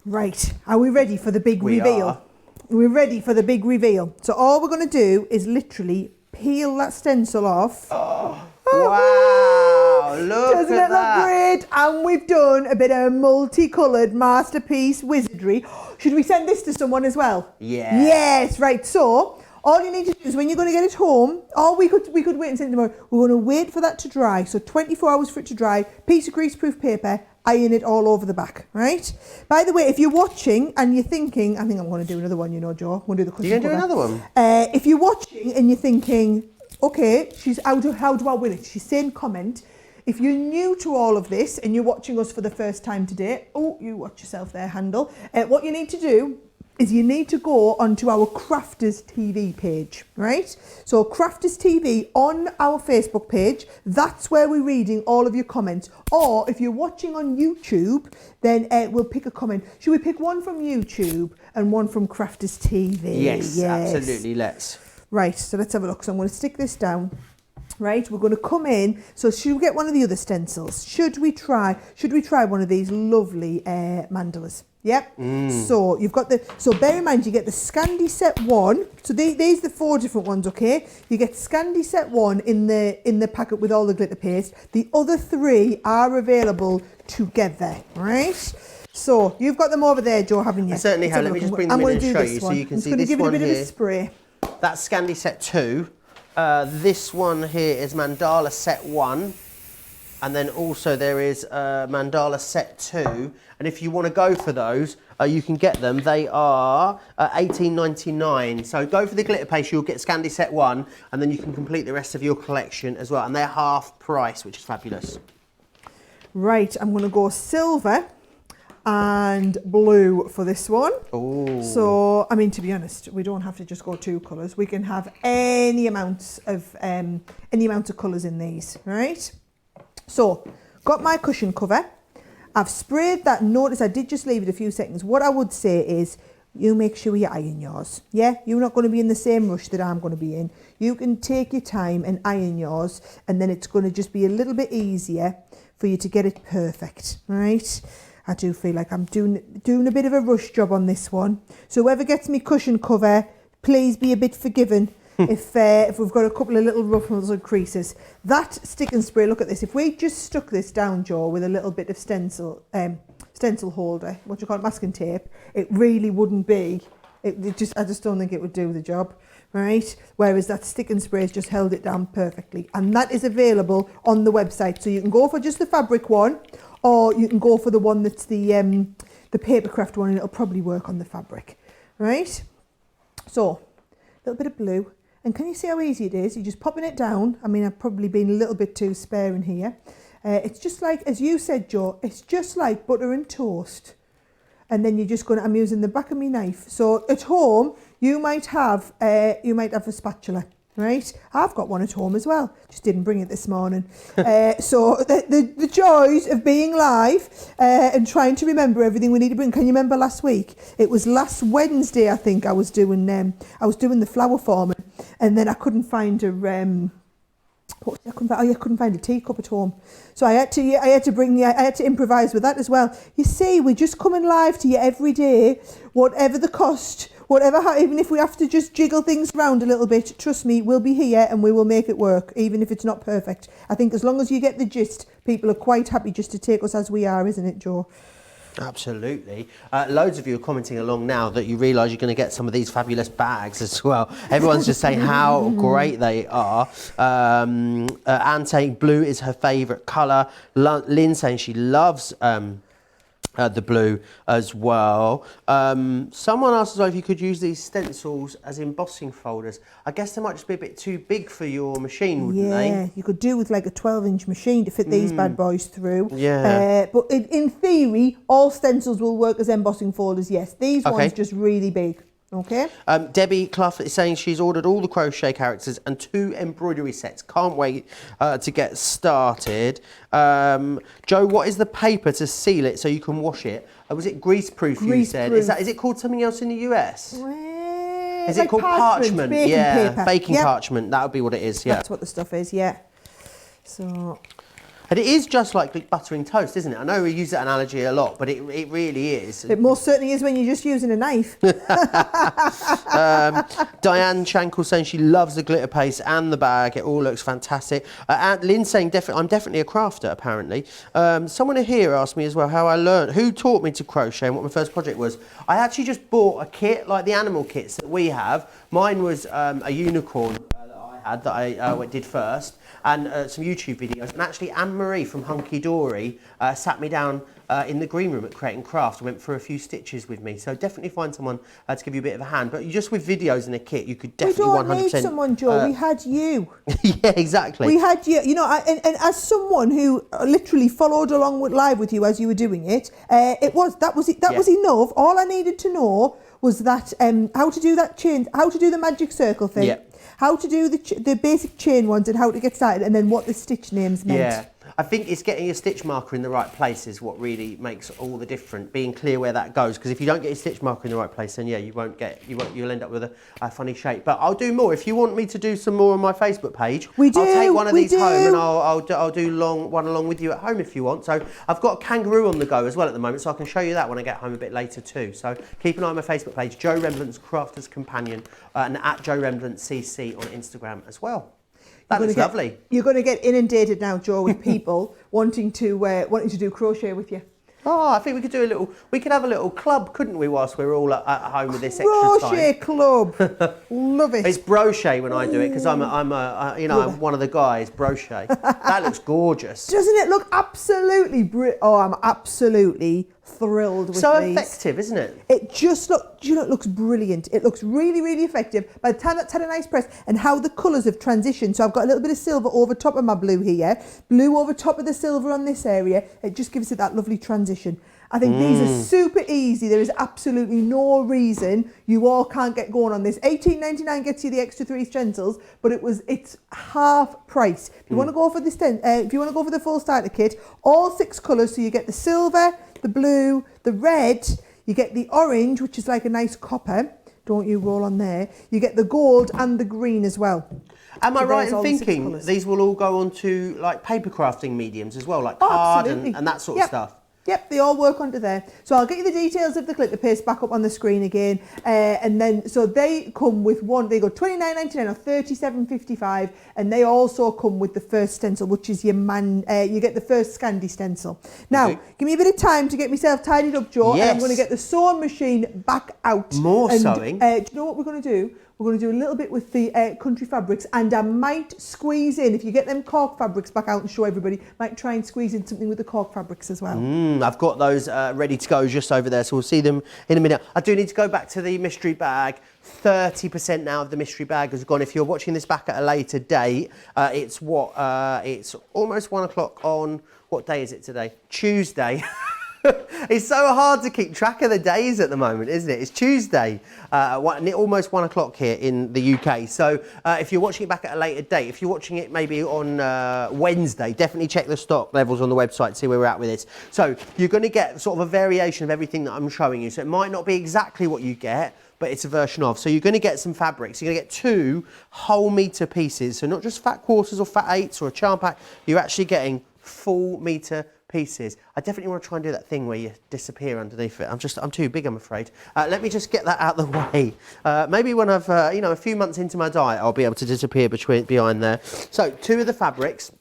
Right, are we ready for the big reveal? We're ready for the big reveal. So all we're going to do is literally peel that stencil off. Oh, wow, look Doesn't it look great? And we've done a bit of multicoloured masterpiece wizardry. Should we send this to someone as well? Yeah. Yes, right. So all you need to do is when you're going to get it home, or we could wait and send it tomorrow. We're going to wait for that to dry. So 24 hours for it to dry. Piece of greaseproof paper. Iron it all over the back, right? By the way, if you're watching and you're thinking, I think I'm going to do another one, Joe. I'm going to do the cushion. You're going to do another one? If you're watching and you're thinking, okay, how do I win it? She's saying comment. If you're new to all of this and you're watching us for the first time today, you watch yourself there, Handle. What you need to do is you need to go onto our Crafters TV page, right? So Crafters TV on our Facebook page, that's where we're reading all of your comments. Or if you're watching on YouTube, then we'll pick a comment. Should we pick one from YouTube and one from Crafters TV? Yes, absolutely, let's. Right, so let's have a look. So I'm going to stick this down. Right, we're going to come in. So should we get one of the other stencils? Should we try one of these lovely mandalas? Yep. So you've got so bear in mind you get the Scandi set 1. So these are the 4 different ones, okay? You get Scandi set 1 in the packet with all the glitter paste. The other 3 are available together, right? So you've got them over there, Joe, haven't you? I certainly have. Let me just bring them in and show you so you can see this one here. I'm just going to give it a bit of a spray. That's Scandi set 2. This one here is Mandala set 1. And then also there is Mandala set 2. And if you want to go for those, you can get them. They are $18.99. So go for the glitter paste, you'll get Scandi Set 1, and then you can complete the rest of your collection as well. And they're half price, which is fabulous. Right, I'm going to go silver and blue for this one. Ooh. So, I mean, to be honest, we don't have to just go 2 colours. We can have any amount of colours in these, right? So, got my cushion cover. I've sprayed that. Notice I did just leave it a few seconds. What I would say is, you make sure you iron yours. Yeah, you're not going to be in the same rush that I'm going to be in. You can take your time and iron yours, and then it's going to just be a little bit easier for you to get it perfect, right? I do feel like I'm doing a bit of a rush job on this one. So whoever gets me cushion cover, please be a bit forgiven if we've got a couple of little ruffles and creases. That stick and spray, look at this. If we just stuck this down, Joe, with a little bit of stencil holder, what you call it, masking tape, it really wouldn't be. I just don't think it would do the job, right? Whereas that stick and spray has just held it down perfectly. And that is available on the website. So you can go for just the fabric one, or you can go for the one that's the papercraft one, and it'll probably work on the fabric, right? So, a little bit of blue. And can you see how easy it is? You're just popping it down. I mean, I've probably been a little bit too sparing here. It's just like, as you said, Joe, it's just like butter and toast. And then you're just going to, I'm using the back of my knife. So at home, you might have a spatula, right? I've got one at home as well. Just didn't bring it this morning. So the joys of being live and trying to remember everything we need to bring. Can you remember last week? It was last Wednesday, I think. I was doing the flower forming, and then I couldn't find a I couldn't find a teacup at home, so I had to improvise with that as well. You see, we're just coming live to you every day, whatever the cost, even if we have to just jiggle things around a little bit. Trust me, we'll be here and we will make it work, even if it's not perfect. I think as long as you get the gist, people are quite happy just to take us as we are, isn't it, Joe? Absolutely. Loads of you are commenting along now that you realise you're going to get some of these fabulous bags as well. Everyone's just saying how great they are. Anne saying blue is her favourite colour. Lynn saying she loves the blue as well. Someone asked as well if you could use these stencils as embossing folders. I guess they might just be a bit too big for your machine, wouldn't they? Yeah, you could do with like a 12-inch machine to fit these bad boys through. Yeah. But in theory, all stencils will work as embossing folders, yes. These ones just really big. Okay. Debbie Clough is saying she's ordered all the crochet characters and 2 embroidery sets. Can't wait to get started. Joe, what is the paper to seal it so you can wash it? Was it greaseproof, you said? Is it called something else in the US? Well, is it called parchment? Baking paper. Baking parchment. That would be what it is, yeah. That's what the stuff is, yeah. So... And it is just like buttering toast, isn't it? I know we use that analogy a lot, but it really is. It most certainly is when you're just using a knife. Diane Shankle saying she loves the glitter paste and the bag. It all looks fantastic. And Lynn saying I'm definitely a crafter, apparently. Someone here asked me as well how I learned, who taught me to crochet and what my first project was. I actually just bought a kit, like the animal kits that we have. Mine was a unicorn that I did first, and some YouTube videos. And actually Anne-Marie from Hunky Dory sat me down in the green room at Create and Craft and went through a few stitches with me. So definitely find someone to give you a bit of a hand. But just with videos and a kit, you could definitely 100%... We don't need someone, Joe. We had you. Yeah, exactly. We had you. You know, and as someone who literally followed along live with you as you were doing it, that was enough. All I needed to know was that how to do that chain, how to do the magic circle thing. Yeah. How to do the basic chain ones and how to get started, and then what the stitch names meant. Yeah, I think it's getting your stitch marker in the right place is what really makes all the difference. Being clear where that goes, because if you don't get your stitch marker in the right place, then yeah, you'll end up with a funny shape. But I'll do more if you want me to do some more on my Facebook page. I'll take one of these home and I'll do one along with you at home if you want. So I've got a kangaroo on the go as well at the moment, so I can show you that when I get home a bit later too. So keep an eye on my Facebook page, Joe Rembrandt's Crafter's Companion, and at Joe Rembrandt CC on Instagram as well. That looks lovely. You're going to get inundated now, Joe, with people wanting to do crochet with you. Oh, I think we could have a little club, couldn't we, whilst we're all at home with this extra time? Crochet club. Love it. It's brochet when I do it, because I'm one of the guys, brochet. That looks gorgeous. Doesn't it look absolutely I'm absolutely thrilled with So these. effective, isn't it? It just it looks brilliant. It looks really, really effective. By the time that's had a nice press, and how the colours have transitioned. So I've got a little bit of silver over top of my blue here, blue over top of the silver on this area. It just gives it that lovely transition. I think these are super easy. There is absolutely no reason you all can't get going on this. $18.99 gets you the extra 3 stencils, but it's half price. If you want to go for the full starter kit, all 6 colours. So you get the silver, the blue, the red. You get the orange, which is like a nice copper. Don't you roll on there? You get the gold and the green as well. Am I right in thinking these will all go on to like paper crafting mediums as well, like card and that sort of stuff? Yep, they all work under there. So I'll get you the details of the glitter paste back up on the screen again. And then, so they come with they go $29.99 or $37.55. And they also come with the first stencil, which is you get the first Scandi stencil. Now, give me a bit of time to get myself tidied up, Joe. Yes. And I'm going to get the sewing machine back out. More sewing. Do you know what we're going to do? We're going to do a little bit with the country fabrics, and I might squeeze in, if you get them cork fabrics back out and show everybody, might try and squeeze in something with the cork fabrics as well. I've got those ready to go just over there, so we'll see them in a minute. I do need to go back to the mystery bag. 30% now of the mystery bag has gone. If you're watching this back at a later date, it's almost 1 o'clock on, what day is it today? Tuesday. It's so hard to keep track of the days at the moment, isn't it? It's Tuesday, almost 1 o'clock here in the UK. So if you're watching it back at a later date, if you're watching it maybe on Wednesday, definitely check the stock levels on the website, see where we're at with this. So you're going to get sort of a variation of everything that I'm showing you. So it might not be exactly what you get, but it's a version of. So you're going to get some fabrics. You're going to get 2 whole metre pieces. So not just fat quarters or fat eighths or a charm pack. You're actually getting full metre pieces. I definitely want to try and do that thing where you disappear underneath it. I'm too big, I'm afraid. Let me just get that out of the way. Maybe when I've, a few months into my diet, I'll be able to disappear behind there. So 2 of the fabrics.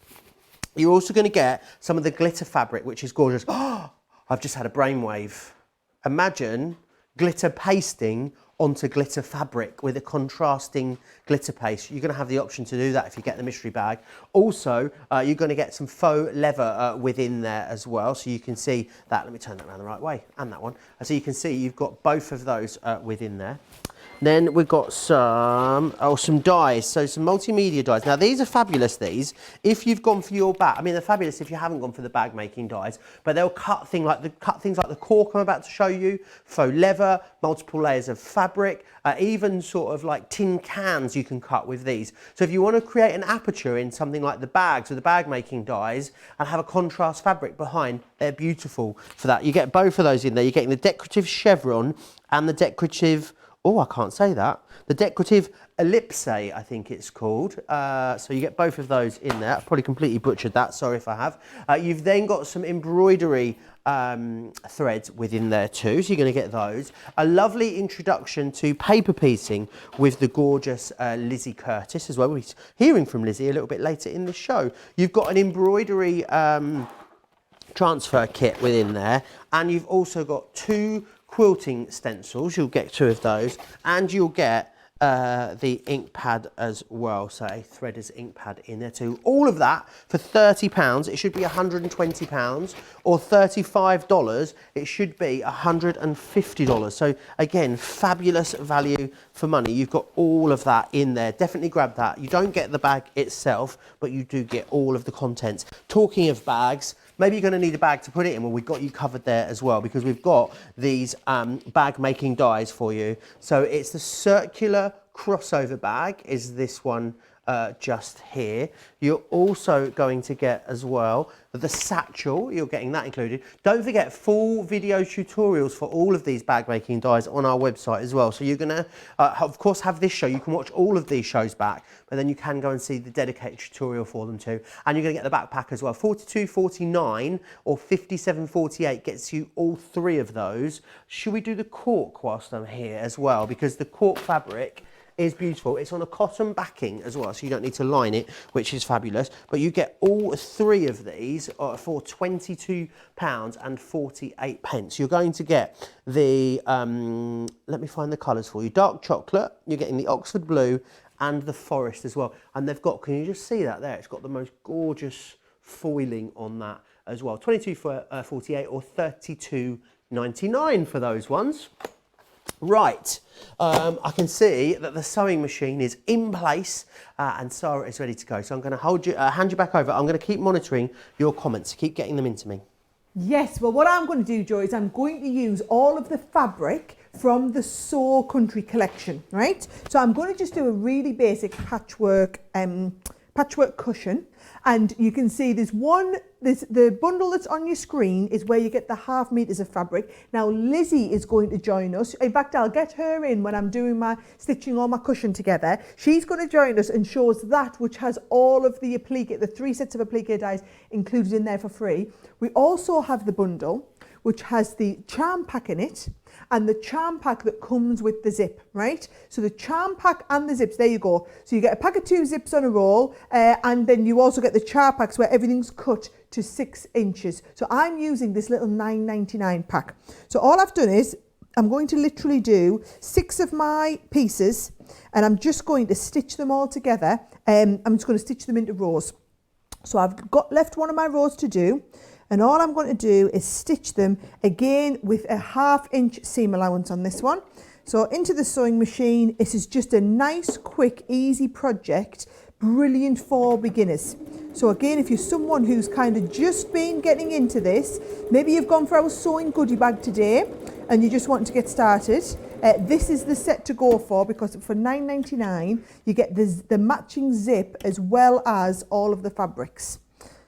You're also going to get some of the glitter fabric, which is gorgeous. Oh, I've just had a brainwave. Imagine glitter pasting onto glitter fabric with a contrasting glitter paste. You're going to have the option to do that if you get the mystery bag. Also, you're going to get some faux leather within there as well. So you can see that. Let me turn that around the right way, and that one. So you can see you've got both of those within there. Then we've got some dies, so some multimedia dies. Now these are fabulous, these. If you've gone for your bag, I mean they're fabulous if you haven't gone for the bag making dies, but they'll cut things like the cork I'm about to show you, faux leather, multiple layers of fabric, even sort of like tin cans you can cut with these. So if you want to create an aperture in something like the bags or the bag making dies and have a contrast fabric behind, they're beautiful for that. You get both of those in there. You're getting the decorative chevron and the decorative, oh, I can't say that. The decorative ellipse, I think it's called. So you get both of those in there. I've probably completely butchered that, sorry if I have. You've then got some embroidery threads within there too, so you're going to get those. A lovely introduction to paper piecing with the gorgeous Lizzie Curtis as well. We'll be hearing from Lizzie a little bit later in the show. You've got an embroidery transfer kit within there, and you've also got 2 quilting stencils. You'll get 2 of those, and you'll get the ink pad as well, so a threader's ink pad in there too. All of that for £30. It should be £120, or $35. It should be $150. So again, fabulous value for money. You've got all of that in there. Definitely grab that. You don't get the bag itself, but you do get all of the contents. Talking of bags, maybe you're going to need a bag to put it in. Well, we've got you covered there as well, because we've got these bag making dies for you. So it's the circular crossover bag, is this one just here. You're also going to get as well the satchel. You're getting that included. Don't forget full video tutorials for all of these bag making dies on our website as well. So you're going to of course have this show. You can watch all of these shows back, but then you can go and see the dedicated tutorial for them too. And you're going to get the backpack as well. $42.49 or $57.48 gets you all 3 of those. Should we do the cork whilst I'm here as well? Because the cork fabric is beautiful. It's on a cotton backing as well, so you don't need to line it, which is fabulous. But you get all 3 of these for £22.48. You're going to get the, let me find the colours for you, dark chocolate, you're getting the Oxford blue and the forest as well. And they've got, can you just see that there? It's got the most gorgeous foiling on that as well. 22.48 or 32.99 for those ones. Right, I can see that the sewing machine is in place and Sarah is ready to go. So I'm going to hand you back over. I'm going to keep monitoring your comments. Keep getting them into me. Yes, well what I'm going to do, Joe, is I'm going to use all of the fabric from the Sew Country collection, right? So I'm going to just do a really basic patchwork cushion, and you can see there's the bundle that's on your screen is where you get the 1/2 meters of fabric. Now Lizzie is going to join us. In fact, I'll get her in when I'm doing my stitching all my cushion together. She's going to join us and show us that, which has all of the applique, the 3 sets of applique dies included in there for free. We also have the bundle which has the charm pack in it and the charm pack that comes with the zip, right? So the charm pack and the zips, there you go. So you get a pack of 2 zips on a roll, and then you also get the charm packs where everything's cut to 6 inches. So I'm using this little $9.99 pack. So all I've done is I'm going to literally do 6 of my pieces and I'm just going to stitch them all together. I'm just going to stitch them into rows. So I've got left one of my rows to do, and all I'm going to do is stitch them again with a 1/2 inch seam allowance on this one. So into the sewing machine. This is just a nice, quick, easy project, brilliant for beginners. So again, if you're someone who's kind of just been getting into this, maybe you've gone for our sewing goodie bag today and you just want to get started, this is the set to go for, because for $9.99 you get the matching zip as well as all of the fabrics.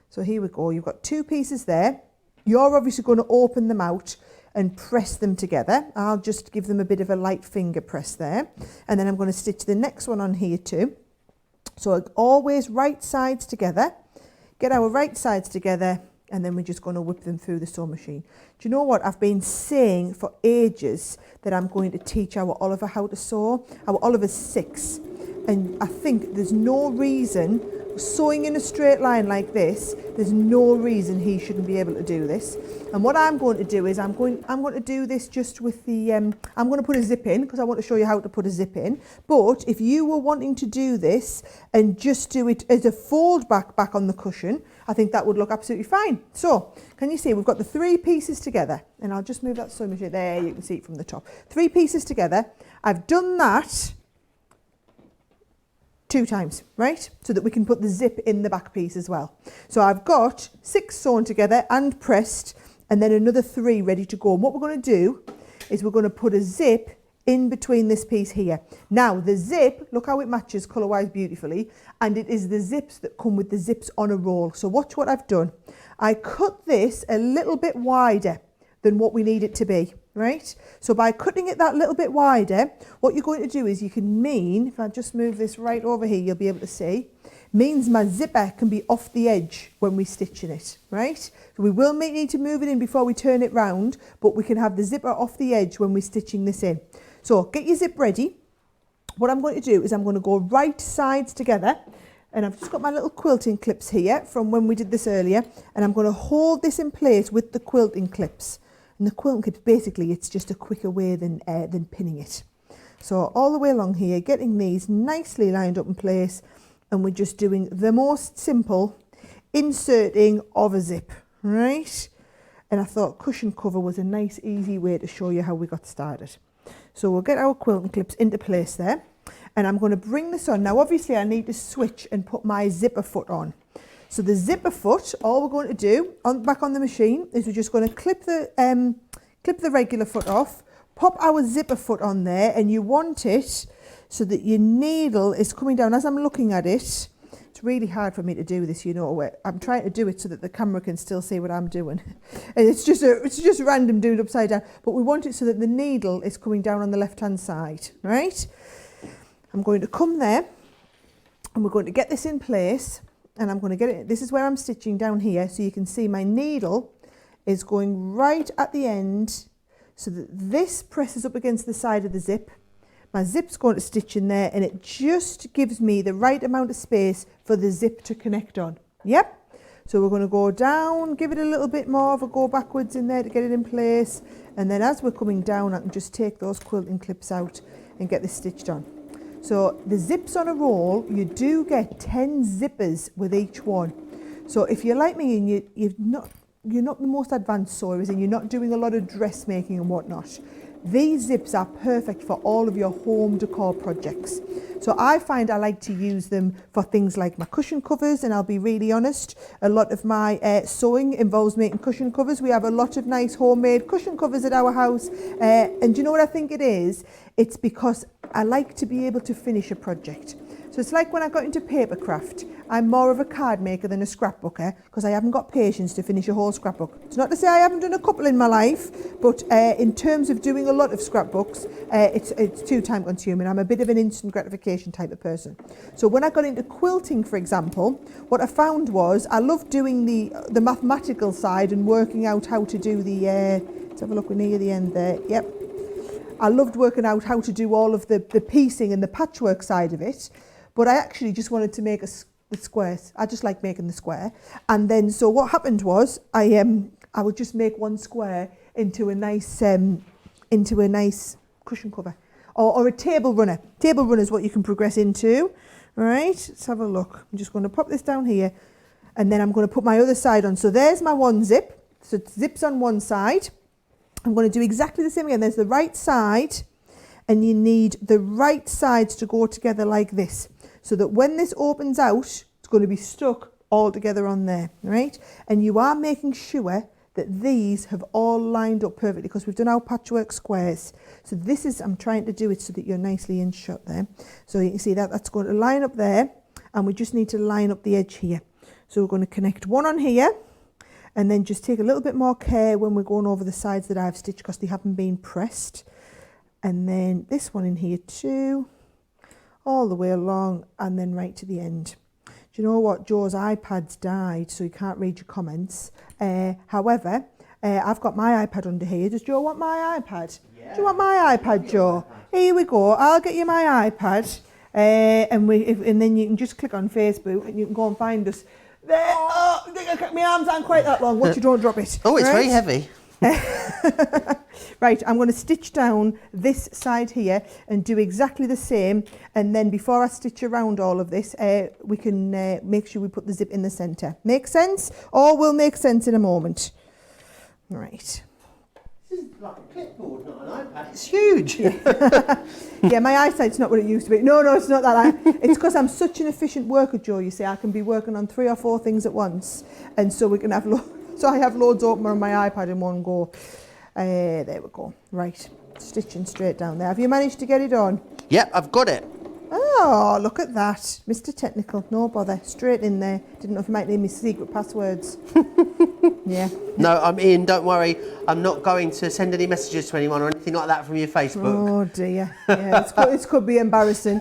So here we go, you've got 2 pieces there. You're obviously going to open them out and press them together. I'll just give them a bit of a light finger press there, and then I'm going to stitch the next one on here too. So always right sides together, get our right sides together, and then we're just going to whip them through the sewing machine. Do you know what? I've been saying for ages that I'm going to teach our Oliver how to sew. Our Oliver's 6, and I think there's no reason, sewing in a straight line like this, there's no reason he shouldn't be able to do this. And what I'm going to do is I'm going to do this just with the I'm going to put a zip in, because I want to show you how to put a zip in. But if you were wanting to do this and just do it as a fold back on the cushion, I think that would look absolutely fine. So can you see we've got the 3 pieces together, and I'll just move that sewing machine there, you can see it from the top. 3 pieces together. I've done that 2 times, right? So that we can put the zip in the back piece as well. So I've got 6 sewn together and pressed, and then another 3 ready to go. And what we're going to do is we're going to put a zip in between this piece here. Now the zip, look how it matches colour-wise beautifully, and it is the zips that come with the zips on a roll. So watch what I've done. I cut this a little bit wider than what we need it to be, right? So by cutting it that little bit wider, what you're going to do is you can mean, if I just move this right over here, you'll be able to see, means my zipper can be off the edge when we're stitching it, right? So we will need to move it in before we turn it round, but we can have the zipper off the edge when we're stitching this in. So get your zip ready. What I'm going to do is I'm going to go right sides together, and I've just got my little quilting clips here from when we did this earlier, and I'm going to hold this in place with the quilting clips. And the quilting clips, basically, it's just a quicker way than pinning it. So all the way along here, getting these nicely lined up in place, and we're just doing the most simple inserting of a zip, right? And I thought cushion cover was a nice, easy way to show you how we got started. So we'll get our quilting clips into place there, and I'm going to bring this on. Now, obviously, I need to switch and put my zipper foot on. So the zipper foot, all we're going to do back on the machine is we're just going to clip the regular foot off, pop our zipper foot on there, and you want it so that your needle is coming down. As I'm looking at it, it's really hard for me to do this, you know. I'm trying to do it so that the camera can still see what I'm doing. And it's just random doing it upside down. But we want it so that the needle is coming down on the left-hand side, right? I'm going to come there, and we're going to get this in place. And I'm going to get it, this is where I'm stitching down here, so you can see my needle is going right at the end, so that this presses up against the side of the zip. My zip's going to stitch in there, and it just gives me the right amount of space for the zip to connect on. Yep. So we're going to go down, give it a little bit more of a go backwards in there to get it in place. And then as we're coming down, I can just take those quilting clips out and get this stitched on. So the zips on a roll, you do get 10 zippers with each one. So if you're like me and you've not the most advanced sewers and you're not doing a lot of dressmaking and whatnot, these zips are perfect for all of your home decor projects. So I find I like to use them for things like my cushion covers, and I'll be really honest, a lot of my sewing involves making cushion covers. We have a lot of nice homemade cushion covers at our house, and do you know what I think it is? It's because I like to be able to finish a project. So it's like when I got into paper craft, I'm more of a card maker than a scrapbooker because I haven't got patience to finish a whole scrapbook. It's not to say I haven't done a couple in my life, but in terms of doing a lot of scrapbooks, it's too time consuming. I'm a bit of an instant gratification type of person. So when I got into quilting, for example, what I found was I loved doing the mathematical side and working out how to do the, let's have a look, we're near the end there, yep. I loved working out how to do all of the piecing and the patchwork side of it. But I actually just wanted to make the squares. I just like making the square. And then, so what happened was, I would just make one square into a nice cushion cover, or a table runner. Table runner is what you can progress into. All right, let's have a look. I'm just going to pop this down here, and then I'm going to put my other side on. So there's my one zip. So it zips on one side. I'm going to do exactly the same again. There's the right side, and you need the right sides to go together like this, so that when this opens out, it's going to be stuck all together on there, right? And you are making sure that these have all lined up perfectly because we've done our patchwork squares. So this is, I'm trying to do it so that you're nicely in shot there. So you can see that that's going to line up there, and we just need to line up the edge here. So we're going to connect one on here, and then just take a little bit more care when we're going over the sides that I've stitched because they haven't been pressed. And then this one in here too, all the way along, and then right to the end. Do you know what? Joe's iPad's died, so you can't read your comments. However, I've got my iPad under here. Does Joe want my iPad? Yeah. Do you want my iPad, Joe? Here we go. I'll get you my iPad, and then you can just click on Facebook and you can go and find us. There. Oh, my arms aren't quite that long. Watch you don't drop it. Oh, it's very heavy. Right, I'm going to stitch down this side here and do exactly the same, and then before I stitch around all of this, we can make sure we put the zip in the centre. Make sense? All will make sense in a moment. Right. This is like a clipboard, not an iPad. It's huge. Yeah, my eyesight's not what it used to be. No, it's not that. It's because I'm such an efficient worker, Joe, you see. I can be working on 3 or 4 things at once, and so we can have so I have loads open on my iPad in one go. There we go. Right, stitching straight down there. Have you managed to get it on? Yep, I've got it. Oh, look at that. Mr. Technical, no bother. Straight in there. Didn't know if you might need me secret passwords. Yeah. No, I'm in, don't worry. I'm not going to send any messages to anyone or anything like that from your Facebook. Oh dear. Yeah, it could be embarrassing.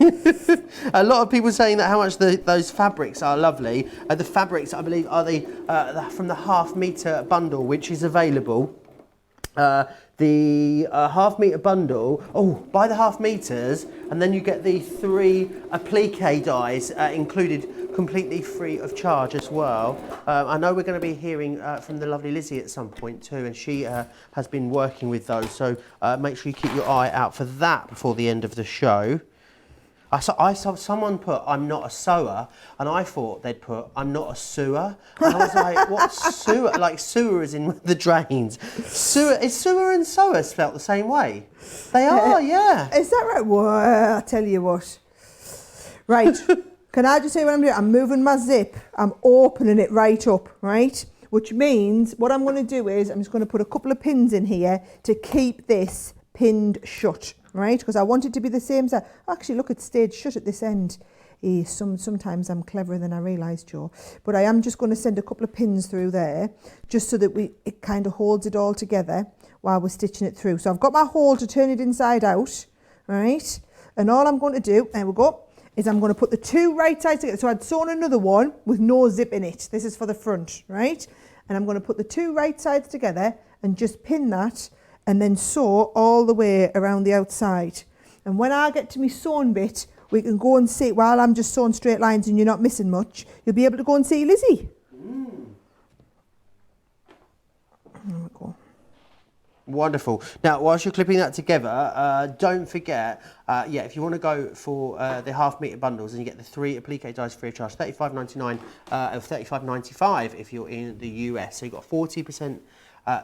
A lot of people saying that how much those fabrics are lovely. The fabrics, I believe, are from the half-metre bundle, which is available. The half-metre bundle, buy the half metres, and then you get the 3 applique dies included completely free of charge as well. I know we're going to be hearing from the lovely Lizzie at some point too, and she has been working with those, so make sure you keep your eye out for that before the end of the show. I saw someone put, I'm not a sewer, and I thought they'd put, I'm not a sewer. And I was like, what's sewer? Like sewer is in the drains. Sewer, is sewer and sewer spelt the same way? They are, yeah. Is that right? Well, I'll tell you what. Right, can I just say what I'm doing? I'm moving my zip, I'm opening it right up, right? Which means what I'm going to do is I'm just going to put a couple of pins in here to keep this pinned shut. Right, because I want it to be the same size. Actually, look, it stayed shut at this end. Sometimes I'm cleverer than I realise, Joe. But I am just going to send a couple of pins through there, just so that it kind of holds it all together while we're stitching it through. So I've got my hole to turn it inside out, right? And all I'm going to do, there we go, is I'm going to put the 2 right sides together. So I'd sewn another one with no zip in it. This is for the front, right? And I'm going to put the 2 right sides together and just pin that, and then sew all the way around the outside. And when I get to my sewn bit, we can go and see, while I'm just sewing straight lines and you're not missing much, you'll be able to go and see Lizzie. There we go. Wonderful. Now, whilst you're clipping that together, don't forget, if you want to go for the half-metre bundles, and you get the 3 applique dies free of charge, $35.99 or $35.95 if you're in the US. So you've got 40%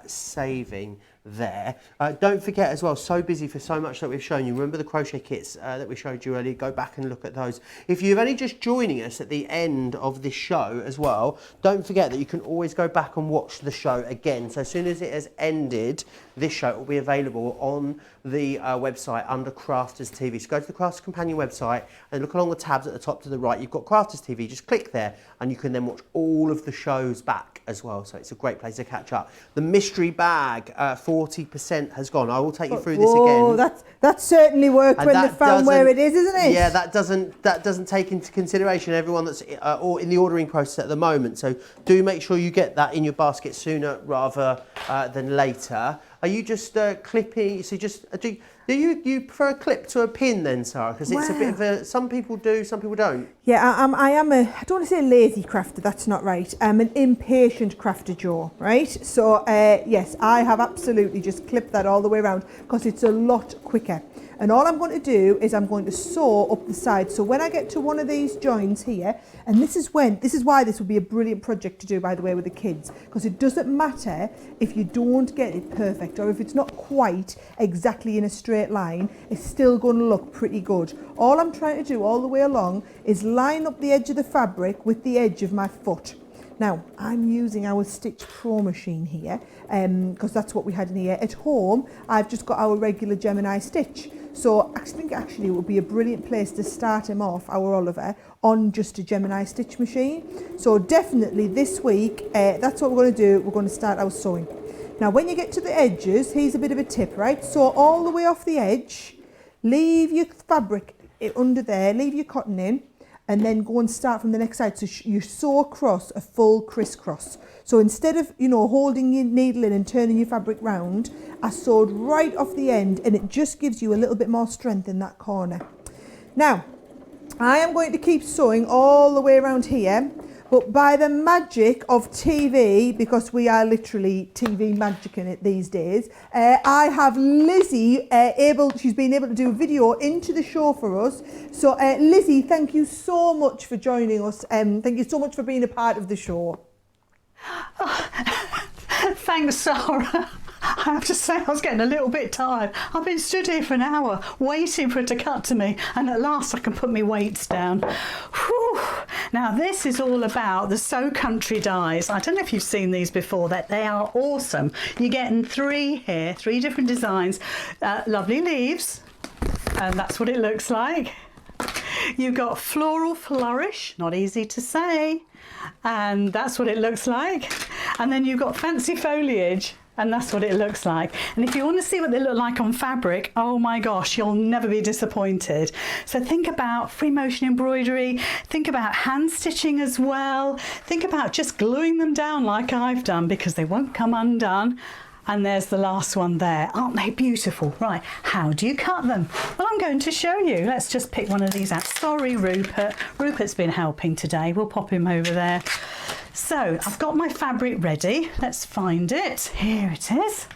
saving there. Don't forget as well, so busy for so much that we've shown you. Remember the crochet kits that we showed you earlier? Go back and look at those. If you're only just joining us at the end of this show as well, don't forget that you can always go back and watch the show again. So as soon as it has ended, this show will be available on the website under Crafters TV. So go to the Crafters Companion website and look along the tabs at the top to the right. You've got Crafters TV, just click there and you can then watch all of the shows back as well. So it's a great place to catch up. The mystery bag, 40% has gone. I will take you through this again. That certainly worked when they found where it is, isn't it? Yeah, that doesn't take into consideration everyone that's in the ordering process at the moment. So do make sure you get that in your basket sooner rather than later. Are you just clipping? So do you prefer a clip to a pin then, Sarah? Because it's a bit of a. Some people do, some people don't. Yeah, I don't want to say a lazy crafter. That's not right. I'm an impatient crafter, Joe. Right. So yes, I have absolutely just clipped that all the way around because it's a lot quicker. And all I'm going to do is I'm going to sew up the side. So when I get to one of these joins here, and this is why this would be a brilliant project to do, by the way, with the kids, because it doesn't matter if you don't get it perfect or if it's not quite exactly in a straight line, it's still going to look pretty good. All I'm trying to do all the way along is line up the edge of the fabric with the edge of my foot. Now, I'm using our Stitch Pro machine here because that's what we had in here. At home, I've just got our regular Gemini Stitch. So I think actually it would be a brilliant place to start him off, our Oliver, on just a Gemini Stitch machine. So definitely this week, that's what we're going to do. We're going to start our sewing. Now, when you get to the edges, here's a bit of a tip, right? Sew all the way off the edge, leave your fabric under there, leave your cotton in, and then go and start from the next side. So you sew across a full crisscross. So instead of, holding your needle in and turning your fabric round, I sewed right off the end, and it just gives you a little bit more strength in that corner. Now, I am going to keep sewing all the way around here, but by the magic of TV, because we are literally TV magicking it these days, I have Lizzie she's been able to do a video into the show for us. So Lizzie, thank you so much for joining us. Thank you so much for being a part of the show. Thanks, Sarah. I have to say I was getting a little bit tired. I've been stood here for an hour waiting for it to cut to me, and at last I can put my weights down. Whew. Now this is all about the So Country dies. I don't know if you've seen these before, that they are awesome. You're getting 3 here, 3 different designs, lovely leaves, and that's what it looks like. You've got Floral Flourish, not easy to say, and that's what it looks like. And then you've got Fancy Foliage, and that's what it looks like. And if you want to see what they look like on fabric, oh my gosh, you'll never be disappointed. So think about free motion embroidery, think about hand stitching as well, think about just gluing them down like I've done, because they won't come undone. And there's the last one there. Aren't they beautiful? Right, how do you cut them? Well, I'm going to show you. Let's just pick one of these out. Sorry, Rupert. Rupert's been helping today. We'll pop him over there. So I've got my fabric ready. Let's find it. Here it is.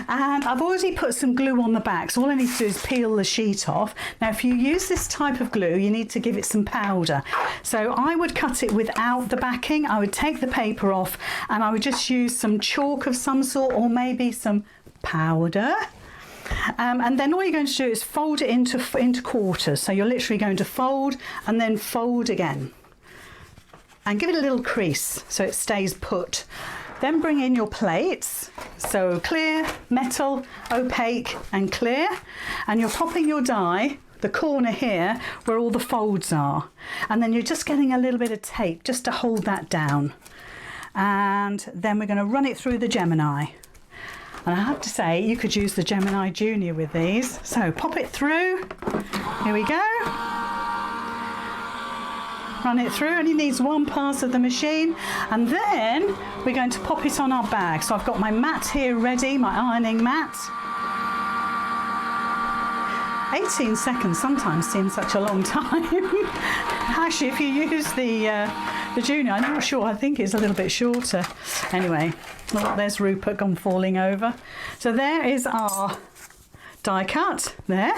And I've already put some glue on the back. So all I need to do is peel the sheet off. Now, if you use this type of glue, you need to give it some powder. So I would cut it without the backing. I would take the paper off and I would just use some chalk of some sort, or maybe some powder. And then all you're going to do is fold it into quarters. So you're literally going to fold and then fold again. And give it a little crease so it stays put. Then bring in your plates, so clear, metal, opaque and clear, and you're popping your die, the corner here, where all the folds are. And then you're just getting a little bit of tape just to hold that down. And then we're going to run it through the Gemini. And I have to say, you could use the Gemini Junior with these. So pop it through, here we go. Run it through, only needs 1 pass of the machine, and then we're going to pop it on our bag. So I've got my mat here ready, my ironing mat. 18 seconds sometimes seems such a long time. Actually, if you use the The Junior, I'm not sure, I think it's a little bit shorter. Anyway, oh, there's Rupert gone falling over. So there is our die cut there.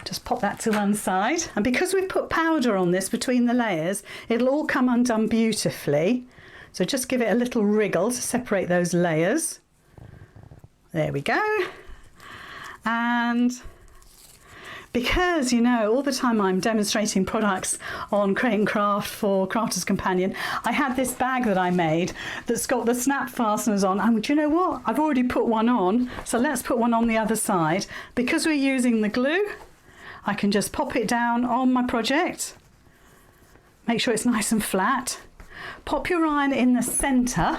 Just pop that to one side. And because we've put powder on this between the layers, it'll all come undone beautifully. So just give it a little wriggle to separate those layers. There we go. And because, you know, all the time I'm demonstrating products on Create and Craft for Crafter's Companion, I had this bag that I made that's got the snap fasteners on. And do you know what? I've already put one on. So let's put one on the other side. Because we're using the glue, I can just pop it down on my project. Make sure it's nice and flat. Pop your iron in the centre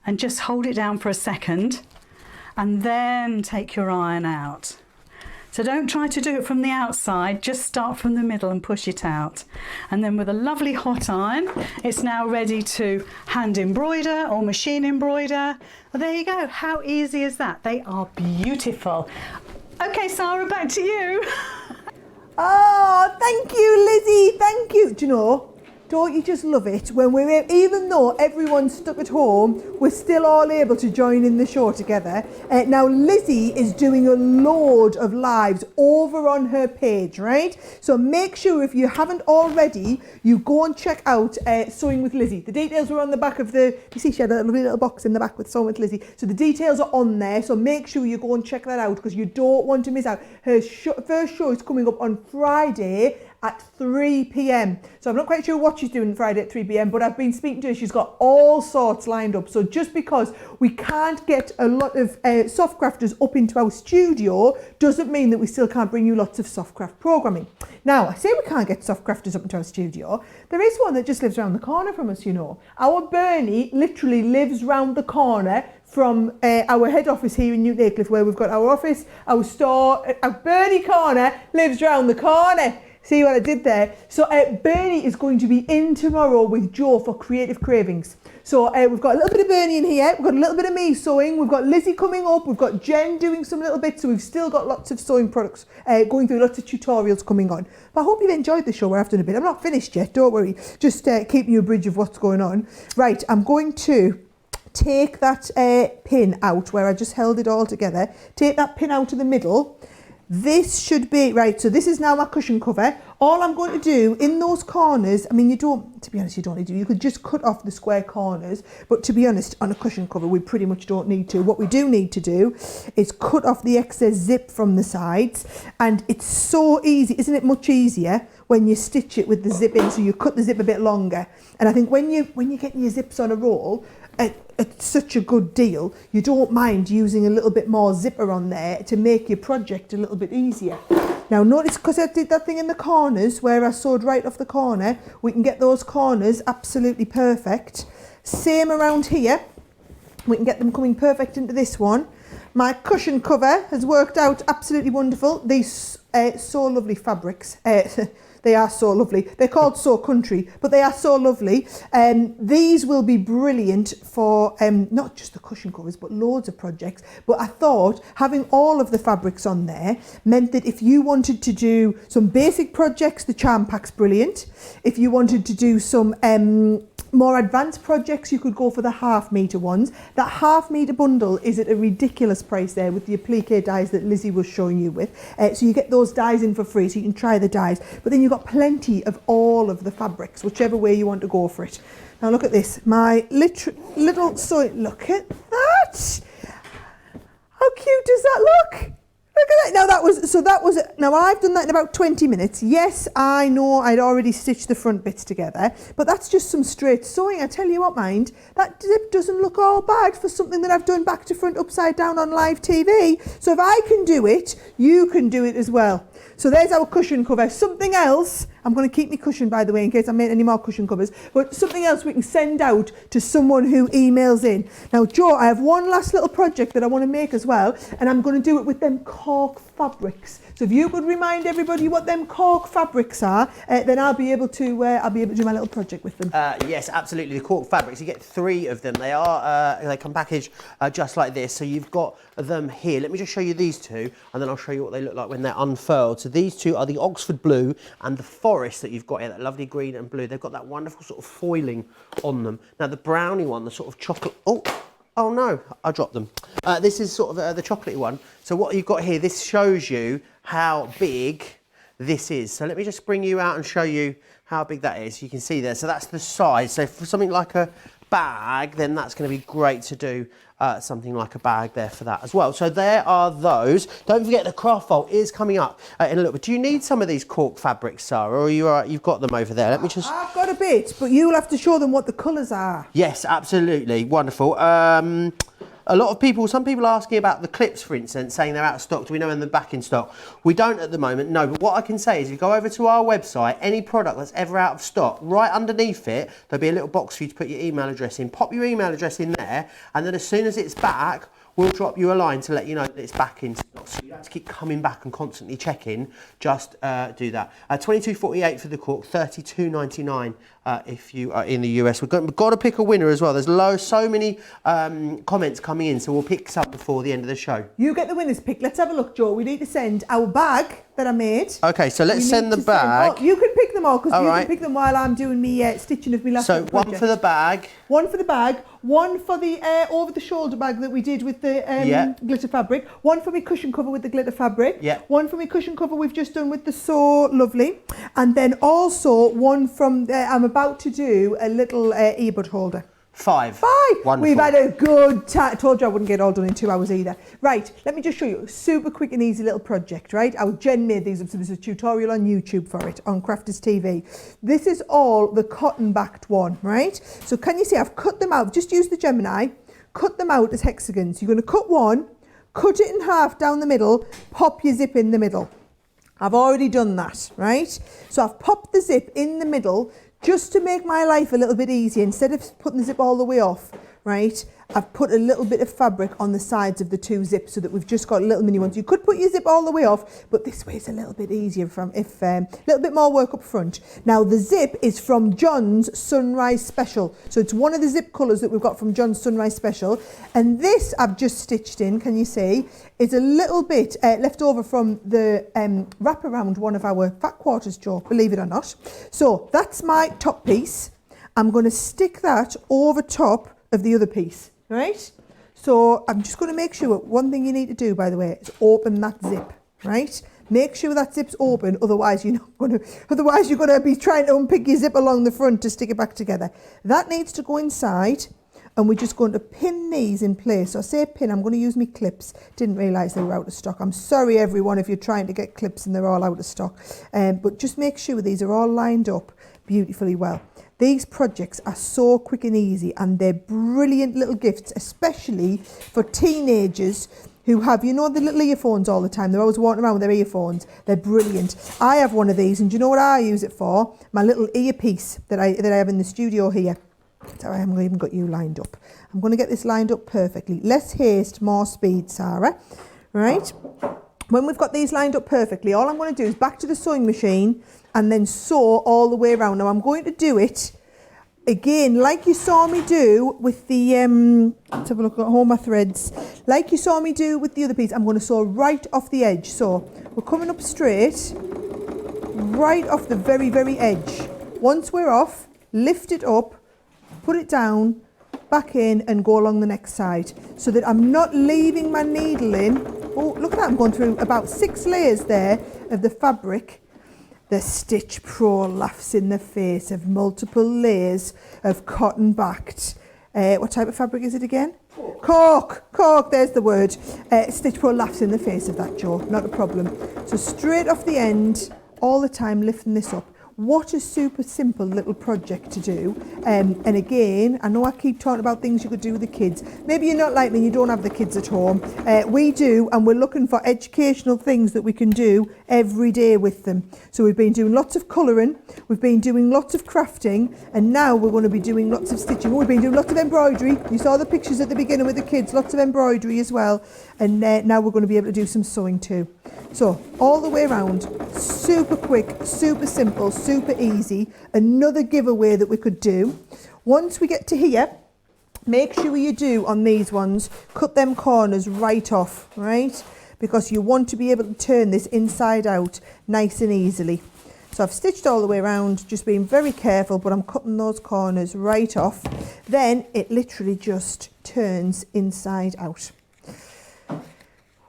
and just hold it down for a second. And then take your iron out. So don't try to do it from the outside, just start from the middle and push it out. And then with a lovely hot iron, it's now ready to hand embroider or machine embroider. Well, there you go. How easy is that? They are beautiful. Okay, Sarah, back to you. Oh, thank you, Lizzie. Thank you. Do you know, don't you just love it when we're, even though everyone's stuck at home, we're still all able to join in the show together. Now, Lizzie is doing a load of lives over on her page, right? So make sure if you haven't already, you go and check out Sewing with Lizzie. The details are on the back of the, you see she had a little box in the back with Sewing with Lizzie. So the details are on there. So make sure you go and check that out because you don't want to miss out. Her first show is coming up on Friday at 3 p.m. So I'm not quite sure what she's doing Friday at 3 p.m, but I've been speaking to her. She's got all sorts lined up. So just because we can't get a lot of soft crafters up into our studio doesn't mean that we still can't bring you lots of soft craft programming. Now, I say we can't get soft crafters up into our studio. There is one that just lives around the corner from us, you know. Our Bernie literally lives round the corner from our head office here in Newton Aycliffe, where we've got our office, our store. Our Bernie corner lives round the corner. See what I did there? So Bernie is going to be in tomorrow with Joe for Creative Cravings. So we've got a little bit of Bernie in here, we've got a little bit of me sewing, we've got Lizzie coming up, we've got Jen doing some little bits, so we've still got lots of sewing products going through, lots of tutorials coming on. But I hope you've enjoyed the show where I've done a bit. I'm not finished yet, don't worry. Just keeping you abridged of what's going on. Right, I'm going to take that pin out where I just held it all together. Take that pin out of the middle. This should be, right, so this is now my cushion cover. All I'm going to do in those corners, I mean, you don't, to be honest, you don't need to. You could just cut off the square corners. But to be honest, on a cushion cover, we pretty much don't need to. What we do need to do is cut off the excess zip from the sides. And it's so easy, isn't it much easier when you stitch it with the zip in, so you cut the zip a bit longer. And I think when you're getting your zips on a roll, it's such a good deal, you don't mind using a little bit more zipper on there to make your project a little bit easier. Now notice, because I did that thing in the corners where I sewed right off the corner, we can get those corners absolutely perfect. Same around here, we can get them coming perfect into this one. My cushion cover has worked out absolutely wonderful. These so lovely fabrics. They are so lovely. They're called So Country, but they are so lovely. These will be brilliant for not just the cushion covers, but loads of projects. But I thought having all of the fabrics on there meant that if you wanted to do some basic projects, the charm pack's brilliant. If you wanted to do some more advanced projects, you could go for the half-metre ones. That half-metre bundle is at a ridiculous price there with the applique dies that Lizzie was showing you with. So you get those dies in for free, so you can try the dies. But then you've got plenty of all of the fabrics, whichever way you want to go for it. Now look at this, my little sewing. Look at that! How cute does that look? Look at that. Now now I've done that in about 20 minutes. Yes, I know I'd already stitched the front bits together, but that's just some straight sewing. I tell you what, mind, that zip doesn't look all bad for something that I've done back to front upside down on live TV. So if I can do it, you can do it as well. So there's our cushion cover. Something else, I'm going to keep my cushion, by the way, in case I make any more cushion covers, but something else we can send out to someone who emails in. Now, Joe, I have one last little project that I want to make as well, and I'm going to do it with them cork fabrics. So if you could remind everybody what them cork fabrics are, then I'll be able to do my little project with them. Yes, absolutely. The cork fabrics, you get 3 of them. They come packaged just like this. So you've got them here. Let me just show you these 2, and then I'll show you what they look like when they're unfurled. So these two are the Oxford blue and the forest that you've got here, that lovely green and blue. They've got that wonderful sort of foiling on them. Now the brownie one, the sort of chocolate, oh no, I dropped them. This is sort of the chocolatey one. So what you've got here, this shows you how big this is. So let me just bring you out and show you how big that is. You can see there, so that's the size. So for something like a bag, then that's going to be great to do something like a bag there for that as well. So there are those. Don't forget the craft vault is coming up in a little bit. Do you need some of these cork fabrics, Sarah, or are you all right? You've got them over there. Let me just... I've got a bit, but you'll have to show them what the colours are. Yes, absolutely. Wonderful. A lot of people, some people are asking about the clips, for instance, saying they're out of stock. Do we know when they're back in stock? We don't at the moment, no. But what I can say is if you go over to our website, any product that's ever out of stock, right underneath it, there'll be a little box for you to put your email address in. Pop your email address in there, and then as soon as it's back, we'll drop you a line to let you know that it's back in stock. So you don't have to keep coming back and constantly checking. Just do that. $22.48 for the cork, $32.99 if you are in the US. We've got to pick a winner as well. There's so many comments coming in, so we'll pick some before the end of the show. You get the winner's pick. Let's have a look, Joe. We need to send our bag that I made. Okay, so let's send the bag. You can pick them all because you right. can pick them while I'm doing me stitching of my last So project. one for the bag. One for the bag, one for the over-the-shoulder bag that we did with the glitter fabric, one for my cushion cover with the glitter fabric, one for my cushion cover we've just done with the So Lovely, and then also one from, I'm about to do a little earbud holder. Five. Wonderful. We've had a good time. Told you I wouldn't get it all done in 2 hours either. Right, let me just show you a super quick and easy little project, right? Our Jen made these up, so there's a tutorial on YouTube for it, on Crafters TV. This is all the cotton-backed one, right? So can you see I've cut them out, just use the Gemini, cut them out as hexagons. You're going to cut one, cut it in half down the middle, pop your zip in the middle. I've already done that, right? So I've popped the zip in the middle, just to make my life a little bit easier. Instead of putting the zip all the way off, right, I've put a little bit of fabric on the sides of the two zips so that we've just got little mini ones. You could put your zip all the way off, but this way is a little bit easier a little bit more work up front. Now the zip is from John's Sunrise Special. So it's one of the zip colours that we've got from John's Sunrise Special. And this I've just stitched in, can you see, is a little bit left over from the wrap around one of our fat quarters, Joe, believe it or not. So that's my top piece. I'm going to stick that over top of the other piece. Right, so I'm just going to make sure, one thing you need to do, by the way, is open that zip, right? Make sure that zip's open, otherwise you're going to be trying to unpick your zip along the front to stick it back together. That needs to go inside, and we're just going to pin these in place. So I say pin, I'm going to use my clips. Didn't realise they were out of stock. I'm sorry everyone if you're trying to get clips and they're all out of stock. But just make sure these are all lined up beautifully well. These projects are so quick and easy, and they're brilliant little gifts, especially for teenagers who have, you know, the little earphones all the time. They're always walking around with their earphones. They're brilliant. I have one of these, and do you know what I use it for? My little earpiece that I have in the studio here. So I haven't even got you lined up. I'm going to get this lined up perfectly. Less haste, more speed, Sarah. Right? When we've got these lined up perfectly, all I'm going to do is back to the sewing machine and then sew all the way around. Now I'm going to do it again like you saw me do with the, let's have a look at all my threads. Like you saw me do with the other piece, I'm going to sew right off the edge. So we're coming up straight, right off the very, very edge. Once we're off, lift it up, put it down, back in and go along the next side so that I'm not leaving my needle in. Oh, look at that, I'm going through about 6 layers there of the fabric. The Stitch Pro laughs in the face of multiple layers of cotton backed. What type of fabric is it again? Cork, there's the word. Stitch Pro laughs in the face of that, Joe, not a problem. So straight off the end, all the time lifting this up. What a super simple little project to do. And again, I know I keep talking about things you could do with the kids. Maybe you're not like me, you don't have the kids at home. We do, and we're looking for educational things that we can do every day with them. So we've been doing lots of colouring, we've been doing lots of crafting, and now we're going to be doing lots of stitching. We've been doing lots of embroidery. You saw the pictures at the beginning with the kids, lots of embroidery as well. And now we're going to be able to do some sewing too. So all the way around, super quick, super simple, super easy. Another giveaway that we could do. Once we get to here, make sure you do on these ones, cut them corners right off, right? because you want to be able to turn this inside out nice and easily. So I've stitched all the way around, just being very careful, but I'm cutting those corners right off. Then it literally just turns inside out.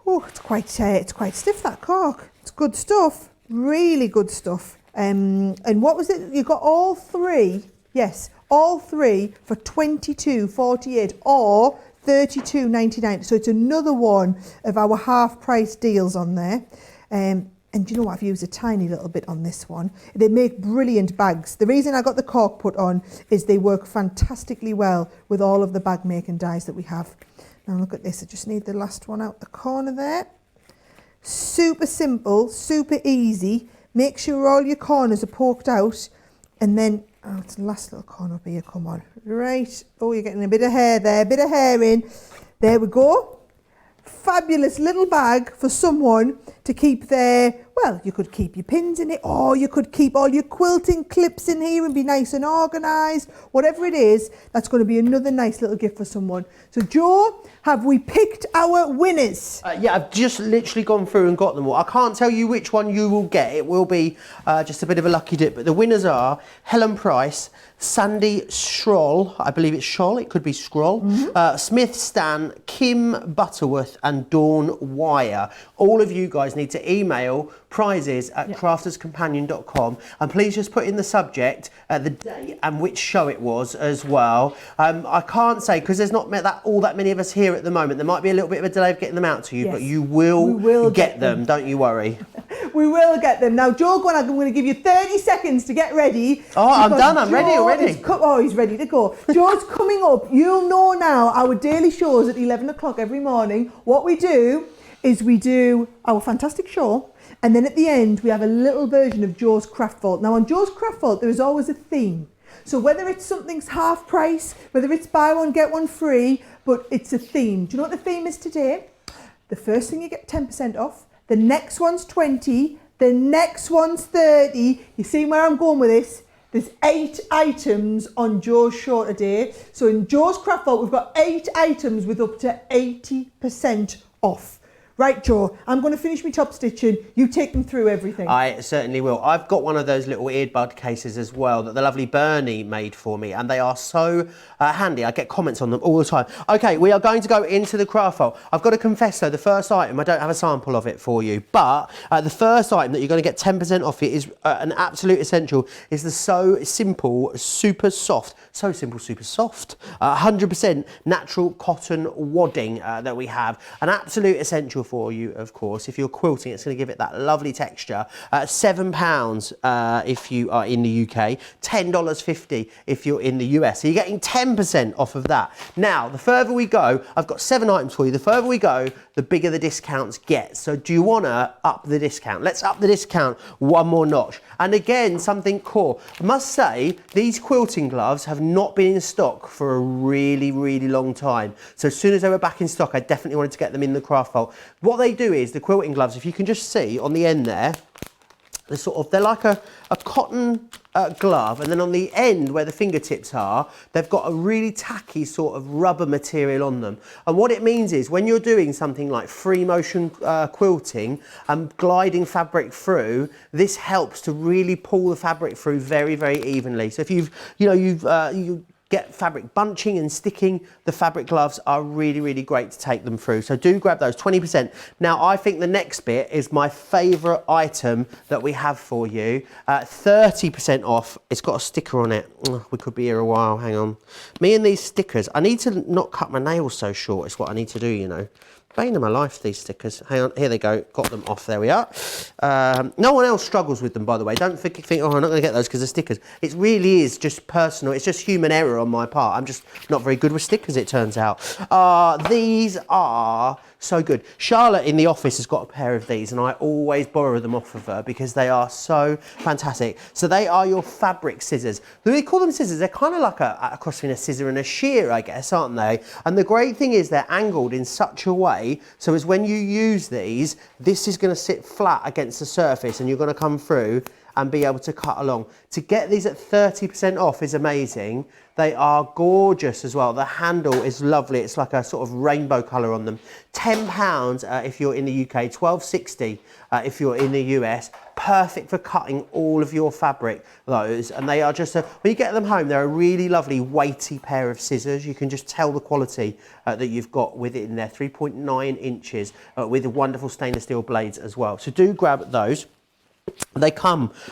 Oh, it's quite stiff, that cork. It's good stuff, really good stuff. And what was it? You got all three, yes, all three for $22.48 or $32.99. So it's another one of our half price deals on there. And do you know what? I've used a tiny little bit on this one. They make brilliant bags. The reason I got the cork put on is they work fantastically well with all of the bag making dies that we have. Now look at this. I just need the last one out the corner there. Super simple, super easy. Make sure all your corners are poked out, and then, oh, it's the last little corner up here, come on. Right, oh, you're getting a bit of hair there, a bit of hair in. There we go. Fabulous little bag for someone to keep their, well, you could keep your pins in it, or you could keep all your quilting clips in here and be nice and organised. Whatever it is, that's going to be another nice little gift for someone. So Joe, have we picked our winners? Yeah, I've just literally gone through and got them all. I can't tell you which one you will get. It will be just a bit of a lucky dip. But the winners are Helen Price, Sandy Schroll, I believe it's Scholl, it could be Scroll, Smith Stan, Kim Butterworth and Dawn Wire. All of you guys need to email prizes@crafterscompanion.com, and please just put in the subject the date and which show it was as well. I can't say because there's not all that many of us here at the moment. There might be a little bit of a delay of getting them out to you, but you will get them. Don't you worry. We will get them. Now, Joe, I'm going to give you 30 seconds to get ready. Oh, I'm done. I'm ready already. He's ready to go. Joe's coming up. You'll know now our daily shows at 11 o'clock every morning. What we do is we do our fantastic show, and then at the end we have a little version of Joe's Craft Vault. Now, on Joe's Craft Vault, there is always a theme. So whether it's something's half price, whether it's buy one, get one free, but it's a theme. Do you know what the theme is today? The first thing you get 10% off. The next one's 20, the next one's 30. You see where I'm going with this? There's 8 items on Joe's show today. So in Joe's Craft Vault, we've got 8 items with up to 80% off. Right, Joe, I'm going to finish my top stitching. You take them through everything. I certainly will. I've got one of those little earbud cases as well that the lovely Bernie made for me, and they are so handy. I get comments on them all the time. Okay, we are going to go into the craft vault. I've got to confess though, the first item, I don't have a sample of it for you, but the first item that you're going to get 10% off it is an absolute essential, is the So Simple Super Soft. So Simple Super Soft. 100% natural cotton wadding that we have. An absolute essential for you, of course. If you're quilting, it's going to give it that lovely texture. £7 if you are in the UK, $10.50 if you're in the US. So you're getting 10% off of that. Now, the further we go, I've got 7 items for you. The further we go, the bigger the discounts get. So do you want to up the discount? Let's up the discount one more notch. And again, something cool. I must say, these quilting gloves have not been in stock for a really, really long time. So as soon as they were back in stock, I definitely wanted to get them in the craft vault. What they do is, the quilting gloves, if you can just see on the end there, they're like a cotton glove, and then on the end where the fingertips are, they've got a really tacky sort of rubber material on them. And what it means is when you're doing something like free motion quilting and gliding fabric through, this helps to really pull the fabric through very, very evenly. So if you get fabric bunching and sticking, the fabric gloves are really, really great to take them through. So do grab those, 20%. Now, I think the next bit is my favourite item that we have for you. 30% off. It's got a sticker on it. Oh, we could be here a while, hang on. Me and these stickers, I need to not cut my nails so short, is what I need to do, you know. Bane of my life, these stickers. Hang on, here they go. Got them off, there we are. No one else struggles with them, by the way. Don't think, oh, I'm not going to get those because they're stickers. It really is just personal. It's just human error on my part. I'm just not very good with stickers, it turns out. These are so good. Charlotte in the office has got a pair of these, and I always borrow them off of her because they are so fantastic. So they are your fabric scissors. We call them scissors. They're kind of like a cross between a scissor and a shear, I guess, aren't they? And the great thing is they're angled in such a way so as when you use these, this is going to sit flat against the surface and you're going to come through and be able to cut along. To get these at 30% off is amazing. They are gorgeous as well. The handle is lovely. It's like a sort of rainbow colour on them. £10 if you're in the UK, £12.60 if you're in the US. Perfect for cutting all of your fabric, those. And they are just, when you get them home, they're a really lovely weighty pair of scissors. You can just tell the quality that you've got with it in there. 3.9 inches with wonderful stainless steel blades as well. So do grab those. They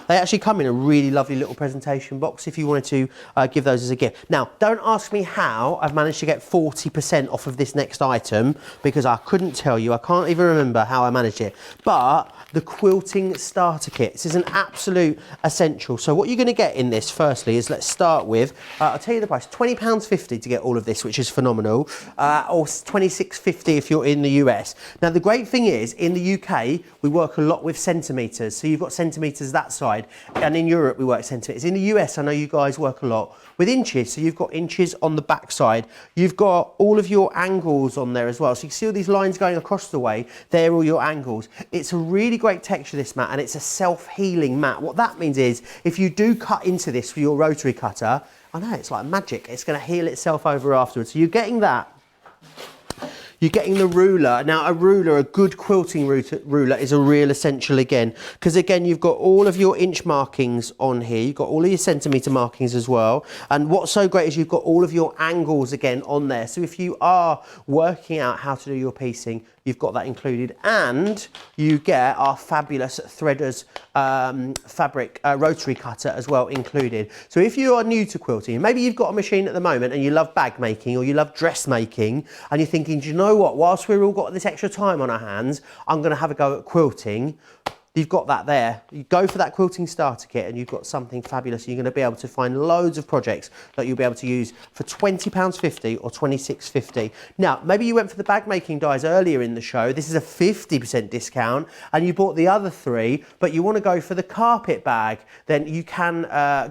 actually come in a really lovely little presentation box if you wanted to give those as a gift. Now, don't ask me how I've managed to get 40% off of this next item, because I couldn't tell you. I can't even remember how I managed it. But the quilting starter kit, this is an absolute essential. So what you're going to get in this, firstly, is, let's start with, I'll tell you the price, £20.50 to get all of this, which is phenomenal, or £26.50 if you're in the US. Now, the great thing is, in the UK, we work a lot with centimetres. So you've got centimetres that side, and in Europe we work centimetres. In the US, I know you guys work a lot with inches, so you've got inches on the back side. You've got all of your angles on there as well, so you can see all these lines going across the way. They're all your angles. It's a really great texture, this mat, and it's a self-healing mat. What that means is, if you do cut into this with your rotary cutter, I know, it's like magic, it's going to heal itself over afterwards. So you're getting that. You're getting the ruler. Now, a good quilting ruler is a real essential again, because again, you've got all of your inch markings on here. You've got all of your centimetre markings as well. And what's so great is you've got all of your angles again on there. So if you are working out how to do your piecing, you've got that included. And you get our fabulous Threaders fabric rotary cutter as well included. So if you are new to quilting, maybe you've got a machine at the moment and you love bag making or you love dress making, and you're thinking, do you know what, whilst we've all got this extra time on our hands, I'm going to have a go at quilting. You've got that there. You go for that quilting starter kit and you've got something fabulous. You're going to be able to find loads of projects that you'll be able to use for £20.50 or £26.50. Now, maybe you went for the bag making dies earlier in the show. This is a 50% discount and you bought the other three, but you want to go for the carpet bag, then you can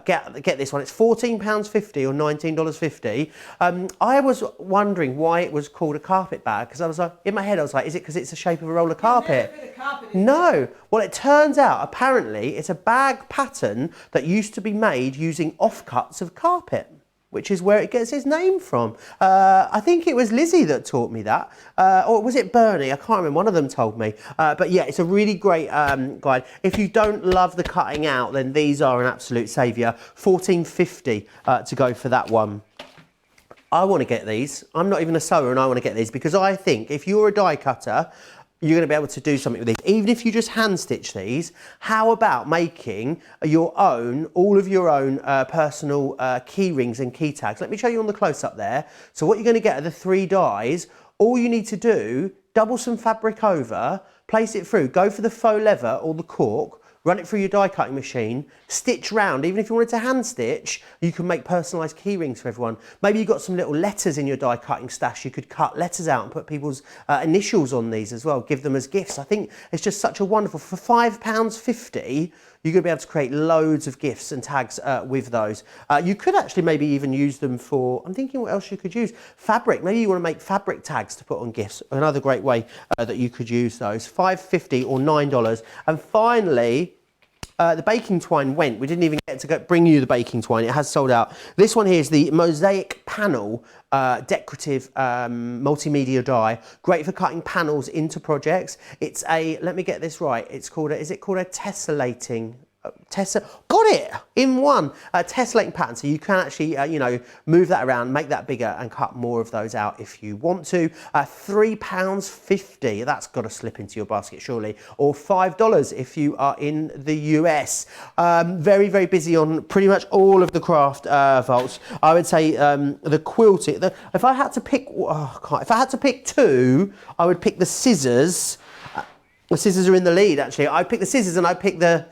get this one. It's £14.50 or $19.50. I was wondering why it was called a carpet bag, because I was like, in my head I was like, is it because it's the shape of a roll of carpet? No. Well, it turns out, apparently, it's a bag pattern that used to be made using offcuts of carpet, which is where it gets its name from. I think it was Lizzie that taught me that, or was it Bernie? I can't remember, one of them told me. But yeah, it's a really great guide. If you don't love the cutting out, then these are an absolute saviour. £14.50 to go for that one. I want to get these. I'm not even a sewer and I want to get these, because I think if you're a die cutter, you're going to be able to do something with these. Even if you just hand stitch these, how about making your own, all of your own personal key rings and key tags? Let me show you on the close up there. So what you're going to get are the 3 dies. All you need to do, double some fabric over, place it through, go for the faux leather or the cork, run it through your die cutting machine, stitch round. Even if you wanted to hand stitch, you can make personalised key rings for everyone. Maybe you've got some little letters in your die cutting stash. You could cut letters out and put people's initials on these as well, give them as gifts. I think it's just such a wonderful, for £5.50, you're going to be able to create loads of gifts and tags with those. You could actually maybe even use them for, I'm thinking what else you could use. Fabric, maybe you want to make fabric tags to put on gifts. Another great way that you could use those. $5.50 or $9. And finally, the baking twine went. We didn't even get to bring you the baking twine. It has sold out. This one here is the mosaic panel decorative multimedia die. Great for cutting panels into projects. It's a, let me get this right, it's called a, is it called a tessellating? Got it in one, tessellating pattern. So you can actually, you know, move that around, make that bigger and cut more of those out if you want to. £3.50, that's got to slip into your basket surely, or $5 if you are in the US. Very, very busy on pretty much all of the craft vaults. I would say the quilting, if I had to pick, if I had to pick 2, I would pick the scissors. The scissors are in the lead, actually. I'd pick the scissors and I'd pick the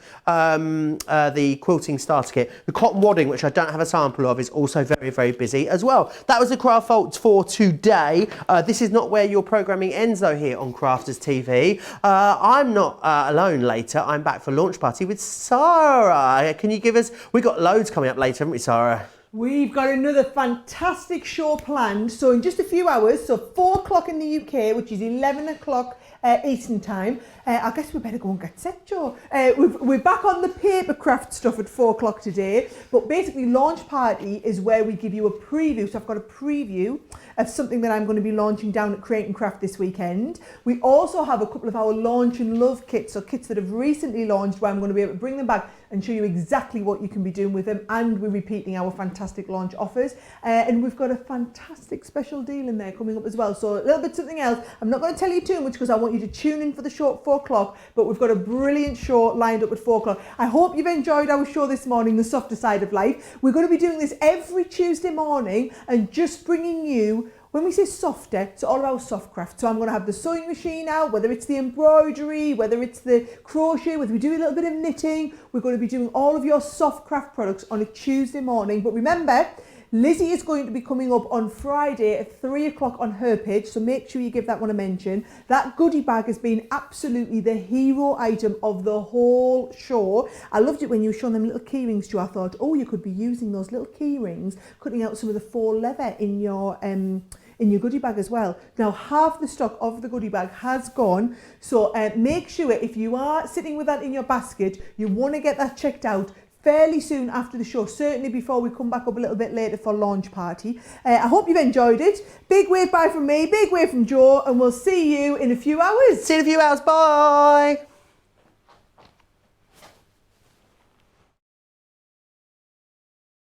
quilting starter kit. The cotton wadding, which I don't have a sample of, is also very, very busy as well. That was the Craft Vaults for today. This is not where your programming ends, though, here on Crafters TV. I'm not alone later. I'm back for Launch Party with Sara. Can you give us... We've got loads coming up later, haven't we, Sara? We've got another fantastic show planned. So in just a few hours, so 4 o'clock in the UK, which is 11 o'clock Eastern time. I guess we better go and get set, Joe. We're back on the paper craft stuff at 4 o'clock today, but basically launch party is where we give you a preview. So I've got a preview of something that I'm going to be launching down at Create and Craft this weekend. We also have a couple of our launch and love kits, so kits that have recently launched where I'm going to be able to bring them back and show you exactly what you can be doing with them, and we're repeating our fantastic launch offers, and we've got a fantastic special deal in there coming up as well. So a little bit something else. I'm not going to tell you too much because I want you to tune in for the show at 4 o'clock, but we've got a brilliant show lined up at 4 o'clock. I hope you've enjoyed our show this morning, The Softer Side of Life. We're going to be doing this every Tuesday morning and just bringing you, when we say softer, it's all about soft craft. So I'm going to have the sewing machine out, whether it's the embroidery, whether it's the crochet, whether we do a little bit of knitting. We're going to be doing all of your soft craft products on a Tuesday morning. But remember, Lizzie is going to be coming up on Friday at 3 o'clock on her page, so make sure you give that one a mention. That goodie bag has been absolutely the hero item of the whole show. I loved it when you were showing them little key rings, Joe. I thought, oh, you could be using those little key rings, cutting out some of the faux leather in your goodie bag as well. Now, half the stock of the goodie bag has gone, so make sure if you are sitting with that in your basket, you want to get that checked out fairly soon after the show, certainly before we come back up a little bit later for launch party. I hope you've enjoyed it. Big wave bye from me, big wave from Joe, and we'll see you in a few hours. See you in a few hours. Bye.